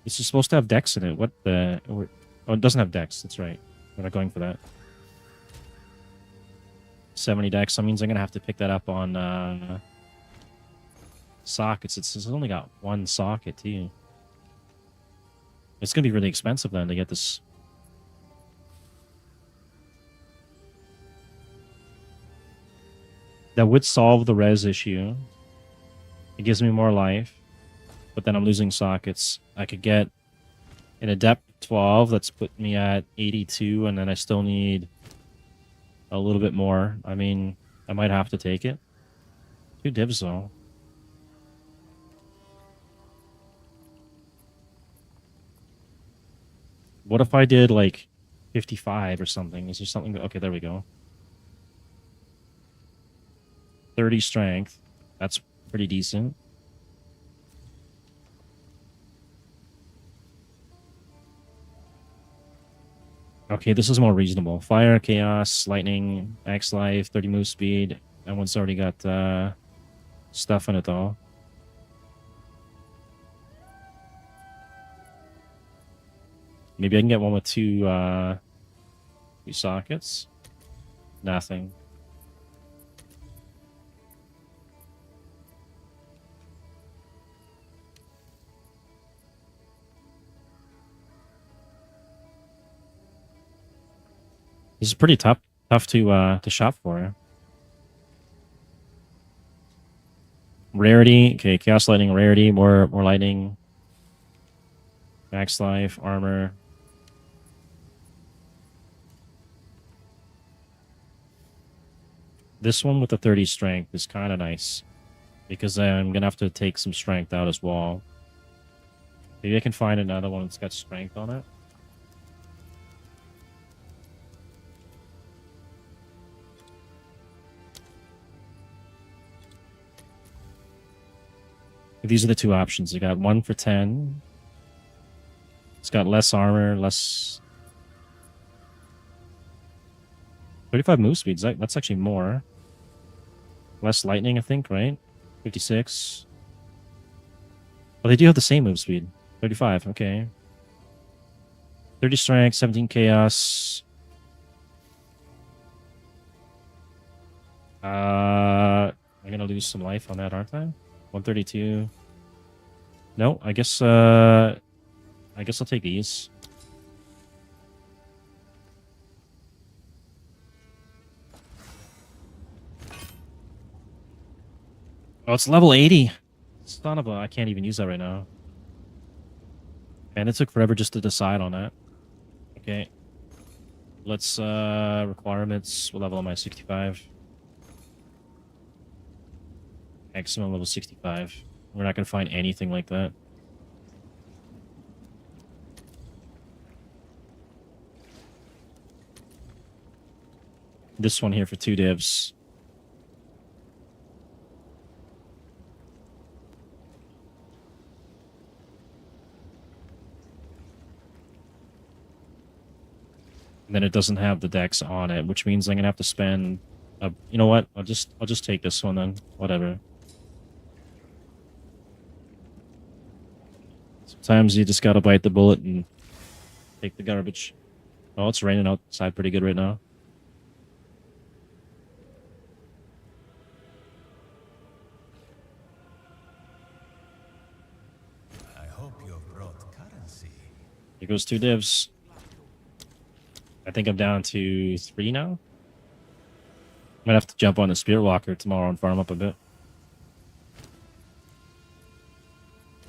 [SPEAKER 1] This is supposed to have dex in it. What the? Oh, it doesn't have dex. That's right. We're not going for that. 70 dex. That means I'm going to have to pick that up on sockets. It's only got 1 socket, too. It's going to be really expensive, then, to get this. That would solve the res issue. It gives me more life. But then I'm losing sockets. I could get an Adept 12. That's put me at 82. And then I still need a little bit more. I mean, I might have to take it. 2 divs, though. What if I did, like, 55 or something? Is there something... Okay, there we go. 30 strength. That's pretty decent. Okay, this is more reasonable. Fire, chaos, lightning, max life, 30 move speed. That one's already got stuff in it, though. Maybe I can get one with 2 sockets. Nothing. This is pretty tough to shop for. Rarity, okay, chaos lightning rarity, more lightning. Max life, armor. This one with the 30 strength is kind of nice because I'm gonna have to take some strength out as well. Maybe I can find another one that's got strength on it. These are the 2 options. You got 1 for 10. It's got less armor, less... 35 move speeds. That's actually more. Less lightning, I think, right? 56. Oh, they do have the same move speed. 35, okay. 30 strength, 17 chaos. I'm gonna lose some life on that, aren't I? 132. No, I guess I'll take these. Oh, it's level 80. Son of a... I can't even use that right now. And it took forever just to decide on that. Okay. Let's, requirements. What level am I? 65. Maximum level 65. We're not going to find anything like that. This one here for 2 divs. And then it doesn't have the dex on it, which means I'm gonna have to spend. You know what? I'll just take this one then. Whatever. Sometimes you just gotta bite the bullet and take the garbage. Oh, it's raining outside pretty good right now.
[SPEAKER 4] I hope you brought currency.
[SPEAKER 1] Here goes 2 divs. I think I'm down to 3 now. Might have to jump on the Spirit Walker tomorrow and farm up a bit.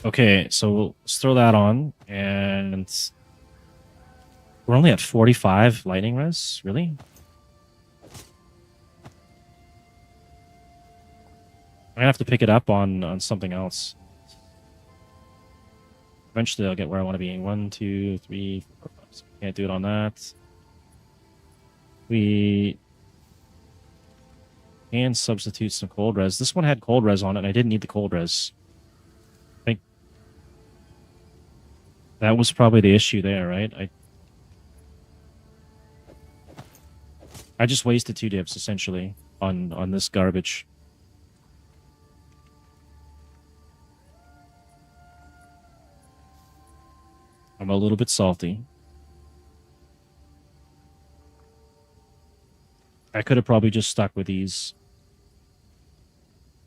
[SPEAKER 1] Okay, so let's throw that on, and We're only at 45 lightning res? Really? I'm gonna have to pick it up on something else. Eventually I'll get where I want to be. 1, 2, 3, 4, 5, 6. Can't do it on that. We can substitute some cold res. This one had cold res on it, and I didn't need the cold res. I think that was probably the issue there, right? I just wasted 2 divs, essentially, on this garbage. I'm a little bit salty. I could have probably just stuck with these.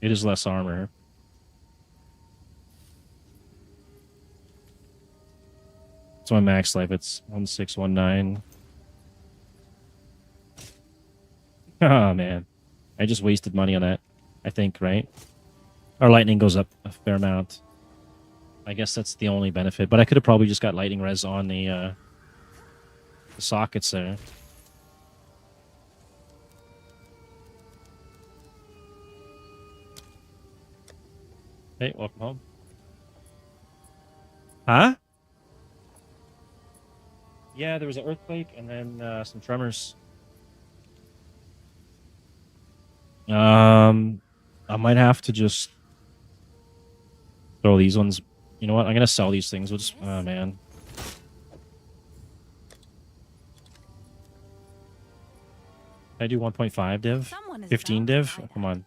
[SPEAKER 1] It is less armor. It's my max life. It's 1619. Oh, man. I just wasted money on that, I think, right? Our lightning goes up a fair amount. I guess that's the only benefit. But I could have probably just got lightning res on the sockets there. Hey, welcome home. Huh? Yeah, there was an earthquake and then some tremors. I might have to just throw these ones. You know what? I'm gonna sell these things. We'll just, oh man. Can I do 1.5 div?
[SPEAKER 7] Someone is
[SPEAKER 1] 15
[SPEAKER 7] bound to
[SPEAKER 1] div?
[SPEAKER 7] buy
[SPEAKER 1] Oh, come on.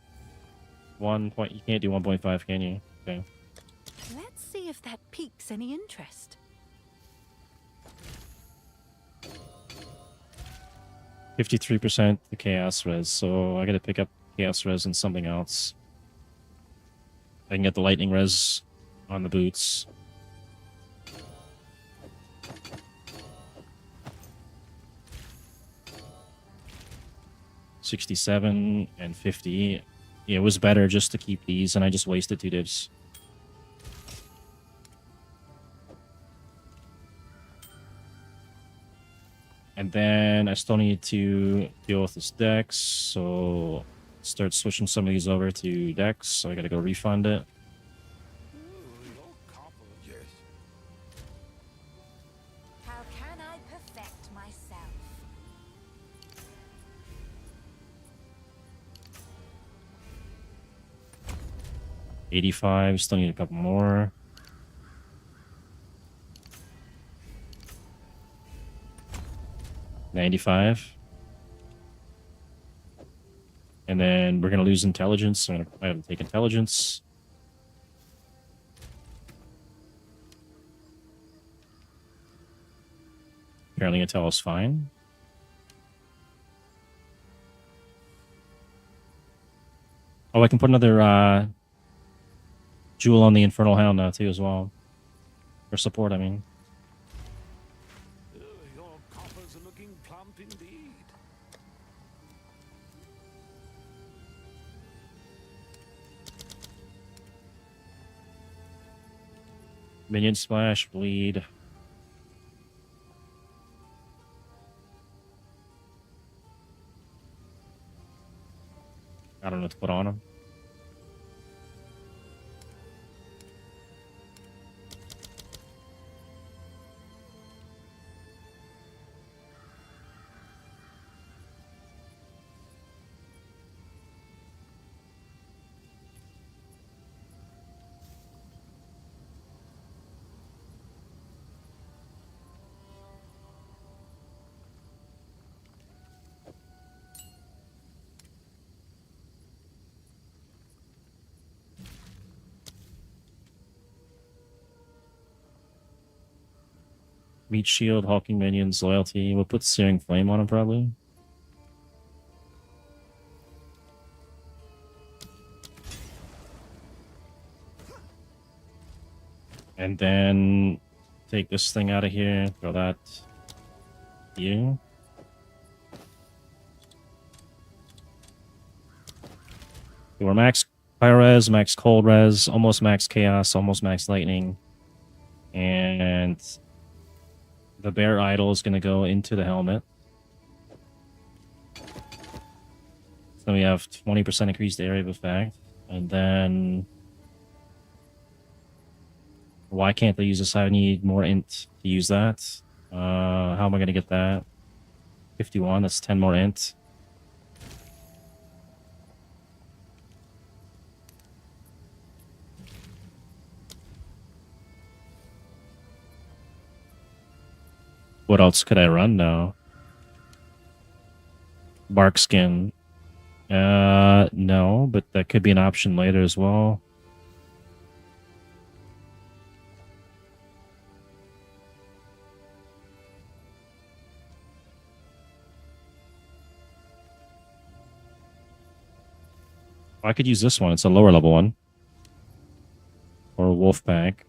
[SPEAKER 1] 1 point. You can't do 1.5, can you? Okay.
[SPEAKER 7] Let's see if that piques any interest.
[SPEAKER 1] 53% the chaos res, so I gotta pick up chaos res and something else. I can get the lightning res on the boots. $67 and $50. Yeah, it was better just to keep these, and I just wasted 2 divs. And then I still need to deal with this Dex, so start switching some of these over to Dex, so I gotta go refund it.
[SPEAKER 4] Yes.
[SPEAKER 7] How can I perfect myself?
[SPEAKER 1] 85, still need a couple more. $95. And then we're gonna lose intelligence, so I have to take intelligence. Apparently intel is fine. Oh, I can put another jewel on the Infernal Hound now too as well. For support, I mean.
[SPEAKER 5] Your coppers are looking plump indeed.
[SPEAKER 1] Minion splash, bleed. I don't know what to put on him. Meat shield, hulking minions, loyalty. We'll put searing flame on him probably. And then take this thing out of here, throw that here. Okay, we're max fire res, max cold res, almost max chaos, almost max lightning. And The bear idol is going to go into the helmet. So we have 20% increased area of effect. And then... Why can't they use this? I need more int to use that. How am I going to get that? 51, that's 10 more int. What else could I run now? Bark skin. No, but that could be an option later as well. I could use this one. It's a lower level one. Or a wolf pack.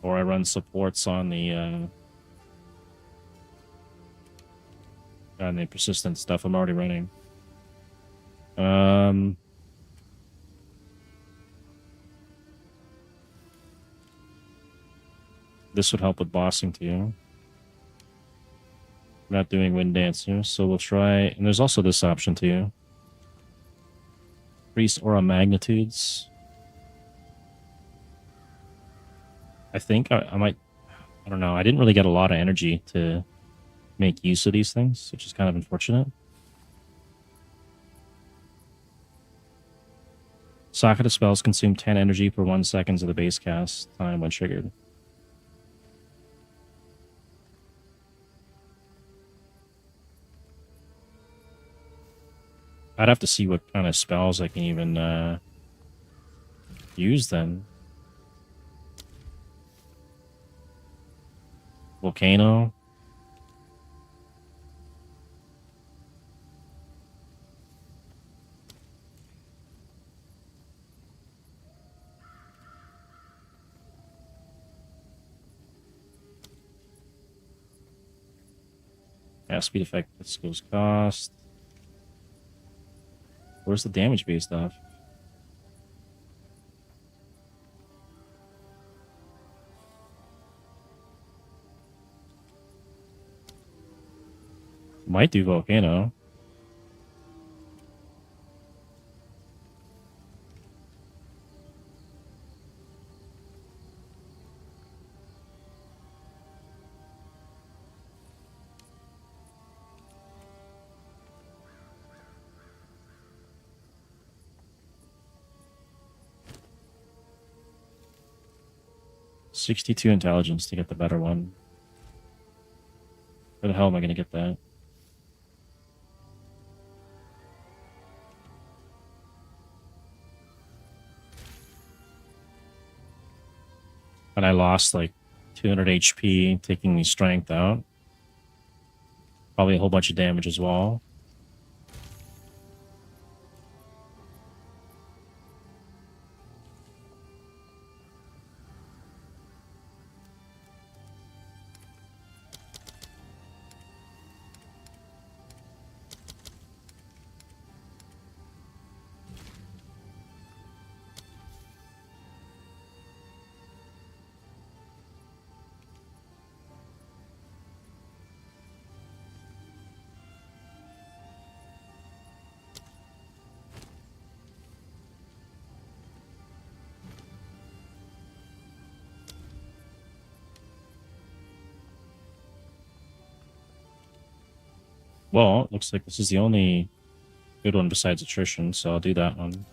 [SPEAKER 1] Or I run supports on the persistent stuff I'm already running. This would help with bossing too. We're not doing Wind Dance here, so we'll try... And there's also this option too. Increase aura magnitudes. I think I might... I don't know. I didn't really get a lot of energy to make use of these things, which is kind of unfortunate. Socket of spells consume 10 energy per 1 second of the base cast time when triggered. I'd have to see what kind of spells I can even use then. Volcano. Yeah, speed effect, this goes cost. Where's the damage-based stuff? Might do Volcano. $62 intelligence to get the better one. Where the hell am I going to get that? And I lost like 200 HP taking the strength out. Probably a whole bunch of damage as well. Well, it looks like this is the only good one besides attrition, so I'll do that one.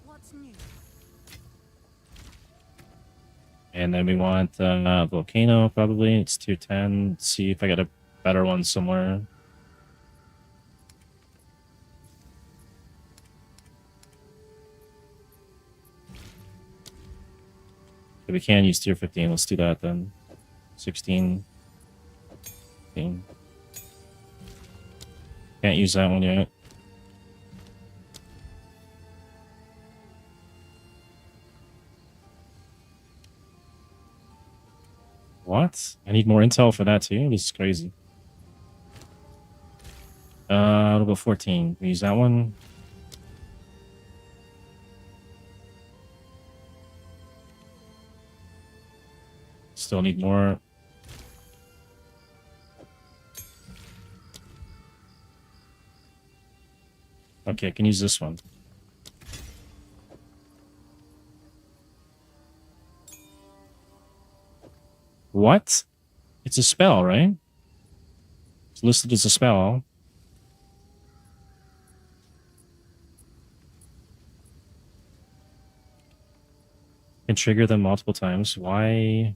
[SPEAKER 2] What's new?
[SPEAKER 1] And then we want Volcano, probably. It's 210. See if I get a better one somewhere. We can use tier 15. Let's do that then. 16. 15. Can't use that one yet. What? I need more intel for that too? This is crazy. It'll go 14. We use that one. Still need more. Okay, I can use this one. What? It's a spell, right? It's listed as a spell. Can trigger them multiple times. Why?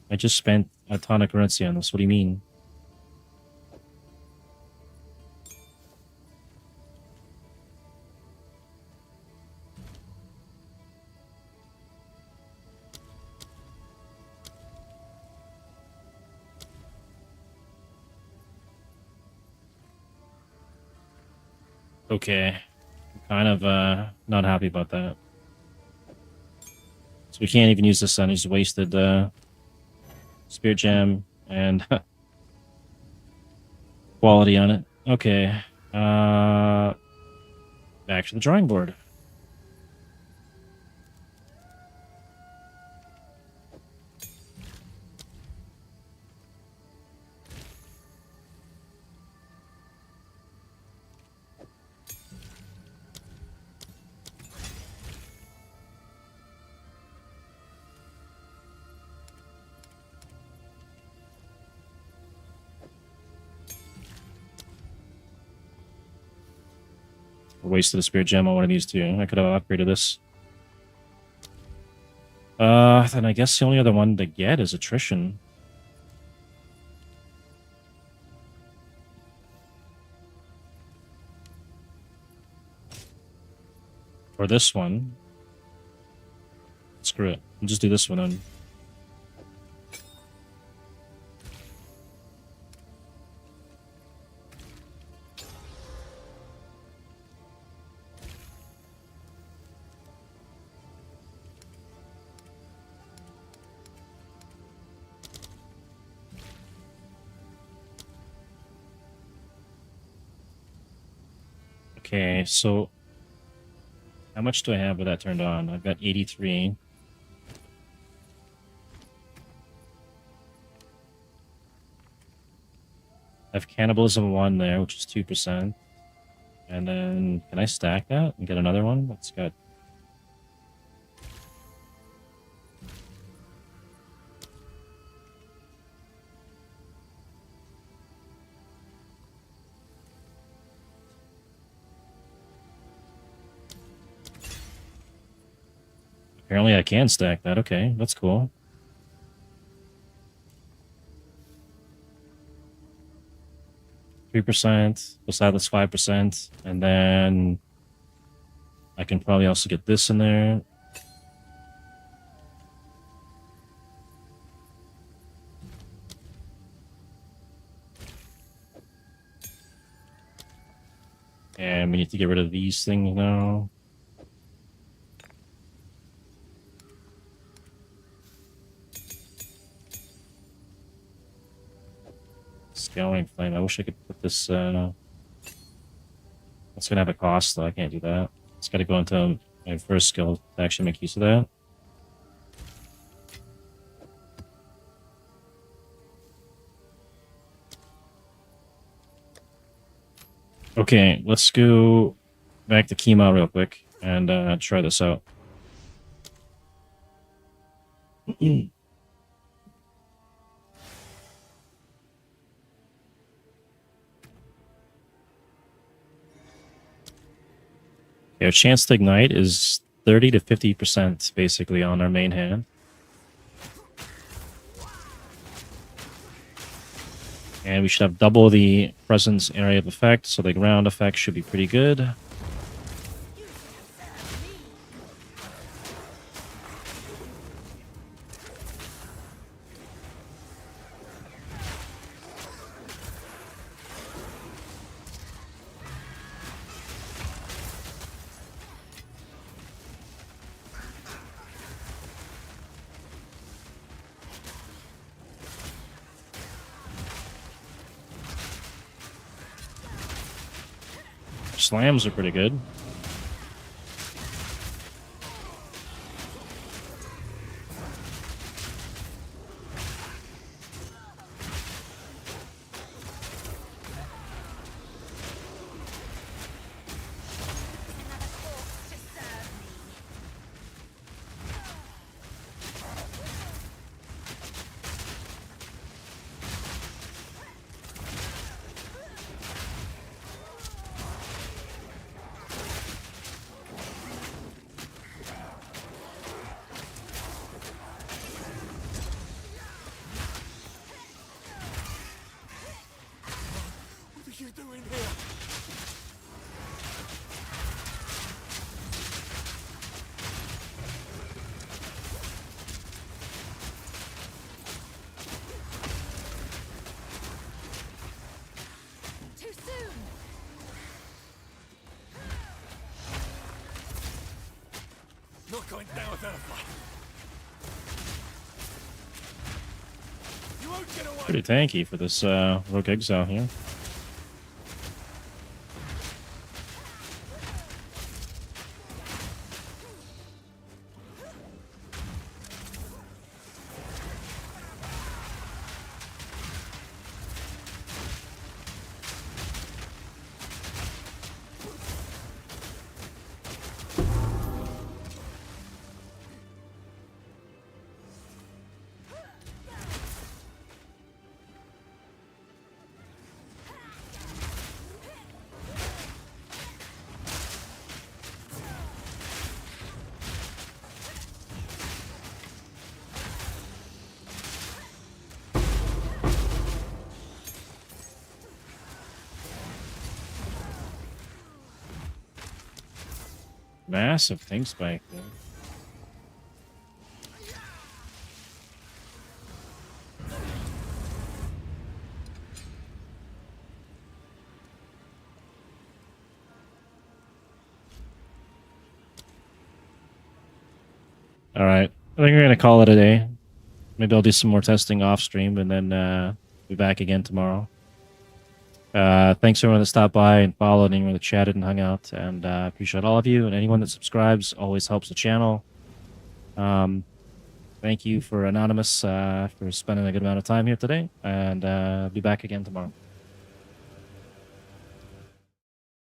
[SPEAKER 1] I just spent a ton of currency on this. What do you mean? Okay. I'm kind of not happy about that. So we can't even use this then. He's wasted Spirit Gem and quality on it. Okay. Back to the drawing board. Wasted a Spirit Gem on one of these two. I could have upgraded this. Then I guess the only other one to get is Attrition. Or this one. Screw it. I'll just do this one then. Okay, so how much do I have with that turned on? I've got 83. I have Cannibalism 1 there, which is 2%. And then, can I stack that and get another one? That's good. Apparently I can stack that. Okay, that's cool. %, beside this 5%, and then I can probably also get this in there. And we need to get rid of these things now. Scaling Flame. I wish I could put this. That's gonna have a cost, though. I can't do that. It's got to go into my first skill to actually make use of that. Okay, let's go back to Kima real quick and try this out. Our chance to ignite is 30 to 50% basically on our main hand. And we should have double the presence area of effect, so the ground effect should be pretty good. slams are pretty good.
[SPEAKER 3] What are you doing here?
[SPEAKER 2] Too soon.
[SPEAKER 3] Not going down without a fight. You won't get away.
[SPEAKER 1] Pretty tanky for this Rogue Exile here. Massive thing spike there. All right. I think we're going to call it a day. Maybe I'll do some more testing off stream and then be back again tomorrow. Thanks everyone that stopped by and followed, anyone that chatted and hung out, and appreciate all of you, and anyone that subscribes always helps the channel. Thank you for Anonymous for spending a good amount of time here today, and be back again tomorrow.